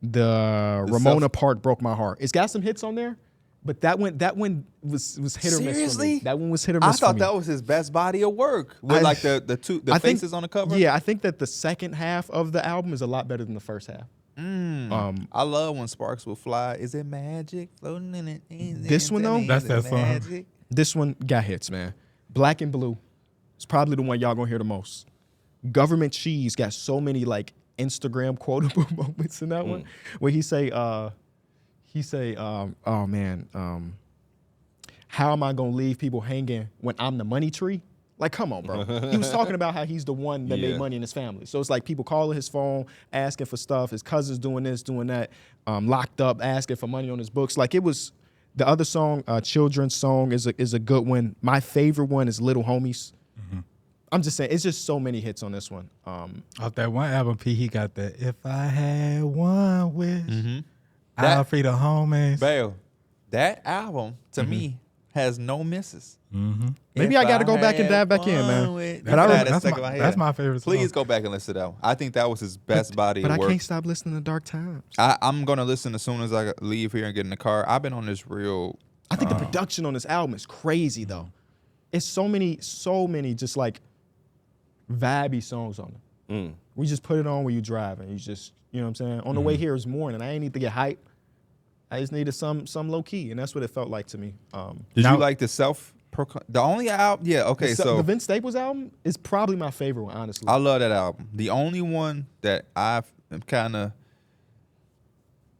Speaker 1: The Ramona Part Broke My Heart. It's got some hits on there, but that one was hit or miss for me.
Speaker 2: Seriously?
Speaker 1: That one was hit or
Speaker 2: I
Speaker 1: miss for
Speaker 2: thought
Speaker 1: me.
Speaker 2: that was his best body of work with like the
Speaker 1: I think-
Speaker 2: faces on the cover.
Speaker 1: Yeah, I think that the second half of the album is a lot better than the first half.
Speaker 2: I love when Sparks Will Fly. Is it magic floating in it?
Speaker 1: This one, though?
Speaker 4: That's that song.
Speaker 2: Magic?
Speaker 1: This one got hits, man. Black and Blue. It's probably the one y'all gonna hear the most. Government Cheese got so many like Instagram quotable moments in that one where he say, oh man, how am I gonna leave people hanging when I'm the money tree? Like, come on, bro. He was talking about how he's the one that made money in his family. So it's like people calling his phone, asking for stuff. His cousin's doing this, doing that, locked up, asking for money on his books. Like it was. The other song, Children's Song, is a good one. My favorite one is Little Homies. I'm just saying, it's just so many hits on this one.
Speaker 4: Off that one album, P, he got that. If I had one wish, I'll free the homies.
Speaker 2: Bail. That album to me has no misses.
Speaker 1: Maybe I got to go back and dive back in, man.
Speaker 2: But I
Speaker 4: That's my favorite song.
Speaker 2: Please go back and listen to that one. I think that was his best body
Speaker 1: But
Speaker 2: of
Speaker 1: I
Speaker 2: work.
Speaker 1: can't stop listening to Dark Times.
Speaker 2: I'm going to listen as soon as I leave here and get in the car. I've been on this real...
Speaker 1: I think the production on this album is crazy, though. It's so many just like vibey songs on it. We just put it on when you drive and you just, you know what I'm saying? On the way here is morning. I ain't need to get hype. I just needed some low key, and that's what it felt like to me.
Speaker 2: Did you like the only album? Yeah, okay, so
Speaker 1: the Vince Staples album is probably my favorite one, honestly.
Speaker 2: I love that album. The only one that I've kind of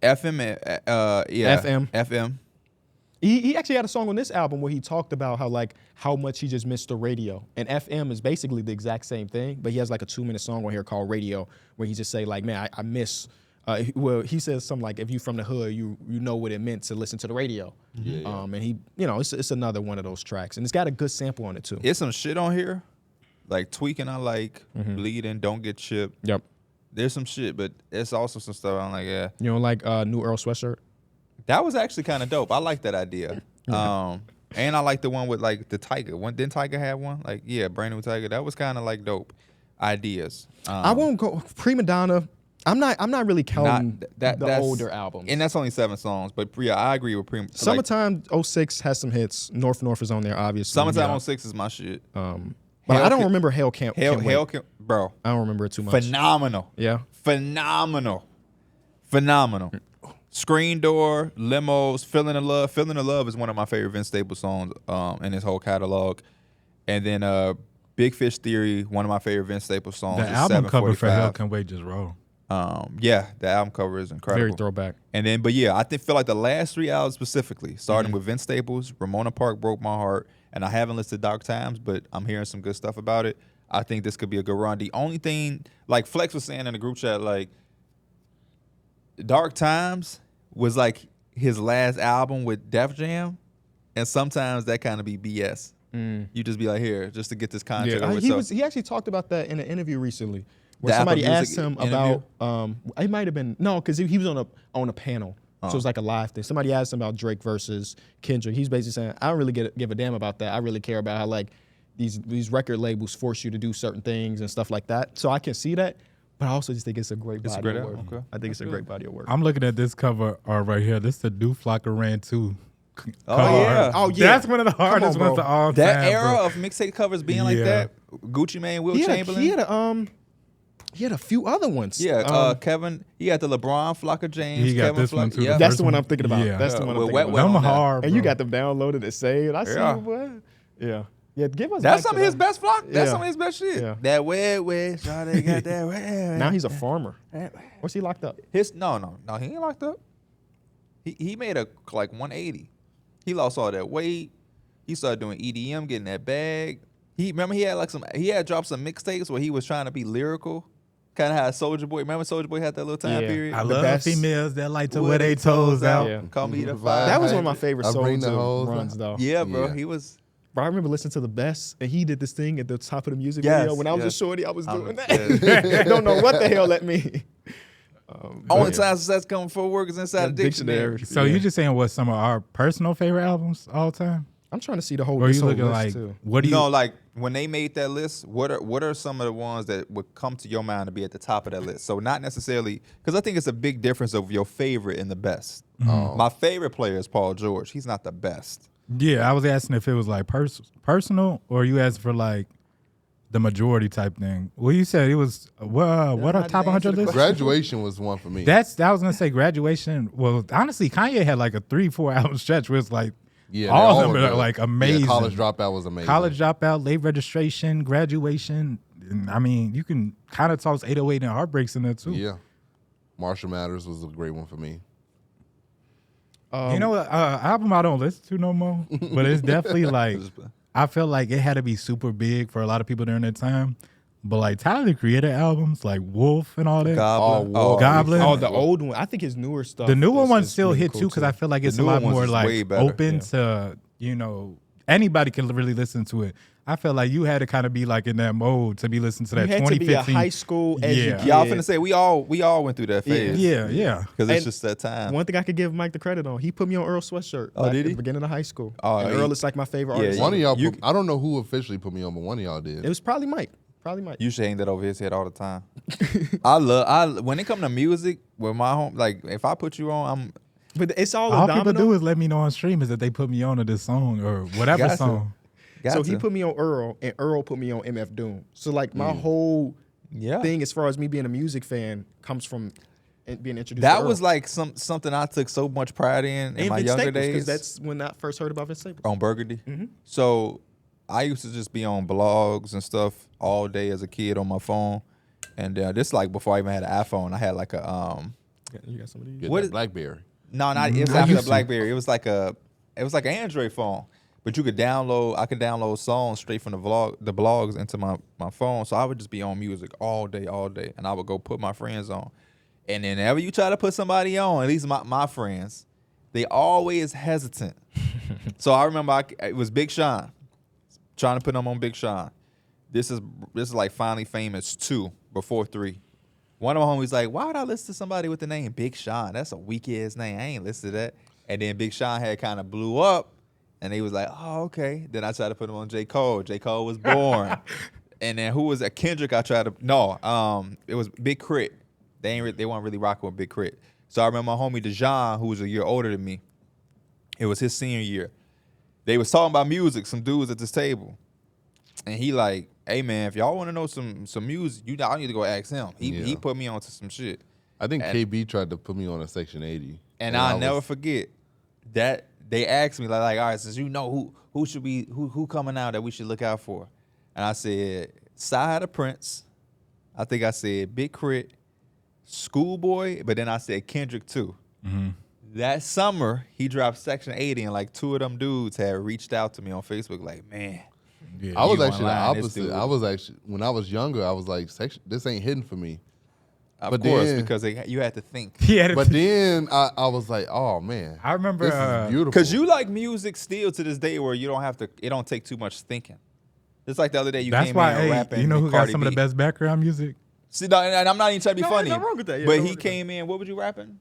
Speaker 2: FM.
Speaker 1: He actually had a song on this album where he talked about how much he just missed the radio. And FM is basically the exact same thing, but he has like a 2-minute song on here called Radio where he just say like, man, I miss. Well, he says something like, if you from the hood, you know what it meant to listen to the radio. And he, it's another one of those tracks, and it's got a good sample on it too.
Speaker 2: It's some shit on here, like Tweaking. I like Bleeding, Don't Get Chipped.
Speaker 1: Yep.
Speaker 2: There's some shit, but it's also some stuff I'm like, yeah.
Speaker 1: You don't like New Earl Sweatshirt?
Speaker 2: That was actually kind of dope. I like that idea. And I like the one with like the Tiger. Didn't Tiger have one? Like, yeah, Brand New Tiger. That was kind of like dope ideas.
Speaker 1: I won't go Prima Donna. I'm not really counting the older albums.
Speaker 2: And that's only 7 songs. But yeah, I agree with Prima.
Speaker 1: Summertime 06 has some hits. North is on there, obviously.
Speaker 2: Summertime 06 is my shit.
Speaker 1: But I don't remember Hell Can't Wait.
Speaker 2: Bro.
Speaker 1: I don't remember it too much.
Speaker 2: Phenomenal.
Speaker 1: Yeah.
Speaker 2: Phenomenal. Screen Door, Limos, Feeling the Love. Feeling the Love is one of my favorite Vince Staples songs in his whole catalog. And then Big Fish Theory, one of my favorite Vince Staples songs.
Speaker 4: The album cover for Hell Can't Wait just roll.
Speaker 2: Yeah, the album cover is incredible.
Speaker 1: Very throwback.
Speaker 2: And then, but yeah, I feel like the last 3 albums specifically, starting with Vince Staples, Ramona Park Broke My Heart, and I haven't listed Dark Times, but I'm hearing some good stuff about it. I think this could be a good run. The only thing, like Flex was saying in the group chat, like Dark Times was like his last album with Def Jam, and sometimes that kind of be BS. You just be like, here, just to get this contract over.
Speaker 1: He actually talked about that in an interview recently, where
Speaker 2: The
Speaker 1: somebody
Speaker 2: Apple
Speaker 1: asked
Speaker 2: Music
Speaker 1: him
Speaker 2: interview?
Speaker 1: about. It might have been because he was on a panel, So it's like a live thing. Somebody asked him about Drake versus Kendrick. He's basically saying, I don't really give a damn about that. I really care about how like these record labels force you to do certain things and stuff like that. So I can see that, but I also just think it's a great body of work.
Speaker 2: Okay.
Speaker 1: I think it's a great body of work.
Speaker 4: I'm looking at this cover art right here. This is the Do Flocker Ran 2.
Speaker 2: Oh, yeah.
Speaker 1: Oh, yeah.
Speaker 4: That's one of the hardest ones of all time.
Speaker 2: That era
Speaker 4: bro.
Speaker 2: of mixtape covers being like
Speaker 4: Yeah.
Speaker 2: that, Gucci Mane, Will Chamberlain.
Speaker 1: He had a few other ones.
Speaker 2: Yeah, Kevin. He got the LeBron Flocker James.
Speaker 4: He got
Speaker 2: Kevin
Speaker 4: this one, too.
Speaker 2: Yeah.
Speaker 1: That's the one I'm thinking about.
Speaker 4: Yeah.
Speaker 1: That's the one I'm
Speaker 2: With
Speaker 1: thinking
Speaker 2: Wet
Speaker 1: about.
Speaker 2: Wet
Speaker 4: Them
Speaker 2: on that.
Speaker 4: hard,
Speaker 1: And you
Speaker 4: bro.
Speaker 1: got them downloaded and saved. I see
Speaker 2: Yeah.
Speaker 1: you, boy. Yeah. Yeah, give us
Speaker 2: That's
Speaker 1: back
Speaker 2: some
Speaker 1: to
Speaker 2: of his
Speaker 1: that.
Speaker 2: best flock. That's
Speaker 1: Yeah.
Speaker 2: some of his best shit.
Speaker 1: Yeah.
Speaker 2: That wet, shawty got that wet.
Speaker 1: Now he's a farmer. What's he locked up?
Speaker 2: He ain't locked up. He made a like 180. He lost all that weight. He started doing EDM, getting that bag. He had dropped some mixtapes where he was trying to be lyrical. Kind of how Soulja Boy. Remember Soulja Boy had that little time
Speaker 1: Yeah.
Speaker 2: period.
Speaker 4: I
Speaker 1: The
Speaker 4: love
Speaker 1: best.
Speaker 4: females that like to wear their toes out.
Speaker 1: Yeah.
Speaker 2: Call me the
Speaker 3: Vibe.
Speaker 2: fire.
Speaker 1: That was one of my favorite
Speaker 3: I bring the
Speaker 1: Soulja
Speaker 3: hoes
Speaker 1: runs,
Speaker 3: out.
Speaker 1: though.
Speaker 2: Yeah, bro.
Speaker 3: Yeah.
Speaker 2: He was.
Speaker 1: Bro, I remember listening to The Best, and he did this thing at the top of the music
Speaker 2: Yes,
Speaker 1: video. When I was a
Speaker 2: yes.
Speaker 1: shorty, I was
Speaker 2: I'm-
Speaker 1: doing that. Don't know what the hell that means.
Speaker 2: Only time success coming for work is inside the dictionary.
Speaker 4: So you just saying what some of our personal favorite albums all time?
Speaker 1: I'm trying to see the whole,
Speaker 4: Or
Speaker 1: this
Speaker 4: you
Speaker 1: whole
Speaker 4: looking
Speaker 1: list,
Speaker 4: like
Speaker 1: too.
Speaker 4: what do you?
Speaker 2: No, like when they made that list, what are some of the ones that would come to your mind to be at the top of that list? So not necessarily, because I think it's a big difference of your favorite and the best. My favorite player is Paul George. He's not the best.
Speaker 4: Yeah, I was asking if it was like personal or you asked for like the majority type thing. Well, you said it was what
Speaker 2: I
Speaker 4: a top
Speaker 2: didn't answer
Speaker 4: 100
Speaker 2: the
Speaker 4: list?
Speaker 3: Graduation was one for me.
Speaker 4: I was gonna say Graduation. Well, honestly, Kanye had like a 3-4 album stretch where it's like
Speaker 3: yeah,
Speaker 4: all
Speaker 3: they
Speaker 4: of them
Speaker 3: were
Speaker 4: are
Speaker 3: good.
Speaker 4: like
Speaker 3: Yeah,
Speaker 4: amazing.
Speaker 3: College Dropout was amazing.
Speaker 4: College Dropout, Late Registration, Graduation. And, I mean, you can kind of toss 808 and Heartbreaks in there too.
Speaker 3: Yeah. Marshall Mathers was a great one for me.
Speaker 4: You know what? Album I don't listen to no more, but it's definitely like I felt like it had to be super big for a lot of people during that time. But like Tyler the Creator albums, like Wolf and all that.
Speaker 2: Goblin.
Speaker 3: Oh,
Speaker 4: Goblin.
Speaker 1: Oh, the old one. I think his newer stuff.
Speaker 4: The newer
Speaker 1: is
Speaker 4: ones still
Speaker 1: really
Speaker 4: hit
Speaker 1: cool,
Speaker 4: too because I feel like it's a
Speaker 2: newer
Speaker 4: lot
Speaker 2: ones
Speaker 4: more
Speaker 2: is way
Speaker 4: like
Speaker 2: better.
Speaker 4: open to anybody can really listen to it. I felt like you had to kind of be like in that mode to be listening to that
Speaker 1: You had to be a
Speaker 4: 2015.
Speaker 1: high school edgy
Speaker 4: Yeah.
Speaker 1: kid.
Speaker 2: Yeah, I was finna say we all went through that phase.
Speaker 4: Yeah.
Speaker 2: Because it's
Speaker 1: And
Speaker 2: just that time.
Speaker 1: One thing I could give Mike the credit on, he put me on Earl Sweatshirt.
Speaker 2: Oh,
Speaker 1: back
Speaker 2: did
Speaker 1: at
Speaker 2: he?
Speaker 1: the beginning of high school.
Speaker 2: Oh,
Speaker 1: and
Speaker 2: he-
Speaker 1: Earl is like my favorite
Speaker 2: Yeah,
Speaker 1: artist.
Speaker 3: One of y'all,
Speaker 2: You-
Speaker 3: I don't know who officially put me on, but one of y'all did.
Speaker 1: It was probably Mike. Probably Mike.
Speaker 2: You should hang that over his head all the time. When it come to music, with my home, like if I put you on,
Speaker 1: But it's all
Speaker 4: All
Speaker 1: a
Speaker 4: people
Speaker 1: domino.
Speaker 4: do is let me know on stream is that they put me on to this song or whatever
Speaker 2: Gotcha.
Speaker 4: song.
Speaker 1: So he put me on Earl, and Earl put me on MF Doom. So like my whole
Speaker 2: yeah.
Speaker 1: thing, as far as me being a music fan, comes from being introduced.
Speaker 2: That
Speaker 1: to Earl.
Speaker 2: was like something I took so much pride in
Speaker 1: and
Speaker 2: my
Speaker 1: Vince
Speaker 2: younger
Speaker 1: Staples,
Speaker 2: days.
Speaker 1: because that's when I first heard about Vince Staples.
Speaker 2: On Burgundy.
Speaker 1: Mm-hmm.
Speaker 2: So I used to just be on blogs and stuff all day as a kid on my phone. And this like before I even had an iPhone, I had like a
Speaker 1: You got some of these?
Speaker 3: Get
Speaker 2: what
Speaker 3: that
Speaker 2: is-
Speaker 3: BlackBerry.
Speaker 2: no, not it was
Speaker 4: I
Speaker 2: after
Speaker 4: used
Speaker 2: the
Speaker 4: to.
Speaker 2: BlackBerry. It was like an Android phone. But you could I could download songs straight from the blogs into my phone. So I would just be on music all day. And I would go put my friends on. And then whenever you try to put somebody on, at least my friends, they always hesitant. So I remember it was Big Sean. Trying to put them on Big Sean. This is like Finally Famous 2 before 3. One of my homies like, why would I listen to somebody with the name Big Sean? That's a weak ass name. I ain't listen to that. And then Big Sean had kind of blew up, and they was like, oh, okay. Then I tried to put him on J. Cole. J. Cole was born. And then who was that? Kendrick. It was Big Crit. They weren't really rocking with Big Crit. So I remember my homie DeJohn, who was a year older than me. It was his senior year. They was talking about music, some dudes at this table. And he like, hey man, if y'all want to know some music, I need to go ask him. He
Speaker 3: Yeah.
Speaker 2: put me on to some shit.
Speaker 3: I think
Speaker 2: And-
Speaker 3: KB tried to put me on a Section 80.
Speaker 2: And I'll never forget that they asked me like, all right, since you know who coming out that we should look out for. And I said, Side of Prince. I think I said Big Crit, Schoolboy, but then I said Kendrick too.
Speaker 4: Mm-hmm.
Speaker 2: That summer, he dropped Section 80, and like 2 of them dudes had reached out to me on Facebook like, man.
Speaker 4: Yeah.
Speaker 3: I was
Speaker 2: You
Speaker 3: actually the
Speaker 2: online, this
Speaker 3: opposite.
Speaker 2: dude.
Speaker 3: I was actually, when I was younger, I was like, this ain't hidden for me.
Speaker 2: Of
Speaker 3: But
Speaker 2: course,
Speaker 3: then-
Speaker 2: because you had to think.
Speaker 4: Yeah,
Speaker 3: But then I was like, oh man,
Speaker 4: I remember
Speaker 3: this is beautiful.
Speaker 2: Because you like music still to this day where you don't have to, it don't take too much thinking. It's like the other day you
Speaker 4: that's
Speaker 2: came
Speaker 4: why
Speaker 2: in and rapping.
Speaker 4: you know who got
Speaker 2: Cardi
Speaker 4: some
Speaker 2: B.
Speaker 4: of the best background music?
Speaker 2: See, no, and I'm not even trying to be
Speaker 1: No,
Speaker 2: funny.
Speaker 1: ain't nothing wrong with that. Yeah,
Speaker 2: but
Speaker 1: nothing
Speaker 2: he
Speaker 1: wrong with that.
Speaker 2: came in, what was you rapping?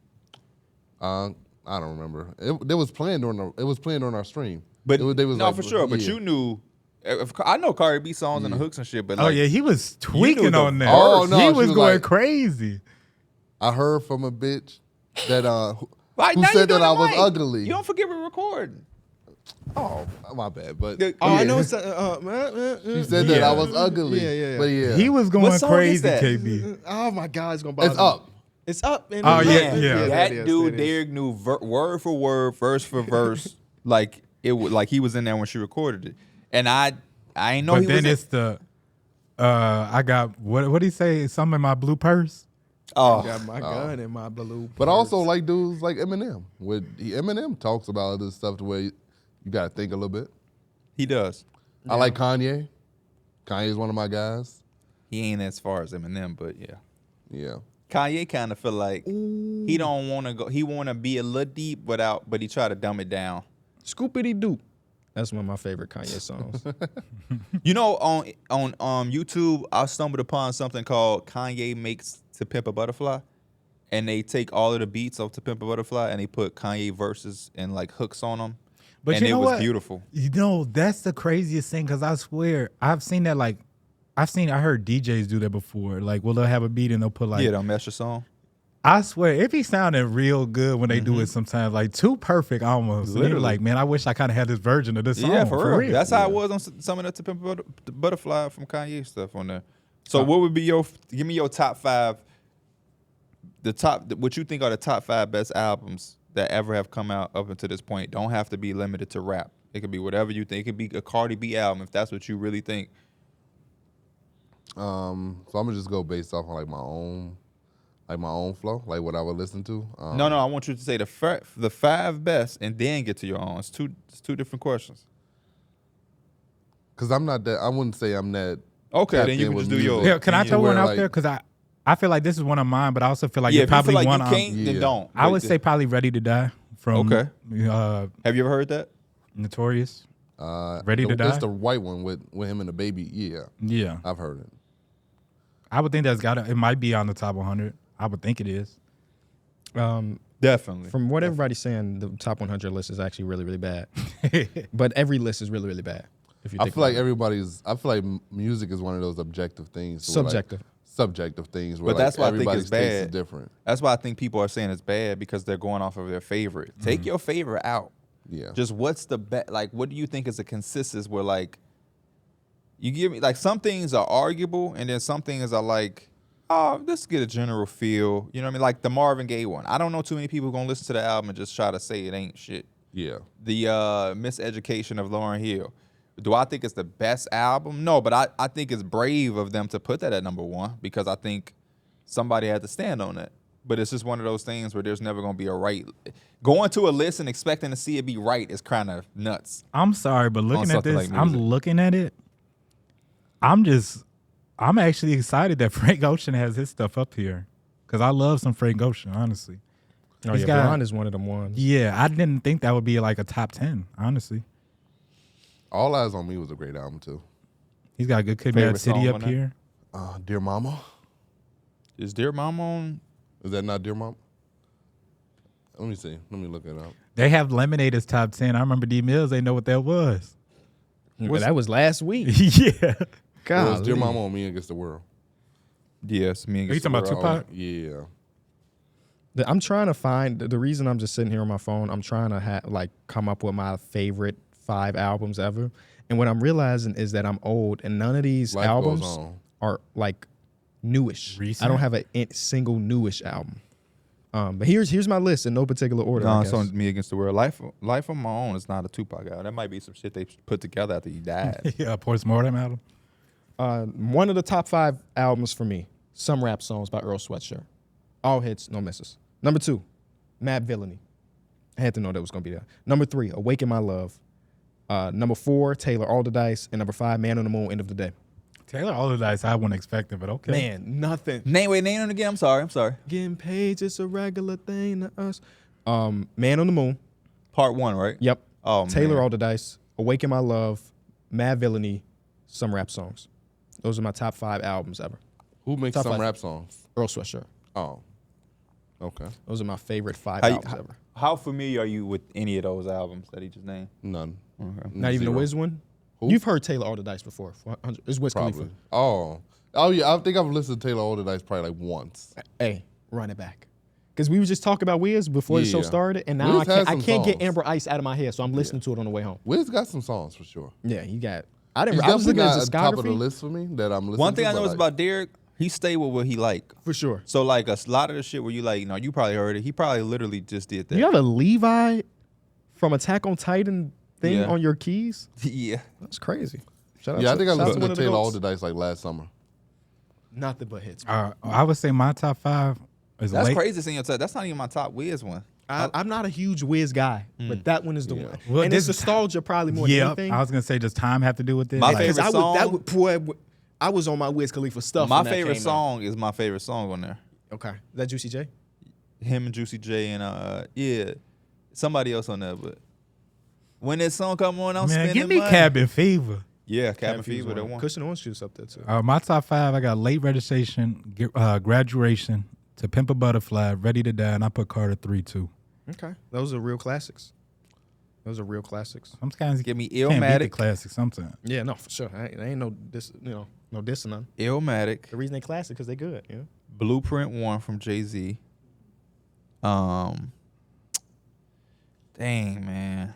Speaker 3: I don't remember. It was playing during our stream.
Speaker 2: But
Speaker 3: they was
Speaker 2: no,
Speaker 3: like,
Speaker 2: for sure. But
Speaker 3: yeah.
Speaker 2: you knew. I know Cardi B songs and the hooks and shit, but
Speaker 4: Oh
Speaker 2: like,
Speaker 4: yeah, he was tweaking
Speaker 2: the
Speaker 4: on that.
Speaker 3: Oh, no,
Speaker 4: he
Speaker 3: she
Speaker 4: was
Speaker 3: was
Speaker 4: going
Speaker 3: like-
Speaker 4: crazy.
Speaker 3: I heard from a bitch that
Speaker 2: like,
Speaker 3: who
Speaker 2: now you
Speaker 3: said
Speaker 2: doing
Speaker 3: that I
Speaker 2: the
Speaker 3: was
Speaker 2: mic.
Speaker 3: ugly.
Speaker 2: You don't forget we're recording.
Speaker 3: Oh, my bad. But
Speaker 2: The-
Speaker 1: Oh, I
Speaker 3: yeah.
Speaker 1: know. It's,
Speaker 3: She said that I was ugly.
Speaker 1: Yeah.
Speaker 3: But yeah,
Speaker 4: He was going
Speaker 2: What song is
Speaker 4: crazy,
Speaker 2: that?
Speaker 4: KB.
Speaker 1: Oh my God, it's gonna bother
Speaker 3: It's
Speaker 1: me.
Speaker 3: up.
Speaker 1: It's up. And
Speaker 4: Oh,
Speaker 1: it's
Speaker 4: yeah,
Speaker 1: up.
Speaker 4: yeah.
Speaker 2: That
Speaker 1: it is,
Speaker 2: dude,
Speaker 1: it is.
Speaker 2: Dereck knew word for word, verse for verse, like it was like he was in there when she recorded it, and I ain't know
Speaker 4: But
Speaker 2: he was.
Speaker 4: then it's the I got what did he say? Something in my blue purse.
Speaker 1: Got my gun in my blue.
Speaker 3: But also like dudes like Eminem. Eminem talks about this stuff the way you got to think a little bit.
Speaker 2: He does.
Speaker 3: I like Kanye. Kanye's one of my guys.
Speaker 2: He ain't as far as Eminem, but yeah.
Speaker 3: Yeah.
Speaker 2: Kanye kind of feel like he don't want to go. He want to be a little deep but he try to dumb it down.
Speaker 1: Scoopity Doop. That's one of my favorite Kanye songs.
Speaker 2: You know, on YouTube, I stumbled upon something called Kanye Makes To Pimp a Butterfly, and they take all of the beats off To Pimp a Butterfly and they put Kanye verses and like hooks on them.
Speaker 4: But
Speaker 2: and
Speaker 4: you know
Speaker 2: it was
Speaker 4: what?
Speaker 2: beautiful.
Speaker 4: You know, that's the craziest thing because I swear I've seen that like I heard DJs do that before. Like, they'll have a beat and they'll put like,
Speaker 2: Yeah, don't mess your song.
Speaker 4: I swear, it be sounding real good when they do it sometimes, like too perfect almost. And you're
Speaker 2: Literally.
Speaker 4: like, man, I wish I kind of had this version of this song.
Speaker 2: Yeah, for real. That's how it was on some of the To Pimp a Butterfly from Kanye stuff on there. So what would be give me your top 5, what you think are the top 5 best albums that ever have come out up until this point. Don't have to be limited to rap. It could be whatever you think. It could be a Cardi B album if that's what you really think.
Speaker 3: So I'm gonna just go based off on like my own flow, like what I would listen to.
Speaker 2: No, I want you to say the 5 best and then get to your own. It's two different questions.
Speaker 3: Cause I'm not that. I wouldn't say I'm that.
Speaker 2: Okay,
Speaker 3: tapped
Speaker 2: then you
Speaker 3: in
Speaker 2: can
Speaker 3: with
Speaker 2: just do
Speaker 3: music.
Speaker 2: yours.
Speaker 4: Yeah, can I
Speaker 2: Yeah.
Speaker 4: throw one
Speaker 3: Where,
Speaker 4: out
Speaker 3: like-
Speaker 4: there? Because I feel like this is one of mine, but I also feel like
Speaker 2: Yeah,
Speaker 4: you're
Speaker 2: if you feel
Speaker 4: probably
Speaker 2: like
Speaker 4: one
Speaker 2: you
Speaker 4: of
Speaker 2: can't, then
Speaker 3: Yeah.
Speaker 2: don't.
Speaker 4: I would say probably Ready to Die from
Speaker 2: Okay. Have you ever heard that?
Speaker 4: Notorious. Ready to
Speaker 3: It's
Speaker 4: Die?
Speaker 3: the white one with him and the baby. Yeah,
Speaker 4: Yeah.
Speaker 3: I've heard it.
Speaker 4: I would think it might be on the top 100. I would think it is.
Speaker 2: Definitely.
Speaker 1: From what everybody's saying, the top 100 list is actually really, really bad. But every list is really, really bad. If you
Speaker 3: I
Speaker 1: think
Speaker 3: feel like
Speaker 1: about it.
Speaker 3: I feel like music is one of those objective things. where, like,
Speaker 1: Subjective.
Speaker 3: subjective things. Where
Speaker 2: But that's why I think
Speaker 3: everybody's
Speaker 2: it's
Speaker 3: taste
Speaker 2: bad.
Speaker 3: is different.
Speaker 2: That's why I think people are saying it's bad because they're going off of their favorite. Take your favorite out.
Speaker 3: Yeah.
Speaker 2: Just what's the best? Like, what do you think is a consensus where like you give me like some things are arguable and then some things are like, oh, let's get a general feel. You know what I mean? Like the Marvin Gaye one. I don't know too many people gonna listen to the album and just try to say it ain't shit.
Speaker 3: Yeah.
Speaker 2: The Miseducation of Lauryn Hill. Do I think it's the best album? No, but I think it's brave of them to put that at number 1 because I think somebody had to stand on it. But it's just one of those things where there's never going to be a right. Going to a list and expecting to see it be right is kind of nuts.
Speaker 4: I'm sorry, but looking at
Speaker 2: something
Speaker 4: this,
Speaker 2: like
Speaker 4: I'm
Speaker 2: music.
Speaker 4: looking at it. I'm actually excited that Frank Ocean has his stuff up here because I love some Frank Ocean, honestly.
Speaker 1: Oh,
Speaker 4: He's
Speaker 1: yeah,
Speaker 4: got-
Speaker 1: Blonde is one of them ones.
Speaker 4: Yeah, I didn't think that would be like a top 10, honestly.
Speaker 3: All Eyes on Me was a great album too.
Speaker 4: He's got a good Kid
Speaker 2: Favorite
Speaker 4: Mad City
Speaker 2: song
Speaker 4: up
Speaker 2: on that?
Speaker 4: here.
Speaker 3: Dear Mama.
Speaker 2: Is Dear Mama on?
Speaker 3: Is that not Dear Mama? Let me see. Let me look it up.
Speaker 4: They have Lemonade as top 10. I remember D Mills, they know what that was.
Speaker 1: But that was last week.
Speaker 4: Yeah.
Speaker 3: It was
Speaker 1: God.
Speaker 3: Dear Mama on Me Against the World.
Speaker 2: Yes, me and
Speaker 4: Are you talking about Tupac?
Speaker 3: Yeah.
Speaker 1: I'm trying to find the reason I'm just sitting here on my phone. I'm trying to come up with my favorite 5 albums ever. And what I'm realizing is that I'm old, and none of these
Speaker 3: Life
Speaker 1: albums
Speaker 3: Goes On.
Speaker 1: are like newish.
Speaker 4: Recent?
Speaker 1: I don't have a single newish album. But here's my list in no particular order. I
Speaker 2: No,
Speaker 1: guess.
Speaker 2: it's on Me Against the World. Life on My Own is not a Tupac album. That might be some shit they put together after he died.
Speaker 4: Yeah, Postmortem album.
Speaker 1: One of the top 5 albums for me, Some Rap Songs by Earl Sweatshirt. All hits, no misses. Number 2, Mad Villainy. I had to know that was going to be there. Number 3, Awaken My Love. Number 4, Taylor All the Dice. And number 5, Man on the Moon, End of the Day.
Speaker 4: Taylor All the Dice, I wouldn't expect it, but okay.
Speaker 1: Man, nothing.
Speaker 2: name it again. I'm sorry.
Speaker 1: Getting paid just a regular thing to us. Man on the Moon.
Speaker 2: Part 1, right?
Speaker 1: Yep.
Speaker 2: Oh,
Speaker 1: Taylor
Speaker 2: man.
Speaker 1: All the Dice. Awaken My Love. Mad Villainy. Some Rap Songs. Those are my top 5 albums ever.
Speaker 3: Who makes
Speaker 1: Top
Speaker 3: some
Speaker 1: 5.
Speaker 3: rap songs?
Speaker 1: Earl Sweatshirt.
Speaker 3: Oh. Okay.
Speaker 1: Those are my favorite 5
Speaker 2: How,
Speaker 1: albums ever.
Speaker 2: how familiar are you with any of those albums that he just named?
Speaker 3: None.
Speaker 2: Okay.
Speaker 1: Not even the
Speaker 3: Zero.
Speaker 1: Wiz one?
Speaker 3: Who?
Speaker 1: You've heard Taylor Alderdice before. It's Wiz
Speaker 3: Probably.
Speaker 1: Khalifa.
Speaker 3: Oh yeah. I think I've listened to Taylor Alderdice probably like once.
Speaker 1: Hey, run it back. Because we were just talking about Wiz before the show
Speaker 3: Yeah.
Speaker 1: started, and now
Speaker 3: Wiz
Speaker 1: I
Speaker 3: has
Speaker 1: can't
Speaker 3: some
Speaker 1: get
Speaker 3: songs.
Speaker 1: Amber Ice out of my head, so I'm listening to it on the way home.
Speaker 3: Wiz got some songs for sure.
Speaker 1: Yeah, you got.
Speaker 3: He's
Speaker 1: I was looking
Speaker 3: definitely
Speaker 1: at
Speaker 3: not
Speaker 1: his
Speaker 3: at the top of the
Speaker 1: discography
Speaker 3: list for me that I'm listening
Speaker 2: One thing
Speaker 3: to.
Speaker 2: I know
Speaker 3: but
Speaker 2: is about Dereck, he stayed with what he like.
Speaker 1: for sure.
Speaker 2: So like a lot of the shit where you like, you probably heard it. He probably literally just did that.
Speaker 1: You have a Levi from Attack on Titan thing
Speaker 2: Yeah.
Speaker 1: on your keys?
Speaker 2: yeah.
Speaker 1: That's crazy. Shout out
Speaker 3: Yeah, I
Speaker 1: to-
Speaker 3: think I
Speaker 1: shout out
Speaker 3: listened
Speaker 1: one
Speaker 3: to
Speaker 1: of the
Speaker 3: Taylor
Speaker 1: goats.
Speaker 3: Alderdice like last summer.
Speaker 1: Nothing but hits.
Speaker 4: I would say my top 5 is
Speaker 2: That's
Speaker 4: late.
Speaker 2: crazy seeing your top. That's not even my top Wiz one.
Speaker 1: I'm not a huge Wiz guy, but that one is the one.
Speaker 4: Well,
Speaker 1: and it's
Speaker 4: this-
Speaker 1: nostalgia probably more than
Speaker 4: Yeah,
Speaker 1: anything.
Speaker 4: I was gonna say, does time have to do with it?
Speaker 2: My
Speaker 4: Like,
Speaker 2: favorite
Speaker 1: Because
Speaker 2: song.
Speaker 1: boy, I was on my Wiz Khalifa stuff.
Speaker 2: My
Speaker 1: when that
Speaker 2: favorite
Speaker 1: came out.
Speaker 2: song is my favorite song on there.
Speaker 1: Okay, is that Juicy J?
Speaker 2: Him and Juicy J and yeah, somebody else on there. But when that song come on, I'm
Speaker 4: man,
Speaker 2: spending
Speaker 4: give me
Speaker 2: money.
Speaker 4: Cabin Fever.
Speaker 2: Yeah, Cabin Fever. That one.
Speaker 1: Cushion Orange Juice up there too.
Speaker 4: My top 5, I got Late Registration, Graduation, To Pimp a Butterfly, Ready to Die, and I put Carter 3 too.
Speaker 1: Okay, those are real classics. Those are real classics.
Speaker 4: Sometimes
Speaker 2: Give me
Speaker 4: you can't beat the
Speaker 2: Illmatic.
Speaker 4: classics. Sometimes.
Speaker 1: Yeah, no, for sure. There ain't no no dissing none.
Speaker 2: Illmatic.
Speaker 1: The reason they classic because they good. Yeah.
Speaker 2: Blueprint 1 from Jay-Z. Dang, man.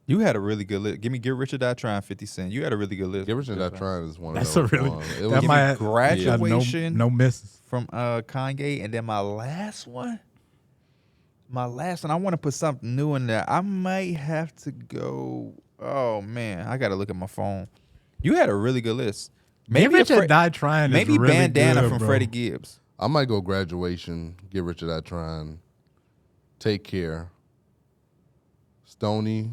Speaker 2: You had a really good list. Give me Get Rich or Die Trying, 50 Cent. You had a really good list.
Speaker 3: Give Rich and That Trying is one
Speaker 4: That's
Speaker 3: of
Speaker 4: a
Speaker 3: those
Speaker 4: really.
Speaker 3: ones. It
Speaker 4: That
Speaker 3: was-
Speaker 4: might
Speaker 2: Graduation.
Speaker 4: no misses.
Speaker 2: From Kanye, and then my last one, I want to put something new in there. I might have to go. Oh man, I gotta look at my phone. You had a really good list.
Speaker 4: Maybe Rich or Die Trying.
Speaker 2: maybe
Speaker 4: is really
Speaker 2: Bandana
Speaker 4: good,
Speaker 2: from
Speaker 4: bro.
Speaker 2: Freddie Gibbs.
Speaker 3: I might go Graduation, Get Rich or Die Trying, Take Care, Stoney,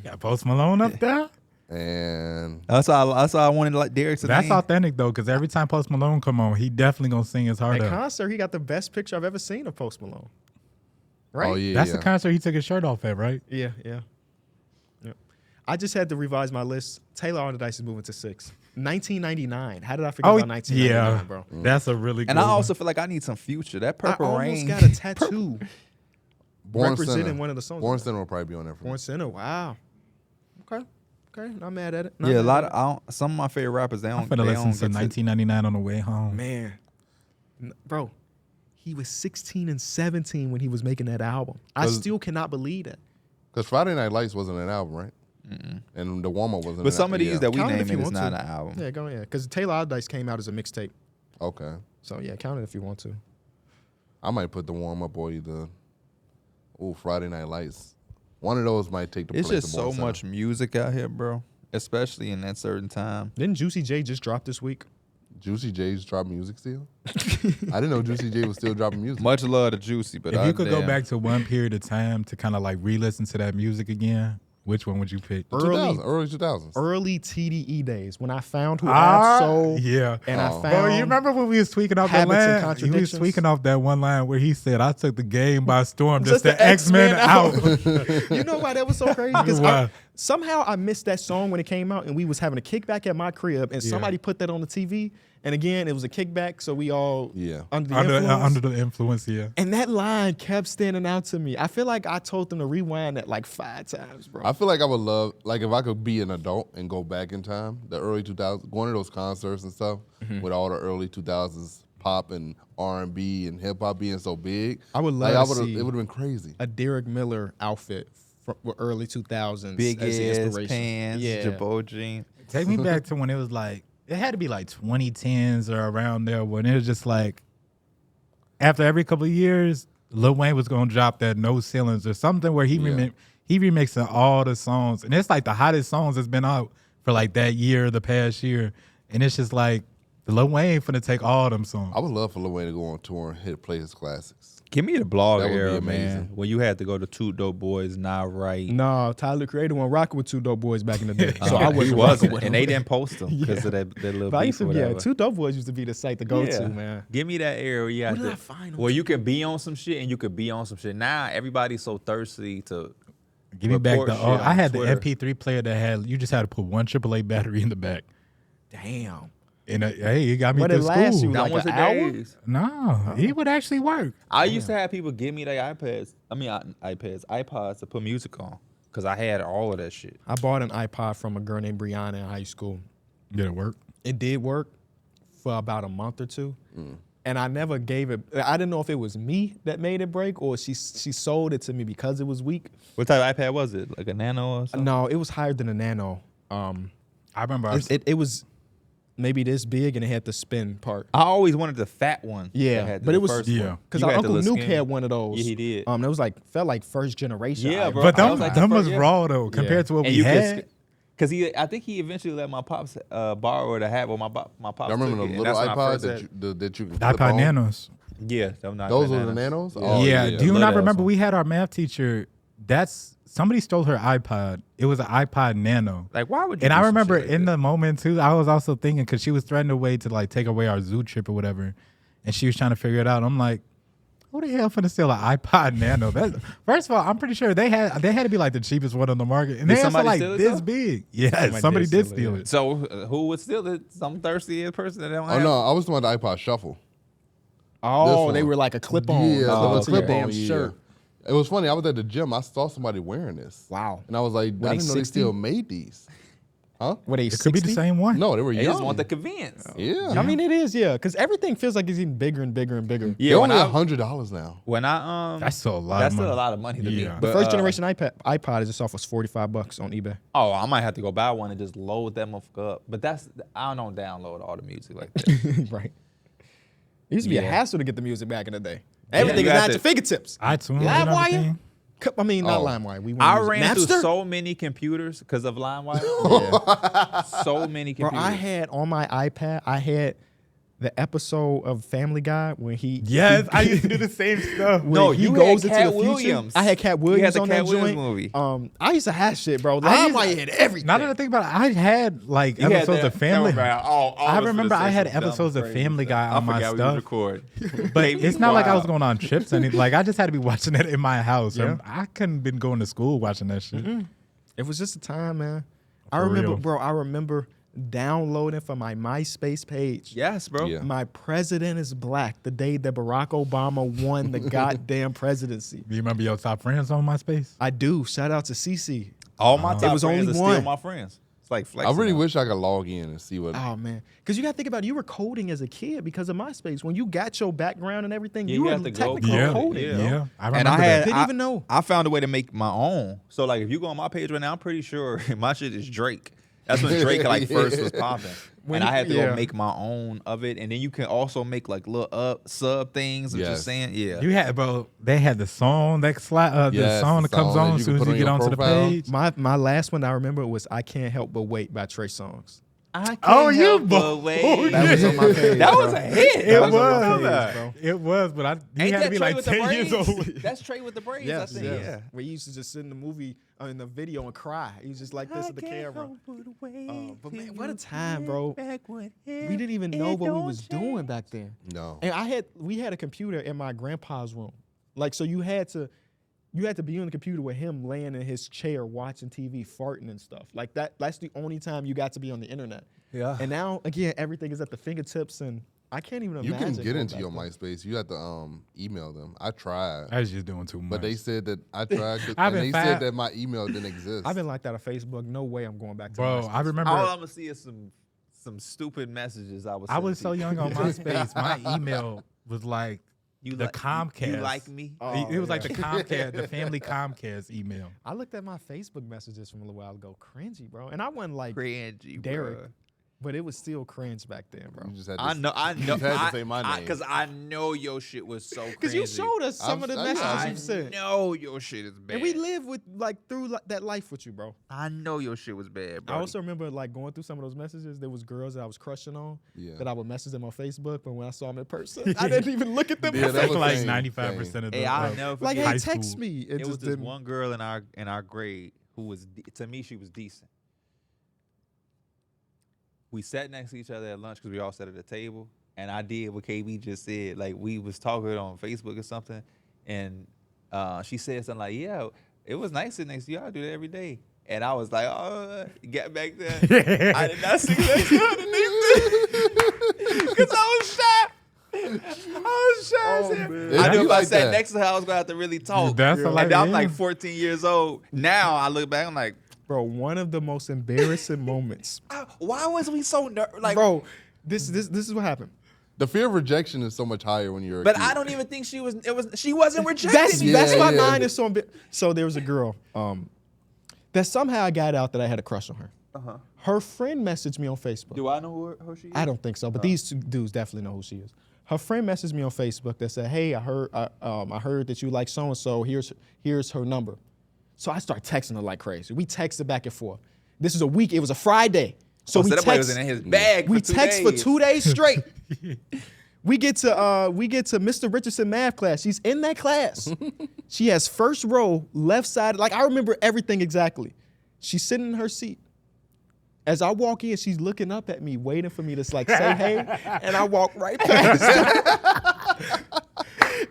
Speaker 4: Got Post Malone up there.
Speaker 3: and
Speaker 2: That's all I wanted. Like Dereck to
Speaker 4: That's
Speaker 2: name.
Speaker 4: authentic though, because every time Post Malone come on, he definitely gonna sing his heart
Speaker 1: At
Speaker 4: out.
Speaker 1: concert, he got the best picture I've ever seen of Post Malone. Right?
Speaker 3: oh yeah,
Speaker 4: That's
Speaker 3: yeah.
Speaker 4: the concert he took his shirt off at, right?
Speaker 1: Yeah. I just had to revise my list. Taylor Alderdice is moving to 6. 1999. How did I forget about 1999, bro?
Speaker 4: That's a really good
Speaker 2: And I
Speaker 4: one.
Speaker 2: also feel like I need some Future. That Purple
Speaker 1: I almost
Speaker 2: Rain.
Speaker 1: got a tattoo
Speaker 3: Born
Speaker 1: representing
Speaker 3: Center.
Speaker 1: one of the songs.
Speaker 3: Born Center will probably be on there for
Speaker 1: Born
Speaker 3: me.
Speaker 1: Center. Wow. Okay. Not mad at it. Not
Speaker 2: Yeah, a
Speaker 1: mad
Speaker 2: lot
Speaker 1: at
Speaker 2: of some of my favorite rappers. They
Speaker 4: I'm
Speaker 2: don't.
Speaker 4: finna
Speaker 2: They
Speaker 4: listen
Speaker 2: don't
Speaker 4: to
Speaker 2: get
Speaker 4: 1999 on the way home.
Speaker 1: it. Man. Bro, he was 16 and 17 when he was making that album. I
Speaker 3: 'Cause-
Speaker 1: still cannot believe that.
Speaker 3: Because Friday Night Lights wasn't an album, right? And the warm up wasn't.
Speaker 2: But some of these that we
Speaker 1: Count it if
Speaker 2: named
Speaker 1: you
Speaker 2: is
Speaker 1: want
Speaker 2: not
Speaker 1: to.
Speaker 2: an album.
Speaker 1: Yeah, go ahead. Because Taylor Alderdice came out as a mixtape.
Speaker 3: Okay,
Speaker 1: So, yeah, count it if you want to.
Speaker 3: I might put the warm up or either. Oh, Friday Night Lights. One of those might take the
Speaker 2: It's
Speaker 3: place
Speaker 2: just
Speaker 3: of Born
Speaker 2: so
Speaker 3: Center.
Speaker 2: much music out here, bro. Especially in that certain time.
Speaker 1: Didn't Juicy J just drop this week?
Speaker 3: Juicy J's drop music still. I didn't know Juicy J was still dropping music.
Speaker 2: Much love to Juicy, but
Speaker 4: If you could go
Speaker 2: damn.
Speaker 4: back to one period of time to kind of like re-listen to that music again, which one would you pick?
Speaker 1: Early
Speaker 3: 2000s.
Speaker 1: early TDE days when I found who Ab-Soul
Speaker 4: yeah.
Speaker 1: and I
Speaker 3: Oh.
Speaker 1: found.
Speaker 4: Bro, you remember when we was tweaking off that
Speaker 1: Habits and
Speaker 4: line? He was
Speaker 1: Contradictions?
Speaker 4: tweaking off that one line where he said, "I took the game by storm,
Speaker 1: Just
Speaker 4: just,
Speaker 1: the
Speaker 4: the X-Men out."
Speaker 1: You know why that was so crazy? Because
Speaker 4: Why?
Speaker 1: somehow I missed that song when it came out, and we was having a kickback at my crib, and somebody put that on the TV. And again, it was a kickback, so we all under the influence.
Speaker 4: under the influence, yeah.
Speaker 1: And that line kept standing out to me. I feel like I told them to rewind that like 5 times, bro.
Speaker 3: I feel like I would love, like, if I could be an adult and go back in time, the early 2000s, going to those concerts and stuff with all the early 2000s pop and R&B and hip hop being so big.
Speaker 1: I would
Speaker 3: like,
Speaker 1: love to see
Speaker 3: it would have been crazy.
Speaker 1: a Derek Miller outfit from early 2000s
Speaker 2: Big
Speaker 1: as the
Speaker 2: ass
Speaker 1: inspiration.
Speaker 2: pants,
Speaker 1: Yeah.
Speaker 2: Jabot jeans.
Speaker 4: Take me back to when it was like, it had to be like 2010s or around there when it was just like, after every couple of years, Lil Wayne was going to drop that No Ceilings or something where he remixing all the songs. And it's like the hottest songs that's been out for like that year, the past year. And it's just like, the Lil Wayne finna take all them songs.
Speaker 3: I would love for Lil Wayne to go on tour and play his classics.
Speaker 2: Give me the blog
Speaker 3: That would be
Speaker 2: era,
Speaker 3: amazing.
Speaker 2: man. When you had to go to Two Dope Boys, Not Right.
Speaker 1: No, Tyler Creator wasn't rocking with 2 Dope Boys back in the day. So I
Speaker 2: he
Speaker 1: wasn't rocking
Speaker 2: wasn't,
Speaker 1: with
Speaker 2: and
Speaker 1: him.
Speaker 2: they didn't post them because of that little
Speaker 1: But I
Speaker 2: beef
Speaker 1: used
Speaker 2: or
Speaker 1: to, yeah,
Speaker 2: whatever.
Speaker 1: 2 Dope Boys used to be the site to go to, man.
Speaker 2: Give me that era where you had
Speaker 1: Where did
Speaker 2: to,
Speaker 1: I find 'em?
Speaker 2: where you could be on some shit and you could be on some shit. Now everybody's so thirsty to
Speaker 4: Give me back
Speaker 2: report
Speaker 4: the.
Speaker 2: shit
Speaker 4: I
Speaker 2: on
Speaker 4: had
Speaker 2: Twitter.
Speaker 4: the MP3 player that had, you just had to put one AAA battery in the back.
Speaker 1: Damn.
Speaker 4: And hey, he got me
Speaker 1: What
Speaker 4: to
Speaker 1: it last
Speaker 4: school.
Speaker 1: you,
Speaker 2: That
Speaker 1: like
Speaker 2: was
Speaker 1: an
Speaker 2: the
Speaker 1: hour?
Speaker 2: days.
Speaker 4: No, he would actually work.
Speaker 2: I used to have people give me their iPods to put music on because I had all of that shit.
Speaker 1: I bought an iPod from a girl named Brianna in high school.
Speaker 4: Did it work?
Speaker 1: It did work for about a month or two. And I never gave it. I didn't know if it was me that made it break or she sold it to me because it was weak.
Speaker 2: What type of iPad was it? Like a Nano or something?
Speaker 1: No, it was higher than a Nano.
Speaker 4: I remember.
Speaker 1: It was maybe this big and it had the spin part.
Speaker 2: I always wanted the fat one.
Speaker 1: Yeah,
Speaker 2: that had
Speaker 1: but
Speaker 2: the
Speaker 1: it was
Speaker 2: first one.
Speaker 1: because
Speaker 2: You
Speaker 1: our
Speaker 2: had the
Speaker 1: Uncle
Speaker 2: little
Speaker 1: Nuke
Speaker 2: skinny-
Speaker 1: had one of those.
Speaker 2: Yeah, he did.
Speaker 1: That was like felt like first generation.
Speaker 2: Yeah,
Speaker 1: iPod.
Speaker 2: bro.
Speaker 4: but
Speaker 2: I
Speaker 4: them,
Speaker 2: was like
Speaker 4: them
Speaker 2: the
Speaker 4: was
Speaker 2: first-
Speaker 4: raw though compared to what
Speaker 2: And
Speaker 4: we
Speaker 2: you
Speaker 4: had.
Speaker 2: because I think he eventually let my pops borrow the hat. Well, my pops.
Speaker 3: I remember the
Speaker 2: took it, and
Speaker 3: little
Speaker 2: that's when I
Speaker 3: iPod
Speaker 2: first
Speaker 3: that
Speaker 2: had-
Speaker 3: that you can
Speaker 4: The
Speaker 3: flip
Speaker 4: iPod
Speaker 3: on.
Speaker 4: Nanos.
Speaker 2: Yeah, them not
Speaker 3: Those were the Nanos?
Speaker 2: Yeah.
Speaker 3: Oh,
Speaker 4: yeah. Do you
Speaker 2: Love
Speaker 4: not
Speaker 2: that
Speaker 4: remember
Speaker 2: one.
Speaker 4: we had our math teacher? That's somebody stole her iPod. It was an iPod Nano.
Speaker 2: Like, why would you?
Speaker 4: And
Speaker 2: do
Speaker 4: I
Speaker 2: some
Speaker 4: remember
Speaker 2: shit like
Speaker 4: in
Speaker 2: that?
Speaker 4: the moment too, I was also thinking because she was threatening a way to like take away our zoo trip or whatever, and she was trying to figure it out. I'm like, who the hell finna steal an iPod Nano? That, first of all, I'm pretty sure they had to be like the cheapest one on the market, and
Speaker 2: Did
Speaker 4: they also
Speaker 2: somebody
Speaker 4: like
Speaker 2: steal it,
Speaker 4: this
Speaker 2: though?
Speaker 4: big. Yeah, somebody did steal it.
Speaker 2: So who would steal it? Some thirsty ass person that don't
Speaker 3: Oh
Speaker 2: have.
Speaker 3: no, I was talking about the iPod Shuffle.
Speaker 1: Oh,
Speaker 3: This
Speaker 1: they
Speaker 3: one.
Speaker 1: were like a clip-on.
Speaker 3: Yeah,
Speaker 1: Oh,
Speaker 3: the
Speaker 1: okay.
Speaker 3: clip-on,
Speaker 1: Damn
Speaker 3: yeah.
Speaker 1: shirt.
Speaker 3: It was funny. I was at the gym. I saw somebody wearing this.
Speaker 1: Wow.
Speaker 3: And I was like,
Speaker 1: Were
Speaker 3: I
Speaker 1: they
Speaker 3: didn't know they
Speaker 1: 60?
Speaker 3: still made these. Huh?
Speaker 1: Were they
Speaker 4: It could be the
Speaker 1: 60?
Speaker 4: same one.
Speaker 3: No, they were
Speaker 2: They
Speaker 3: young.
Speaker 2: just want the convenience.
Speaker 3: Yeah.
Speaker 1: I mean, it is, yeah, because everything feels like it's getting bigger and bigger and bigger.
Speaker 2: Yeah,
Speaker 3: They're
Speaker 2: when
Speaker 3: only
Speaker 2: I
Speaker 3: $100 now.
Speaker 2: when I
Speaker 4: That's still a lot.
Speaker 2: that's
Speaker 4: of
Speaker 2: still
Speaker 4: money.
Speaker 2: a lot of money to me.
Speaker 4: Yeah.
Speaker 1: The
Speaker 2: But,
Speaker 1: first generation iPod is just off was $45 on eBay.
Speaker 2: Oh, I might have to go buy one and just load that motherfucker up. But I don't download all the music like that.
Speaker 1: Right. It used to be a
Speaker 2: Yeah.
Speaker 1: hassle to get the music back in the day. Everything
Speaker 2: you
Speaker 1: is
Speaker 2: got
Speaker 1: not
Speaker 2: to-
Speaker 1: your fingertips.
Speaker 4: iTunes.
Speaker 1: LimeWire?
Speaker 4: and everything.
Speaker 1: I mean, not
Speaker 3: Oh.
Speaker 1: LimeWire. We
Speaker 2: I
Speaker 1: wanna use
Speaker 2: ran through
Speaker 1: Napster?
Speaker 2: so many computers because of LimeWire. So many
Speaker 1: Bro,
Speaker 2: computers.
Speaker 1: I had on my iPad, I had the episode of Family Guy when he
Speaker 4: Yes, I used to do the same stuff.
Speaker 1: when
Speaker 2: No,
Speaker 1: he
Speaker 2: you
Speaker 1: goes
Speaker 2: had
Speaker 1: into
Speaker 2: Cat
Speaker 1: the future.
Speaker 2: Williams.
Speaker 1: I had Cat
Speaker 2: You
Speaker 1: Williams
Speaker 2: had the
Speaker 1: on
Speaker 2: Cat
Speaker 1: that
Speaker 2: Williams
Speaker 1: joint.
Speaker 2: movie.
Speaker 1: I used to have shit, bro.
Speaker 4: I used-
Speaker 1: LimeWire had everything.
Speaker 4: Now that I think about it, I had like
Speaker 2: You had
Speaker 4: episodes
Speaker 2: that
Speaker 4: of Family.
Speaker 2: camera, all
Speaker 4: I
Speaker 2: of us
Speaker 4: remember
Speaker 2: for the
Speaker 4: I had
Speaker 2: session, dumb,
Speaker 4: episodes of
Speaker 2: crazy
Speaker 4: Family
Speaker 2: stuff.
Speaker 4: Guy on my
Speaker 2: I forgot we
Speaker 4: stuff.
Speaker 2: record.
Speaker 4: But it's not like I was going on trips and like I just had to be watching it in my house.
Speaker 1: Yeah.
Speaker 4: I couldn't been going to school watching that shit.
Speaker 1: It was just a time, man. I
Speaker 4: For
Speaker 1: remember,
Speaker 4: real.
Speaker 1: bro. I remember downloading from my MySpace page.
Speaker 2: Yes, bro.
Speaker 3: Yeah.
Speaker 1: My president is black. The day that Barack Obama won the goddamn presidency.
Speaker 4: Do you remember your top friends on MySpace?
Speaker 1: I do. Shout out to CC.
Speaker 2: All my top
Speaker 1: It was
Speaker 2: friends
Speaker 1: only
Speaker 2: are still
Speaker 1: one.
Speaker 2: my friends. It's like
Speaker 3: I
Speaker 2: flexing
Speaker 3: really
Speaker 2: on.
Speaker 3: wish I could log in and see what.
Speaker 1: Oh man, because you got to think about it. You were coding as a kid because of MySpace. When you got your background and everything,
Speaker 2: Yeah,
Speaker 1: you
Speaker 2: you
Speaker 1: were
Speaker 2: have to go
Speaker 1: technically
Speaker 2: code.
Speaker 1: coding.
Speaker 2: Yeah.
Speaker 1: bro.
Speaker 4: Yeah, I remember
Speaker 2: And I
Speaker 4: that.
Speaker 2: had,
Speaker 1: Didn't
Speaker 2: I,
Speaker 1: even know.
Speaker 2: I found a way to make my own. So like, if you go on my page right now, I'm pretty sure my shit is Drake. That's when Drake like first was popping,
Speaker 1: When
Speaker 2: and I had to
Speaker 1: yeah.
Speaker 2: go make my own of it. And then you can also make like little sub things. I'm
Speaker 3: Yes.
Speaker 2: just saying, yeah.
Speaker 4: You had, bro. They had the song that the
Speaker 3: Yes,
Speaker 4: song
Speaker 3: the
Speaker 4: that comes
Speaker 3: song that
Speaker 4: on
Speaker 3: you
Speaker 4: as soon
Speaker 3: can
Speaker 4: as
Speaker 3: put
Speaker 4: you
Speaker 3: on
Speaker 4: get
Speaker 3: your
Speaker 4: onto the
Speaker 3: profile.
Speaker 4: page.
Speaker 1: My last one I remember was "I Can't Help But Wait" by Trey Songz.
Speaker 2: I can't
Speaker 4: Oh, you
Speaker 2: help but
Speaker 4: bold.
Speaker 2: wait.
Speaker 1: That was on my page.
Speaker 2: That
Speaker 1: bro.
Speaker 2: was a hit.
Speaker 4: It
Speaker 2: That
Speaker 4: was.
Speaker 2: on my page,
Speaker 1: bro.
Speaker 4: It was, but you
Speaker 2: Ain't
Speaker 4: had to
Speaker 2: that
Speaker 4: be
Speaker 2: Trey
Speaker 4: like
Speaker 2: with the
Speaker 4: 10 years
Speaker 2: braids?
Speaker 4: old.
Speaker 2: That's Trey with the braids.
Speaker 1: Yes,
Speaker 2: I think.
Speaker 1: yes.
Speaker 2: Yeah.
Speaker 1: Where he used to just sit in the movie, in the video and cry. He was just like this at the camera. But man, what a time, bro. We didn't even know what we was doing back then.
Speaker 3: No.
Speaker 1: And we had a computer in my grandpa's room. Like, so you had to be on the computer with him laying in his chair watching TV, farting and stuff. Like that's the only time you got to be on the internet.
Speaker 2: Yeah.
Speaker 1: And now, again, everything is at the fingertips, and I can't even
Speaker 3: You
Speaker 1: imagine.
Speaker 3: can get
Speaker 1: going
Speaker 3: into
Speaker 1: back
Speaker 3: your
Speaker 1: then.
Speaker 3: MySpace. You have to email them. I tried.
Speaker 4: I was just doing too much.
Speaker 3: But they said that I tried,
Speaker 4: I've
Speaker 3: and
Speaker 4: been
Speaker 3: they said
Speaker 4: fat.
Speaker 3: that my email didn't exist.
Speaker 1: I've been like that on Facebook. No way I'm going back to
Speaker 4: bro,
Speaker 1: MySpace.
Speaker 4: I remember
Speaker 2: All I'm gonna see is some stupid messages I was.
Speaker 4: I was so
Speaker 2: sending
Speaker 4: young
Speaker 2: people.
Speaker 4: on MySpace. My email was like
Speaker 2: You
Speaker 4: the
Speaker 2: like,
Speaker 4: Comcast.
Speaker 2: You like me?
Speaker 1: Oh,
Speaker 4: it was like
Speaker 1: yeah.
Speaker 4: the Comcast, the family Comcast email.
Speaker 1: I looked at my Facebook messages from a little while ago. Cringy, bro. And I wasn't like
Speaker 2: Cringy,
Speaker 1: Derek,
Speaker 2: bruh.
Speaker 1: but it was still cringe back then, bro.
Speaker 3: You just had to
Speaker 2: I know.
Speaker 3: You had to say my name.
Speaker 2: Because I know your shit was so crazy.
Speaker 1: Because you showed us some of the messages
Speaker 2: I
Speaker 1: you've sent.
Speaker 2: know your shit is bad.
Speaker 1: And we live with through that life with you, bro.
Speaker 2: I know your shit was bad, bro.
Speaker 1: I also remember going through some of those messages. There was girls that I was crushing on
Speaker 3: Yeah.
Speaker 1: that I would message them on Facebook, but when I saw them in person, I didn't even look at them.
Speaker 3: Yeah,
Speaker 1: on
Speaker 3: that
Speaker 4: Like,
Speaker 3: was
Speaker 1: Facebook.
Speaker 4: like
Speaker 3: same,
Speaker 4: 95% of the
Speaker 2: Hey, I never forget.
Speaker 1: Like,
Speaker 4: high
Speaker 1: hey, text
Speaker 4: school.
Speaker 1: me.
Speaker 2: It was
Speaker 1: just
Speaker 2: this
Speaker 1: didn't.
Speaker 2: one girl in our grade who was to me she was decent. We sat next to each other at lunch because we all sat at a table, and I did what KB just said. Like we was talking on Facebook or something, and she said something like, "Yeah, it was nice sitting next to you. I do that every day." And I was like, oh, get back there. I did not see that underneath because I was shy. I was shy as hell. I knew if I sat next to her, I was going to have to really talk.
Speaker 4: That's
Speaker 2: And I'm like 14 years old. Now I look back, I'm like,
Speaker 1: Bro, one of the most embarrassing moments.
Speaker 2: why was we so like,
Speaker 1: Bro, this is what happened.
Speaker 3: The fear of rejection is so much higher when you're a
Speaker 2: But
Speaker 3: kid.
Speaker 2: I don't even think she wasn't rejected.
Speaker 1: That's why
Speaker 3: yeah.
Speaker 1: mine is so So there was a girl that somehow I got out that I had a crush on her.
Speaker 2: Uh-huh.
Speaker 1: Her friend messaged me on Facebook.
Speaker 2: Do I know who she is?
Speaker 1: I don't think so, but these two dudes definitely know who she is. Her friend messaged me on Facebook that said, "Hey, I heard that you like so and so. Here's her number." So I start texting her like crazy. We texted back and forth. This was a week. It was a Friday. So we
Speaker 2: that boy was
Speaker 1: text.
Speaker 2: in his bag.
Speaker 1: We
Speaker 2: for 2
Speaker 1: text for
Speaker 2: days.
Speaker 1: 2 days straight. We get to Mr. Richardson math class. She's in that class. She has first row, left side. Like I remember everything exactly. She's sitting in her seat. As I walk in, she's looking up at me, waiting for me to like say hey, and I walk right past her.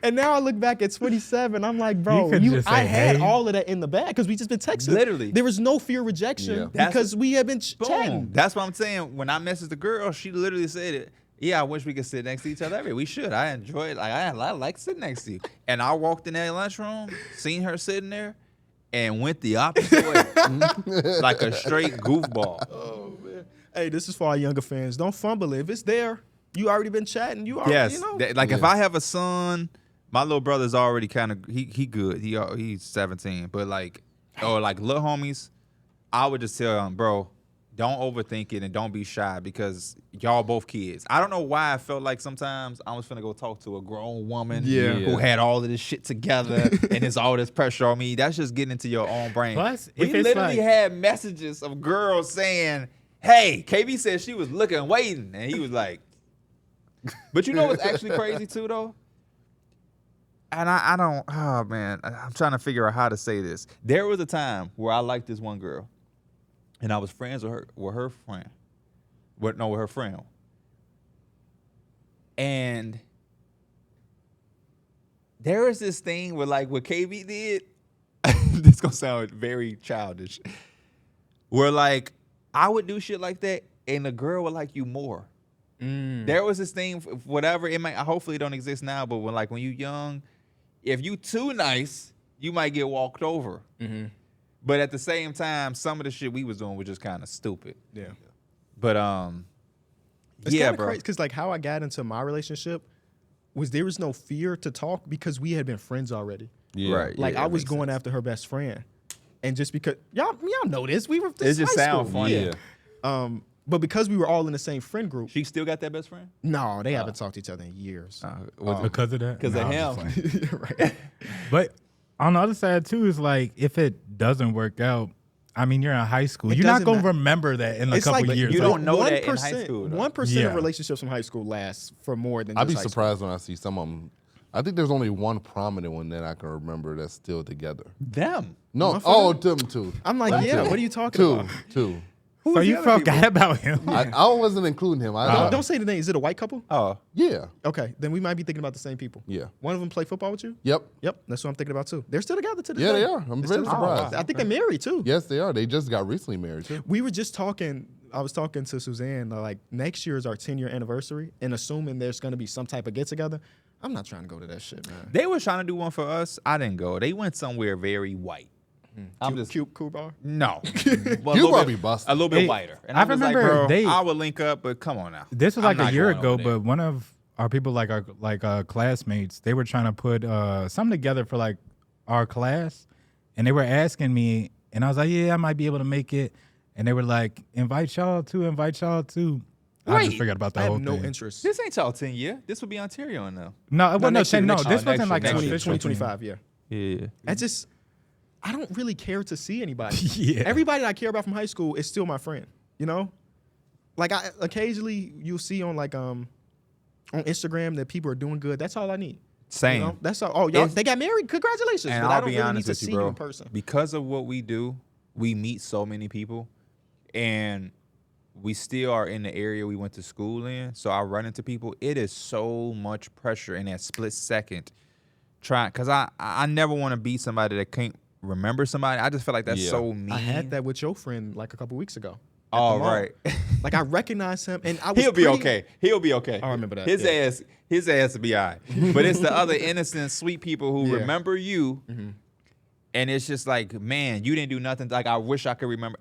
Speaker 1: And now I look back at 27. I'm like, bro,
Speaker 4: could've just
Speaker 1: I
Speaker 4: said,
Speaker 1: had
Speaker 4: hey.
Speaker 1: all of that in the bag because we just been texting.
Speaker 2: Literally.
Speaker 1: there was no fear of rejection
Speaker 3: Yeah.
Speaker 1: because we had been chatting.
Speaker 2: Boom. That's what I'm saying. When I messaged the girl, she literally said it. Yeah, I wish we could sit next to each other every. We should. I enjoy it. Like I like sitting next to you. And I walked in that lunchroom, seen her sitting there, and went the opposite way, like a straight goofball.
Speaker 1: Oh man. Hey, this is for our younger fans. Don't fumble it. If it's there, you already been chatting. You already,
Speaker 2: Yes,
Speaker 1: you know.
Speaker 2: if I have a son, my little brother's already kind of he good. He's 17, but like little homies, I would just tell him, bro, don't overthink it and don't be shy because y'all both kids. I don't know why I felt like sometimes I was finna go talk to a grown woman who had all of this shit together and there's all this pressure on me. That's just getting into your own brain.
Speaker 4: Plus,
Speaker 2: we
Speaker 4: if it's
Speaker 2: literally
Speaker 4: like-
Speaker 2: had messages of girls saying, hey, KB said she was looking, waiting, and he was like, but you know what's actually crazy too though? And I don't, oh man, I'm trying to figure out how to say this. There was a time where I liked this one girl, and I was friends with her friend. With her friend. And there was this thing where like what KB did, this gonna sound very childish, where like I would do shit like that, and the girl would like you more. There was this thing, whatever, it might hopefully it don't exist now, but when you young, if you too nice, you might get walked over. But at the same time, some of the shit we was doing was just kind of stupid.
Speaker 1: Yeah.
Speaker 2: But
Speaker 1: It's
Speaker 2: yeah,
Speaker 1: kinda
Speaker 2: bro.
Speaker 1: crazy because like how I got into my relationship was there was no fear to talk because we had been friends already.
Speaker 3: Yeah.
Speaker 2: Right.
Speaker 1: Like
Speaker 2: yeah,
Speaker 1: I
Speaker 2: that
Speaker 1: was
Speaker 2: makes
Speaker 1: going
Speaker 2: sense.
Speaker 1: after her best friend, and just because y'all know this, we were.
Speaker 2: It
Speaker 1: This
Speaker 2: just
Speaker 1: high
Speaker 2: sound
Speaker 1: school.
Speaker 2: funny.
Speaker 3: Yeah.
Speaker 1: But because we were all in the same friend group,
Speaker 2: She still got that best friend?
Speaker 1: no, they haven't talked to each other in years.
Speaker 4: Because of that?
Speaker 2: Because
Speaker 4: No,
Speaker 2: of
Speaker 4: I'm just
Speaker 2: him.
Speaker 4: playing.
Speaker 1: Right.
Speaker 4: But on the other side too is like if it doesn't work out, I mean you're in high school.
Speaker 1: It
Speaker 4: You're not
Speaker 1: doesn't
Speaker 4: gonna
Speaker 1: matter.
Speaker 4: remember that in a
Speaker 1: It's
Speaker 4: couple
Speaker 1: like
Speaker 4: years.
Speaker 2: you
Speaker 4: Like,
Speaker 2: don't know that in high
Speaker 1: 1%,
Speaker 2: school, though.
Speaker 1: 1%
Speaker 4: Yeah.
Speaker 1: of relationships from high school lasts for more than
Speaker 3: I'd
Speaker 1: just
Speaker 3: be
Speaker 1: high school.
Speaker 3: surprised when I see some of them. I think there's only one prominent one that I can remember that's still together.
Speaker 2: Them.
Speaker 3: No,
Speaker 1: Motherfucker.
Speaker 3: them two.
Speaker 1: I'm like, yeah, what are you talking
Speaker 3: Two,
Speaker 1: about?
Speaker 3: two.
Speaker 4: so you forgot about him.
Speaker 3: I wasn't including him.
Speaker 1: Don't say the name. Is it a white couple?
Speaker 2: Oh.
Speaker 3: Yeah.
Speaker 1: Okay, then we might be thinking about the same people.
Speaker 3: Yeah.
Speaker 1: One of them play football with you?
Speaker 3: Yep.
Speaker 1: Yep, that's what I'm thinking about too. They're still together to this
Speaker 3: Yeah,
Speaker 1: day.
Speaker 3: they are. I'm
Speaker 1: They're
Speaker 3: very
Speaker 1: still together.
Speaker 3: surprised.
Speaker 1: I think they're married too.
Speaker 3: Yes, they are. They just got recently married too.
Speaker 1: We were just talking. I was talking to Suzanne. Like next year is our 10-year anniversary, and assuming there's going to be some type of get together, I'm not trying to go to that shit, man.
Speaker 2: They were trying to do one for us. I didn't go. They went somewhere very white. I'm just
Speaker 1: Cute cool bar.
Speaker 2: no.
Speaker 3: You probably busted.
Speaker 2: A little bit
Speaker 4: Hey,
Speaker 2: whiter. And
Speaker 4: I
Speaker 2: I was like,
Speaker 4: remember
Speaker 2: bro, I would link up, but come on now.
Speaker 4: This was
Speaker 2: I'm
Speaker 4: like a
Speaker 2: not
Speaker 4: year
Speaker 2: going
Speaker 4: ago,
Speaker 2: over there.
Speaker 4: but one of our people, like our classmates, they were trying to put something together for like our class, and they were asking me, and I was like, yeah, I might be able to make it, and they were like, invite y'all too. I just
Speaker 2: Wait,
Speaker 4: forgot about the
Speaker 1: I
Speaker 4: whole
Speaker 1: have no
Speaker 4: thing.
Speaker 1: interest.
Speaker 2: This ain't y'all 10 year. This would be Ontario now.
Speaker 4: No, it wasn't
Speaker 1: next year,
Speaker 4: no.
Speaker 1: next
Speaker 4: This
Speaker 2: year,
Speaker 4: wasn't like
Speaker 2: next
Speaker 4: an
Speaker 2: year,
Speaker 4: official
Speaker 1: 2025, yeah.
Speaker 2: Yeah.
Speaker 1: I don't really care to see anybody.
Speaker 4: Yeah.
Speaker 1: Everybody I care about from high school is still my friend. You know, like I occasionally you'll see on like on Instagram that people are doing good. That's all I need.
Speaker 2: Same.
Speaker 1: You know? That's all. Oh, y'all,
Speaker 2: It's-
Speaker 1: they got married. Congratulations.
Speaker 2: And
Speaker 1: but I
Speaker 2: I'll
Speaker 1: don't
Speaker 2: be
Speaker 1: really
Speaker 2: honest
Speaker 1: need to
Speaker 2: with
Speaker 1: see
Speaker 2: you, bro.
Speaker 1: in person.
Speaker 2: Because of what we do, we meet so many people, and we still are in the area we went to school in. So I run into people. It is so much pressure in that split second. Because I never want to be somebody that can't remember somebody. I just feel like that's
Speaker 3: Yeah.
Speaker 2: so mean.
Speaker 1: I had that with your friend like a couple weeks ago. at the
Speaker 2: Oh,
Speaker 1: mall.
Speaker 2: right.
Speaker 1: Like I recognized him, and I was
Speaker 2: He'll be
Speaker 1: pretty-
Speaker 2: okay. He'll be okay.
Speaker 1: I remember that,
Speaker 2: His ass will be all right. But it's the other innocent, sweet people who
Speaker 1: Yeah.
Speaker 2: remember you, and it's just like, man, you didn't do nothing. Like I wish I could remember.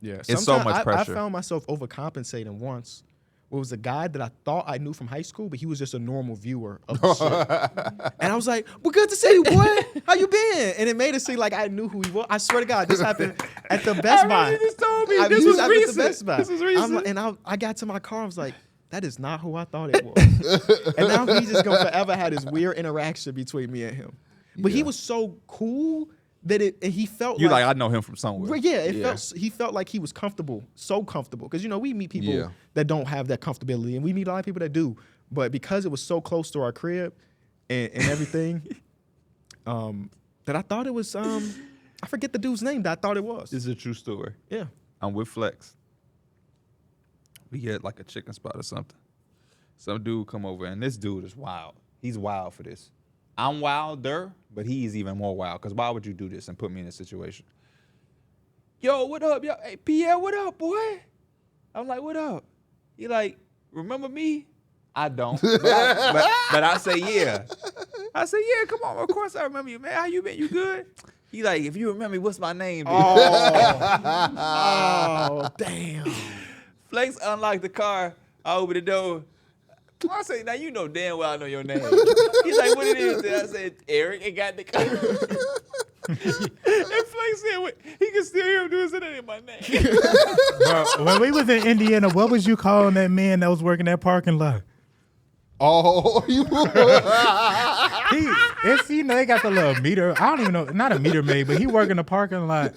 Speaker 1: Yeah,
Speaker 2: It's so
Speaker 1: sometimes
Speaker 2: much
Speaker 1: I
Speaker 2: pressure.
Speaker 1: found myself overcompensating once. It was a guy that I thought I knew from high school, but he was just a normal viewer of the shit. And I was like, "Well, good to see you, boy. How you been?" And it made it seem like I knew who he was. I swear to God, this happened at the Best Buy.
Speaker 2: You just told me.
Speaker 1: This
Speaker 2: was
Speaker 1: happened at
Speaker 2: recent.
Speaker 1: the Best Buy.
Speaker 2: This was recent.
Speaker 1: And I got to my car. I was like, "That is not who I thought it was." And now he's just gonna forever have this weird interaction between me and him. But he was so cool that and he felt
Speaker 2: You like I know him from somewhere.
Speaker 1: well, yeah, he felt like he was comfortable, so comfortable. Because, we meet people that don't have that comfortability, and we meet a lot of people that do. But because it was so close to our crib and everything, that I thought it was, I forget the dude's name that I thought it was.
Speaker 2: This is a true story.
Speaker 1: Yeah.
Speaker 2: I'm with Flex. We had like a chicken spot or something. Some dude come over, and this dude is wild. He's wild for this. I'm wilder, but he's even more wild. Because why would you do this and put me in this situation? Yo, what up? Yo, hey, Pierre, what up, boy? I'm like, what up? He like, remember me? I don't. But I say, yeah. I say, yeah, come on. Of course I remember you, man. How you been? You good? He like, if you remember me, what's my name?
Speaker 1: Oh, damn.
Speaker 2: Flex unlocked the car. I open the door. I say, now you know damn well I know your name. He's like, what it is? And I said, Eric, and got the car. And Flex said, wait, he can still hear him doing that ain't my name.
Speaker 4: Bro, when we was in Indiana, what was you calling that man that was working that parking lot?
Speaker 3: Oh, you
Speaker 4: They got the little meter. I don't even know, not a meter maid, but he working the parking lot.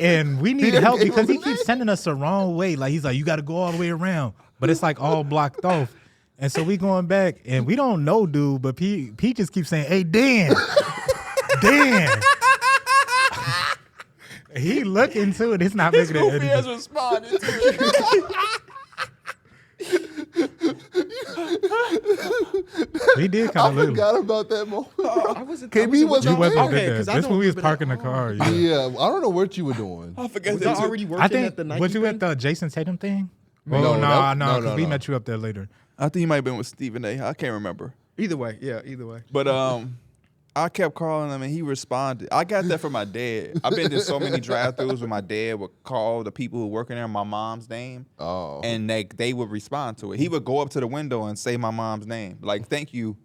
Speaker 4: And we need help because he keeps sending us the wrong way. Like he's like, you got to go all the way around, but it's like all blocked off. And so we going back, and we don't know, dude. But P just keeps saying, "Hey, Dan, Dan." He look into it. It's not
Speaker 2: His
Speaker 4: making it.
Speaker 2: goofy ass responded to it.
Speaker 4: We did
Speaker 3: I
Speaker 4: kind of look.
Speaker 3: forgot about that moment.
Speaker 1: I wasn't.
Speaker 3: KB wasn't
Speaker 4: You wasn't
Speaker 1: Okay,
Speaker 4: there.
Speaker 1: 'cause I
Speaker 4: This
Speaker 1: don't
Speaker 4: when we was
Speaker 1: remember that.
Speaker 4: parking the car. Yeah.
Speaker 3: Yeah, I don't know what you were doing.
Speaker 2: I forgot
Speaker 1: Was
Speaker 2: that
Speaker 1: I
Speaker 2: too.
Speaker 1: already working
Speaker 4: I
Speaker 1: at
Speaker 4: think
Speaker 1: the Nike?
Speaker 4: was you
Speaker 1: thing?
Speaker 4: at the Jason Tatum thing?
Speaker 3: No,
Speaker 4: Oh,
Speaker 3: no,
Speaker 4: because we
Speaker 3: no.
Speaker 4: met you up there later.
Speaker 2: I think you might have been with Stephen A. I can't remember.
Speaker 1: Either way, yeah, either way.
Speaker 2: But I kept calling him and he responded. I got that from my dad. I've been to so many drive-thrus where my dad would call the people who work in there my mom's name.
Speaker 3: Oh.
Speaker 2: And they would respond to it. He would go up to the window and say my mom's name. Like, thank you.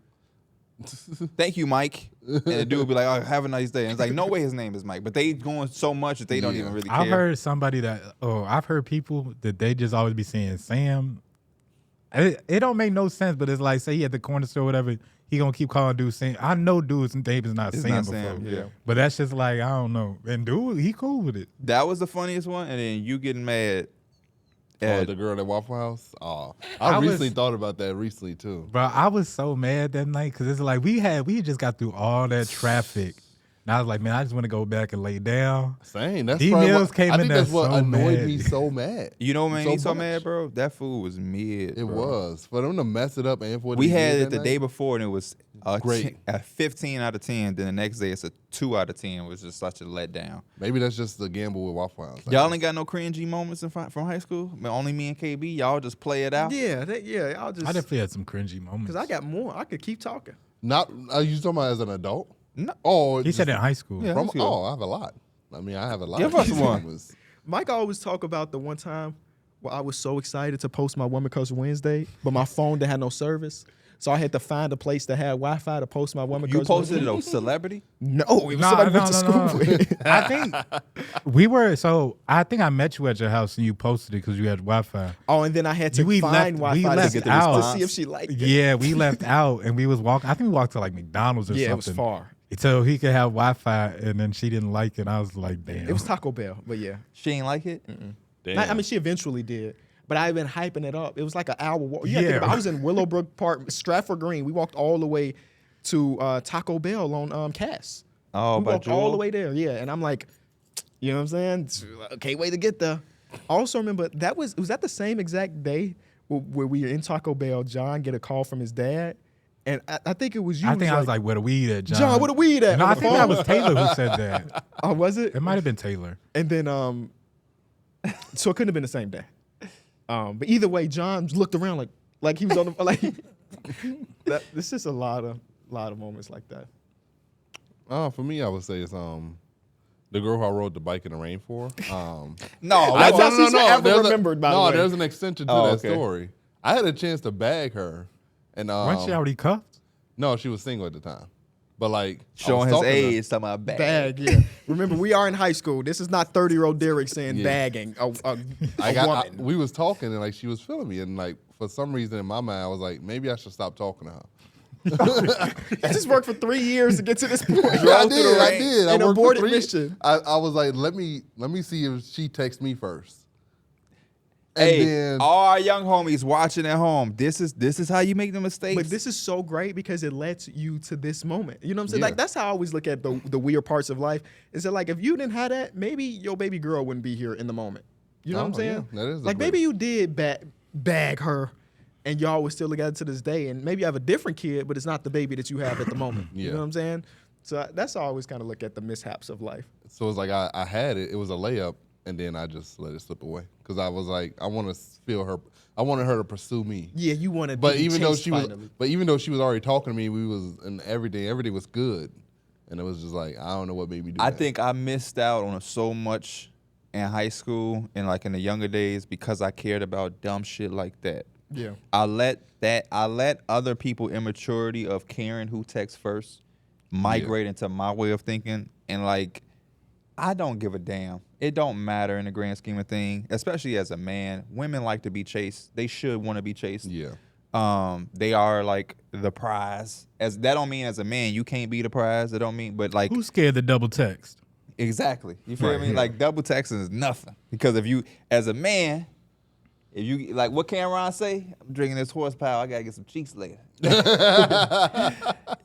Speaker 2: Thank you, Mike. And the dude would be like, oh, have a nice day. And it's like, no way his name is Mike. But they going so much that they don't even really care.
Speaker 4: I've heard somebody I've heard people that they just always be saying Sam. It don't make no sense, but it's like, say he at the corner store or whatever, he gonna keep calling dude Sam. I know dude's name is not
Speaker 2: It's
Speaker 4: Sam
Speaker 2: not
Speaker 4: before.
Speaker 2: Sam, yeah.
Speaker 4: But that's just like, I don't know. And dude, he cool with it.
Speaker 2: That was the funniest one. And then you getting mad
Speaker 3: Oh,
Speaker 2: at
Speaker 3: the girl at Waffle House? Oh,
Speaker 4: I
Speaker 3: I
Speaker 4: was-
Speaker 3: recently thought about that recently, too.
Speaker 4: Bro, I was so mad that night because it's like we just got through all that traffic. And I was like, man, I just want to go back and lay down.
Speaker 3: Same. That's
Speaker 4: D
Speaker 3: probably
Speaker 4: Mills
Speaker 3: what,
Speaker 4: came
Speaker 3: I
Speaker 4: in
Speaker 3: think
Speaker 4: there
Speaker 3: that's what
Speaker 4: so
Speaker 3: annoyed
Speaker 4: mad.
Speaker 3: me so mad.
Speaker 2: You know what made me so
Speaker 3: much.
Speaker 2: mad, bro? That food was mid.
Speaker 3: It
Speaker 2: bro.
Speaker 3: was. For them to mess it up and for
Speaker 2: We had it the day before, and it was
Speaker 3: Great.
Speaker 2: a 15 out of 10. Then the next day, it's a 2 out of 10. It was just such a letdown.
Speaker 3: Maybe that's just the gamble with Waffle House.
Speaker 2: Y'all ain't got no cringy moments from high school? I mean, only me and KB? Y'all just play it out?
Speaker 1: Yeah, I'll just.
Speaker 4: I definitely had some cringy moments.
Speaker 1: Because I got more. I could keep talking.
Speaker 3: Not, are you talking about as an adult?
Speaker 2: No.
Speaker 3: Oh,
Speaker 4: He said in high school.
Speaker 2: Yeah.
Speaker 3: From,
Speaker 2: That's good.
Speaker 3: oh, I have a lot. I mean, I have a lot.
Speaker 2: Give
Speaker 3: of
Speaker 2: us
Speaker 3: these
Speaker 2: one.
Speaker 3: moments.
Speaker 1: Mike always talk about the one time where I was so excited to post my Women Crush Wednesday, but my phone didn't have no service. So I had to find a place that had Wi-Fi to post my Women
Speaker 2: You
Speaker 1: Crush
Speaker 2: posted it
Speaker 1: Wednesday.
Speaker 2: on Celebrity?
Speaker 1: No, it was somebody I went to school with.
Speaker 4: I think we were, so I think I met you at your house and you posted it because you had Wi-Fi.
Speaker 1: Oh, and then I had to
Speaker 4: We
Speaker 1: find
Speaker 4: left
Speaker 1: Wi-Fi
Speaker 4: out.
Speaker 1: to see if she liked it.
Speaker 4: Yeah, we left out and we was walking. I think we walked to like McDonald's or
Speaker 1: Yeah,
Speaker 4: something.
Speaker 1: it was far.
Speaker 4: So he could have Wi-Fi and then she didn't like it. I was like, damn.
Speaker 1: It was Taco Bell, but yeah.
Speaker 2: She ain't like it?
Speaker 3: Damn.
Speaker 1: I mean, she eventually did. But I've been hyping it up. It was like an hour walk. You gotta
Speaker 4: Yeah.
Speaker 1: think about, I was in Willowbrook Park, Stratford Green. We walked all the way to Taco Bell on Cass.
Speaker 2: Oh,
Speaker 1: We
Speaker 2: by
Speaker 1: walked all
Speaker 2: Jewel?
Speaker 1: the way there, yeah. And I'm like, you know what I'm saying? Can't wait to get there. I also remember was that the same exact day where we were in Taco Bell, John get a call from his dad, And I think it was you.
Speaker 4: I think I was like, where the weed at, John?
Speaker 1: John, where the weed at?
Speaker 4: No,
Speaker 1: on
Speaker 4: I
Speaker 1: the
Speaker 4: think
Speaker 1: phone.
Speaker 4: that was Taylor who said that.
Speaker 1: Oh, was it?
Speaker 4: It might have been Taylor.
Speaker 1: And then, so it couldn't have been the same day. But either way, John looked around like he was on the, like, this is a lot of moments like that.
Speaker 3: For me, I would say it's the girl who I rode the bike in the rain for.
Speaker 2: No,
Speaker 1: That's how she's ever
Speaker 3: There's
Speaker 1: remembered, by the way.
Speaker 3: there's an extension to
Speaker 2: Oh,
Speaker 3: that
Speaker 2: okay.
Speaker 3: story. I had a chance to bag her, and
Speaker 4: Wasn't she already cuffed?
Speaker 3: no, she was single at the time. But like
Speaker 2: showing his age, talking about
Speaker 1: Bag, yeah. Remember, we are in high school. This is not 30-year-old Dereck saying
Speaker 3: Yeah.
Speaker 1: bagging a woman.
Speaker 3: we was talking, and like she was feeling me, and like for some reason in my mind, I was like, maybe I should stop talking to her.
Speaker 1: I just worked for 3 years to get to this point.
Speaker 3: I did. I
Speaker 1: An
Speaker 3: worked
Speaker 1: aborted
Speaker 3: for 3
Speaker 1: mission.
Speaker 3: I was like, let me see if she texts me first. And
Speaker 2: Hey,
Speaker 3: then
Speaker 2: all our young homies watching at home, this is how you make the mistakes.
Speaker 1: But this is so great because it lets you to this moment. You know what I'm saying?
Speaker 3: Yeah.
Speaker 1: Like, that's how I always look at the weird parts of life. Is that like, if you didn't have that, maybe your baby girl wouldn't be here in the moment. You know what I'm
Speaker 3: Oh,
Speaker 1: saying?
Speaker 3: yeah. That is a
Speaker 1: like,
Speaker 3: great-
Speaker 1: maybe you did bag her and y'all were still together to this day, and maybe you have a different kid, but it's not the baby that you have at the moment. You
Speaker 3: Yeah.
Speaker 1: know what I'm saying? So that's how I always kind of look at the mishaps of life.
Speaker 3: so it's like I had it. It was a layup, and then I just let it slip away because I was like, I want to feel her. I wanted her to pursue me.
Speaker 1: Yeah, you wanted
Speaker 3: But
Speaker 1: to be
Speaker 3: even though
Speaker 1: chased
Speaker 3: she was,
Speaker 1: finally.
Speaker 3: but even though she was already talking to me, we was in everything was good, and it was just like I don't know what made me do
Speaker 2: I
Speaker 3: that.
Speaker 2: think I missed out on so much in high school and like in the younger days because I cared about dumb shit like that.
Speaker 1: Yeah.
Speaker 2: I let other people immaturity of caring who texts first migrate into my way of thinking, and like I don't give a damn. It don't matter in the grand scheme of things, especially as a man. Women like to be chased. They should want to be chased.
Speaker 3: Yeah.
Speaker 2: They are like the prize. As that don't mean as a man you can't be the prize. It don't mean, but like
Speaker 4: Who's scared to double text?
Speaker 2: exactly. You feel
Speaker 3: Right,
Speaker 2: me?
Speaker 3: yeah.
Speaker 2: Like double texting is nothing because if you as a man. If you like what Cameron say, I'm drinking this horsepower. I gotta get some cheeks later. You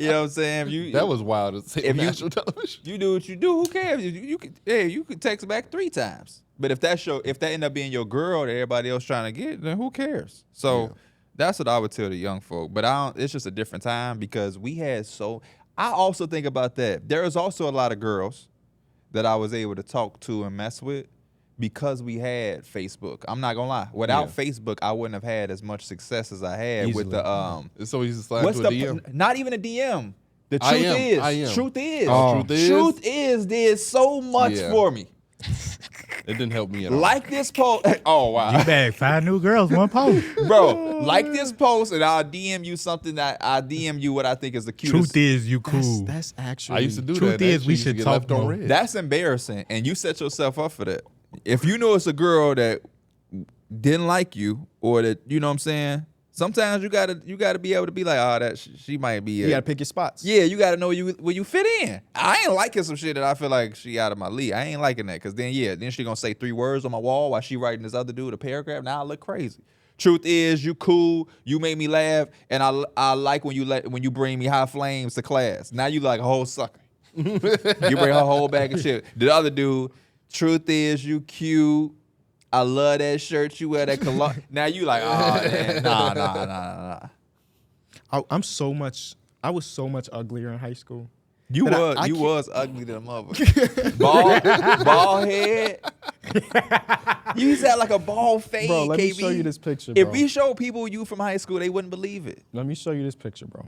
Speaker 2: know what I'm saying? If you
Speaker 3: That was wild to say
Speaker 2: if
Speaker 3: on
Speaker 2: you-
Speaker 3: national television.
Speaker 2: you do what you do. Who cares? You could text back 3 times. But if that end up being your girl that everybody else trying to get, then who cares? So
Speaker 3: Yeah.
Speaker 2: that's what I would tell the young folk. But it's just a different time because we had I also think about that. There is also a lot of girls that I was able to talk to and mess with because we had Facebook. I'm not gonna lie. Without Facebook, I wouldn't have had as much success as I had with the
Speaker 3: It's so easy to slide
Speaker 2: what's
Speaker 3: to a
Speaker 2: the
Speaker 3: DM.
Speaker 2: not even a DM. The
Speaker 3: I
Speaker 2: truth
Speaker 3: am.
Speaker 2: is, truth is,
Speaker 3: Oh.
Speaker 2: truth is did so much
Speaker 3: Yeah.
Speaker 2: for me.
Speaker 3: It didn't help me at all.
Speaker 2: Like this post. Oh wow,
Speaker 4: You bagged 5 new girls, one post.
Speaker 2: bro. Like this post, and I'll DM you something that I DM you what I think is the cutest.
Speaker 4: Truth is, you cool.
Speaker 1: That's actually.
Speaker 3: I used to do
Speaker 4: Truth
Speaker 3: that.
Speaker 4: is,
Speaker 3: That
Speaker 4: we
Speaker 3: shit used to
Speaker 4: should
Speaker 3: get
Speaker 4: talk
Speaker 3: left on
Speaker 4: more.
Speaker 3: red.
Speaker 2: That's embarrassing, and you set yourself up for that. If you know it's a girl that didn't like you, or that you know what I'm saying. Sometimes you gotta be able to be like, oh, that she might be.
Speaker 1: You gotta pick your spots.
Speaker 2: Yeah, you gotta know where you fit in. I ain't liking some shit that I feel like she out of my league. I ain't liking that because then she gonna say 3 words on my wall while she writing this other dude a paragraph. Now I look crazy. Truth is, you cool. You make me laugh, and I like when you bring me high flames to class. Now you like a whole sucker. You bring her whole bag of shit. The other dude, truth is, you cute. I love that shirt you wear, that cologne. Now you like, oh man, nah.
Speaker 1: I was so much uglier in high school.
Speaker 2: You
Speaker 1: But I
Speaker 2: was ugly to the mother. bald head. You used to have like a bald fade,
Speaker 1: Bro, let me
Speaker 2: KB.
Speaker 1: show you this picture,
Speaker 2: If
Speaker 1: bro.
Speaker 2: we show people you from high school, they wouldn't believe it.
Speaker 1: Let me show you this picture, bro.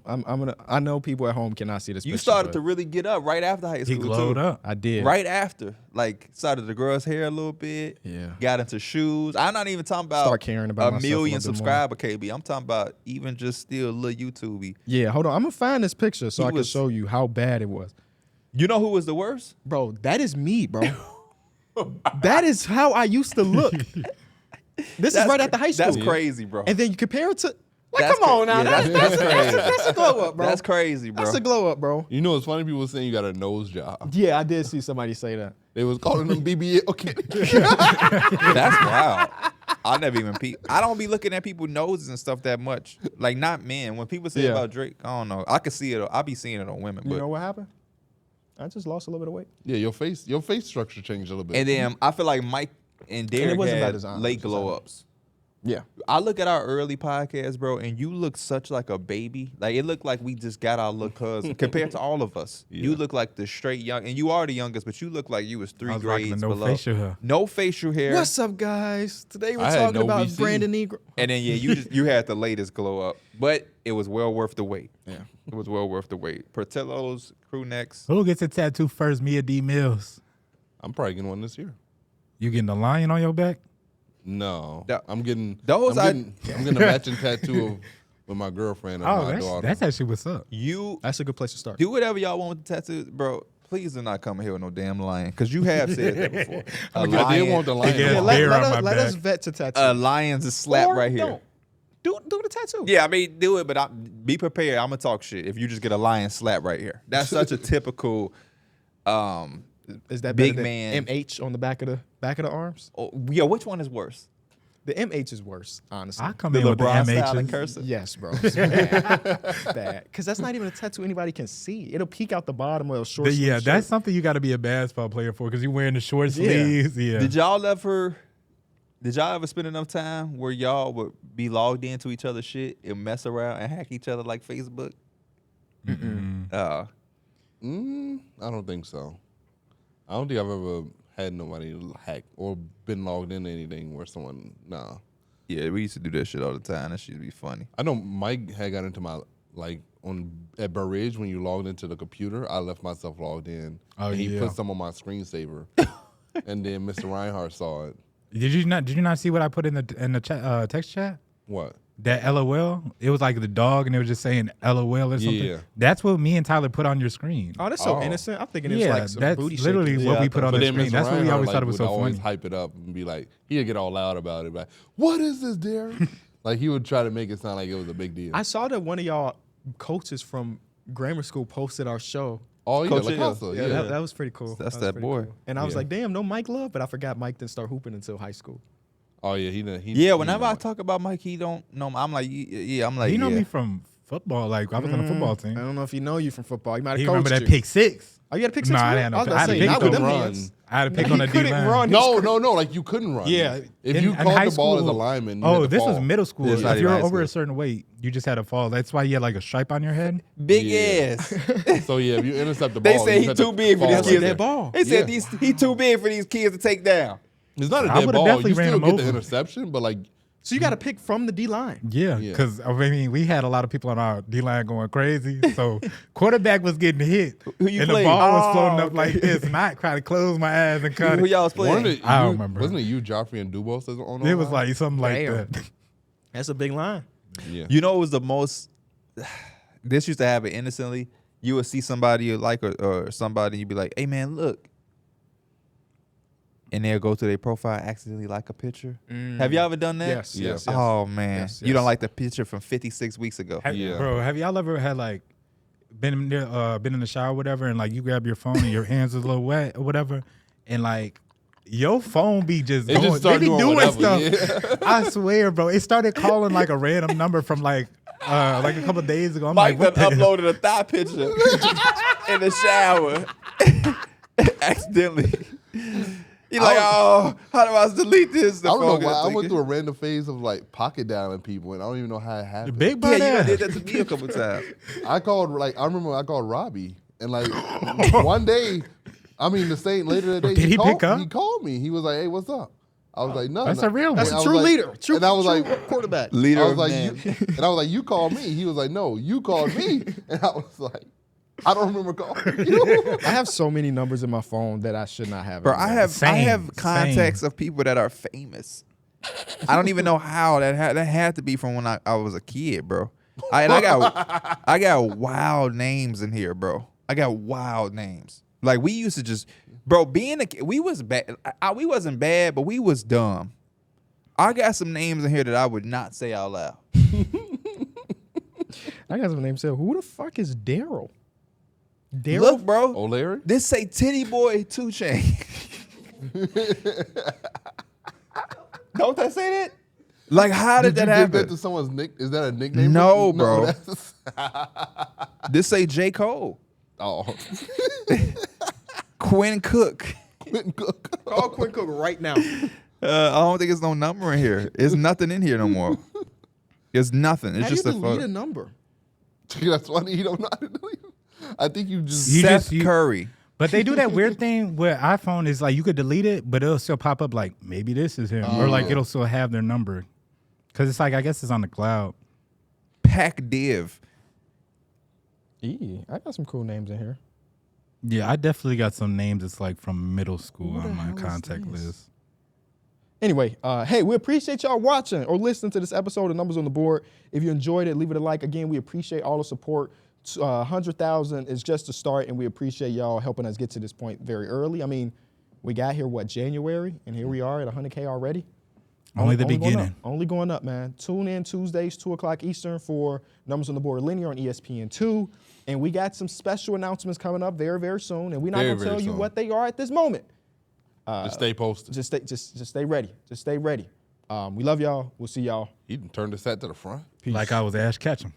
Speaker 1: I know people at home cannot see this
Speaker 2: You
Speaker 1: picture.
Speaker 2: started
Speaker 1: but
Speaker 2: to really get up right after high
Speaker 4: He
Speaker 2: school
Speaker 4: glowed
Speaker 2: too.
Speaker 4: up.
Speaker 1: I did.
Speaker 2: Right after, like started to grow his hair a little bit.
Speaker 1: Yeah.
Speaker 2: Got into shoes. I'm not even talking about
Speaker 1: Start caring about
Speaker 2: a
Speaker 1: myself a
Speaker 2: million
Speaker 1: little bit more.
Speaker 2: subscriber KB. I'm talking about even just still a little YouTubey.
Speaker 1: Yeah, hold on. I'm gonna find this picture so
Speaker 2: He
Speaker 1: I can
Speaker 2: was-
Speaker 1: show you how bad it was.
Speaker 2: You know who was the worst?
Speaker 1: Bro, that is me, bro. That is how I used to look. This is right after high school.
Speaker 2: That's crazy, bro.
Speaker 1: And then you compare it to like,
Speaker 2: That's
Speaker 1: come on
Speaker 2: cra-
Speaker 1: now.
Speaker 2: yeah,
Speaker 1: that's
Speaker 2: crazy.
Speaker 1: that's a glow up, bro.
Speaker 2: That's crazy, bro.
Speaker 1: That's a glow up, bro.
Speaker 3: You know, it's funny. People saying you got a nose job.
Speaker 1: Yeah, I did see somebody say that.
Speaker 3: They was calling them BBL. Okay.
Speaker 2: That's wild. I never even I don't be looking at people's noses and stuff that much. Like not men. When people say
Speaker 1: Yeah.
Speaker 2: about Drake, I don't know. I can see it. I be seeing it on women.
Speaker 1: You
Speaker 2: But
Speaker 1: know what happened? I just lost a little bit of weight.
Speaker 3: Yeah, your face structure changed a little bit.
Speaker 2: and then I feel like Mike and
Speaker 1: it
Speaker 2: Derek
Speaker 1: wasn't by
Speaker 2: had
Speaker 1: design,
Speaker 2: late
Speaker 1: it was
Speaker 2: glow
Speaker 1: design.
Speaker 2: ups.
Speaker 1: Yeah.
Speaker 2: I look at our early podcast, bro, and you look such like a baby. Like it looked like we just got our look compared to all of us.
Speaker 3: Yeah.
Speaker 2: You look like the straight young, and you are the youngest, but you look like you was 3
Speaker 4: I was rocking
Speaker 2: grades
Speaker 4: the no
Speaker 2: below.
Speaker 4: facial hair.
Speaker 2: No facial hair.
Speaker 1: What's up, guys? Today we're
Speaker 3: I had
Speaker 1: talking
Speaker 3: no
Speaker 1: about
Speaker 3: VC.
Speaker 1: Brandon Negro.
Speaker 2: And then you had the latest glow up, but it was well worth the wait.
Speaker 1: Yeah.
Speaker 2: It was well worth the wait. Portillo's, crew necks.
Speaker 4: Who gets a tattoo first? Mia D. Mills.
Speaker 3: I'm probably getting one this year.
Speaker 4: You getting a lion on your back?
Speaker 3: No,
Speaker 2: That-
Speaker 3: I'm getting
Speaker 2: those
Speaker 3: I'm getting a matching tattoo with my girlfriend and
Speaker 4: Oh,
Speaker 3: my daughter.
Speaker 4: that's actually what's up.
Speaker 2: You
Speaker 1: That's a good place to start.
Speaker 2: do whatever y'all want with the tattoos, bro. Please do not come here with no damn lion, because you have said that before.
Speaker 3: I did want the lion.
Speaker 4: Yeah,
Speaker 3: on.
Speaker 4: hair on my
Speaker 1: let us
Speaker 4: back.
Speaker 1: vet to tattoo.
Speaker 2: A lion's a slap
Speaker 1: Or
Speaker 2: right here.
Speaker 1: don't. Do the tattoo.
Speaker 2: Yeah, I mean, do it, but be prepared. I'm gonna talk shit if you just get a lion slap right here. That's such a typical
Speaker 1: Is that
Speaker 2: big
Speaker 1: better than
Speaker 2: man.
Speaker 1: MH on the back of the arms?
Speaker 2: Oh, yeah, which one is worse?
Speaker 1: The MH is worse, honestly.
Speaker 4: I come
Speaker 2: The
Speaker 4: in with the
Speaker 2: LeBron style and
Speaker 4: MHs.
Speaker 2: cursive.
Speaker 1: Yes, bro. It's bad. Because that's not even a tattoo anybody can see. It'll peek out the bottom of a short sleeve
Speaker 4: Yeah,
Speaker 1: shirt.
Speaker 4: that's something you got to be a basketball player for because you're wearing the short
Speaker 1: Yeah.
Speaker 4: sleeves. Yeah.
Speaker 2: Did y'all ever spend enough time where y'all would be logged into each other's shit and mess around and hack each other like Facebook?
Speaker 3: I don't think so. I don't think I've ever had nobody hack or been logged into anything where someone. Nah.
Speaker 2: Yeah, we used to do that shit all the time. That shit be funny.
Speaker 3: I know Mike had got into my at Burr Ridge when you logged into the computer. I left myself logged in.
Speaker 4: Oh,
Speaker 3: and he
Speaker 4: yeah.
Speaker 3: put some on my screensaver, and then Mr. Reinhardt saw it.
Speaker 4: Did you not see what I put in the chat, text chat?
Speaker 3: What?
Speaker 4: That LOL. It was like the dog, and it was just saying LOL or something.
Speaker 3: Yeah.
Speaker 4: That's what me and Tyler put on your screen.
Speaker 1: Oh, that's so
Speaker 3: Oh.
Speaker 1: innocent. I'm thinking it's
Speaker 4: Yeah,
Speaker 1: like some
Speaker 4: that's
Speaker 1: booty
Speaker 4: literally
Speaker 1: shaking.
Speaker 4: what we
Speaker 1: Yeah,
Speaker 4: put on
Speaker 3: But
Speaker 4: the
Speaker 3: then
Speaker 4: screen.
Speaker 3: Mr.
Speaker 4: That's what we
Speaker 3: Reinhardt,
Speaker 4: always thought it was
Speaker 3: would
Speaker 4: so
Speaker 3: always
Speaker 4: funny.
Speaker 3: hype it up and be like, he'd get all loud about it. Like, what is this, Derek? Like he would try to make it sound like it was a big deal.
Speaker 1: I saw that one of y'all coaches from grammar school posted our show.
Speaker 3: Oh yeah,
Speaker 2: Coach
Speaker 3: like
Speaker 2: Hill.
Speaker 3: Casa,
Speaker 1: Yeah,
Speaker 3: yeah.
Speaker 1: that was pretty cool.
Speaker 2: That's
Speaker 1: was
Speaker 2: that
Speaker 1: pretty
Speaker 2: boy.
Speaker 1: cool. And I was
Speaker 3: Yeah.
Speaker 1: like, damn, no Mike Love, but I forgot Mike didn't start hooping until high school.
Speaker 3: Oh yeah, he
Speaker 2: Yeah, whenever I talk about Mike, he don't know. I'm like, yeah, I'm like,
Speaker 4: He know
Speaker 2: yeah.
Speaker 4: me from football. Like I was on the football team.
Speaker 1: I don't know if he know you from football. He might
Speaker 4: He
Speaker 1: have
Speaker 4: remember
Speaker 1: coached
Speaker 4: that
Speaker 1: you.
Speaker 4: pick six.
Speaker 1: Oh, you had a pick six?
Speaker 4: No, I
Speaker 1: for
Speaker 4: didn't
Speaker 1: real?
Speaker 4: have
Speaker 1: I
Speaker 4: no-
Speaker 1: was
Speaker 4: I
Speaker 1: gonna
Speaker 4: had
Speaker 1: say,
Speaker 4: to
Speaker 1: not
Speaker 4: pick
Speaker 1: with them
Speaker 3: the
Speaker 1: hands.
Speaker 4: I had to pick
Speaker 1: He
Speaker 4: on the
Speaker 1: couldn't
Speaker 4: D-line.
Speaker 1: run.
Speaker 3: No, like you couldn't run.
Speaker 4: Yeah,
Speaker 3: If you
Speaker 4: in
Speaker 3: caught
Speaker 4: high
Speaker 3: the ball as a
Speaker 4: school-
Speaker 3: lineman, you
Speaker 4: Oh,
Speaker 3: had to
Speaker 4: this was
Speaker 3: fall.
Speaker 4: middle school.
Speaker 2: It's not
Speaker 4: If
Speaker 2: even
Speaker 4: you're
Speaker 2: high
Speaker 4: over
Speaker 2: school.
Speaker 4: a certain weight, you just had to fall. That's why you had like a stripe on your head.
Speaker 2: Big
Speaker 3: Yeah.
Speaker 2: ass.
Speaker 3: So yeah, if you intercept the
Speaker 2: They
Speaker 3: ball,
Speaker 2: say
Speaker 3: you
Speaker 2: he
Speaker 3: had to
Speaker 2: too big for
Speaker 3: fall
Speaker 2: these
Speaker 1: That's a
Speaker 2: kids.
Speaker 1: dead ball.
Speaker 2: They said
Speaker 3: Yeah.
Speaker 2: he too big for these kids to take down.
Speaker 3: It's not a
Speaker 4: I
Speaker 3: dead
Speaker 4: would've
Speaker 3: ball.
Speaker 4: definitely
Speaker 3: You
Speaker 4: ran
Speaker 3: still
Speaker 4: him
Speaker 3: get the
Speaker 4: over.
Speaker 3: interception, but like
Speaker 1: So you got to pick from the D line.
Speaker 4: Yeah,
Speaker 3: Yeah.
Speaker 4: because I mean, we had a lot of people on our D line going crazy. So quarterback was getting hit,
Speaker 2: Who you
Speaker 4: and
Speaker 2: played?
Speaker 4: the ball was floating
Speaker 1: Oh,
Speaker 4: up like this, and I tried to close my eyes and cut
Speaker 2: Who
Speaker 4: it.
Speaker 2: y'all was
Speaker 3: one of
Speaker 2: playing?
Speaker 3: the,
Speaker 4: I don't
Speaker 3: you-
Speaker 4: remember.
Speaker 3: Wasn't it you, Joffrey, and Dubos that was on?
Speaker 4: It was like something like
Speaker 1: Damn.
Speaker 4: that.
Speaker 1: That's a big line.
Speaker 3: yeah.
Speaker 2: You know, it was the most. This used to happen innocently. You would see somebody you like or somebody, and you'd be like, "Hey, man, look," and they'll go to their profile, accidentally like a picture. Have y'all ever done that?
Speaker 1: Yes,
Speaker 3: Yeah.
Speaker 1: yes, yes.
Speaker 2: Oh man,
Speaker 1: Yes,
Speaker 2: you don't
Speaker 1: yes.
Speaker 2: like the picture from 56 weeks ago.
Speaker 3: Yeah.
Speaker 4: Bro, have y'all ever had like been in the shower or whatever, and like you grab your phone and your hands is a little wet or whatever, and like your phone be just
Speaker 3: It
Speaker 4: going,
Speaker 3: just started
Speaker 4: they be
Speaker 3: doing
Speaker 4: doing
Speaker 3: whatever,
Speaker 4: stuff. I swear, bro, it started calling like a random number from like a couple of days ago. I'm
Speaker 2: Mike
Speaker 4: like,
Speaker 2: done
Speaker 4: what the hell?
Speaker 2: uploaded a thigh picture in the shower accidentally. He's like, oh, how do I delete this?
Speaker 3: I don't know why. I went through a random phase of like pocket dialing people, and I don't even know how it
Speaker 4: The
Speaker 3: happened.
Speaker 4: big
Speaker 2: Yeah,
Speaker 4: brother.
Speaker 2: you done did that to me a couple times.
Speaker 3: I remember I called Robbie, and like one day, I mean the same later that day,
Speaker 4: Did he
Speaker 3: called,
Speaker 4: pick up?
Speaker 3: He called me. He was like, "Hey, what's up?" I was like, "No,
Speaker 4: That's
Speaker 3: no."
Speaker 4: a real
Speaker 1: That's
Speaker 4: one.
Speaker 3: I
Speaker 1: a
Speaker 3: was
Speaker 1: true
Speaker 3: like-
Speaker 1: leader. True,
Speaker 3: and I was
Speaker 1: true
Speaker 3: like,
Speaker 1: quarterback.
Speaker 2: Leader
Speaker 3: I was
Speaker 2: of
Speaker 3: like,
Speaker 2: men.
Speaker 3: and I was like, "You called me." He was like, "No, you called me," and I was like, "I don't remember calling you."
Speaker 1: I have so many numbers in my phone that I should not have.
Speaker 2: Bro,
Speaker 1: anymore.
Speaker 2: I
Speaker 4: Same,
Speaker 2: have contacts of people that are famous. I don't even know how that had to be from when I was a kid, bro. I got wild names in here, bro. I got wild names. Like we used to just, bro. Being a kid, we was bad. We wasn't bad, but we was dumb. I got some names in here that I would not say out loud.
Speaker 1: I got some names. Who the fuck is Daryl? Daryl.
Speaker 2: Look, bro.
Speaker 3: O'Leary?
Speaker 2: This say Titty Boy 2 Chain. Don't that say that? Like, how did
Speaker 3: Did you
Speaker 2: that
Speaker 3: give
Speaker 2: happen?
Speaker 3: that to someone's nick? Is that a nickname?
Speaker 2: No, bro.
Speaker 3: that's-
Speaker 2: This say J. Cole.
Speaker 3: oh,
Speaker 2: Quinn Cook.
Speaker 3: Quentin Cook.
Speaker 1: Call Quinn Cook right now.
Speaker 2: I don't think there's no number in here. There's nothing in here no more. There's nothing. It's
Speaker 1: How
Speaker 2: just
Speaker 1: do
Speaker 2: a
Speaker 1: you delete
Speaker 2: photo.
Speaker 1: a number?
Speaker 3: That's funny. You don't know how to do it. I think you just.
Speaker 2: Seth Curry.
Speaker 4: But they do that weird thing where iPhone is like you could delete it, but it'll still pop up like maybe this is him, or like it'll still have their number, because it's like I guess it's on the cloud.
Speaker 2: Pac Div.
Speaker 1: I got some cool names in here.
Speaker 4: Yeah, I definitely got some names that's like from middle school
Speaker 1: Who the
Speaker 4: on my
Speaker 1: hell is
Speaker 4: contact
Speaker 1: this?
Speaker 4: list.
Speaker 1: Anyway, hey, we appreciate y'all watching or listening to this episode of Numbers on the Board. If you enjoyed it, leave it a like. Again, we appreciate all the support. 100,000 is just a start, and we appreciate y'all helping us get to this point very early. I mean, we got here, January, and here we are at 100K already.
Speaker 4: Only the
Speaker 1: going
Speaker 4: beginning.
Speaker 1: up. Only going up, man. Tune in Tuesdays, 2 o'clock Eastern for Numbers on the Board Linear on ESPN2. And we got some special announcements coming up very, very soon, and we're not going to tell you
Speaker 3: soon.
Speaker 1: what they are at this moment.
Speaker 3: Just stay posted.
Speaker 1: Just stay ready. Just stay ready. We love y'all. We'll see y'all.
Speaker 3: He turned the set to the front.
Speaker 1: Peace.
Speaker 4: Like I was Ash Ketchum.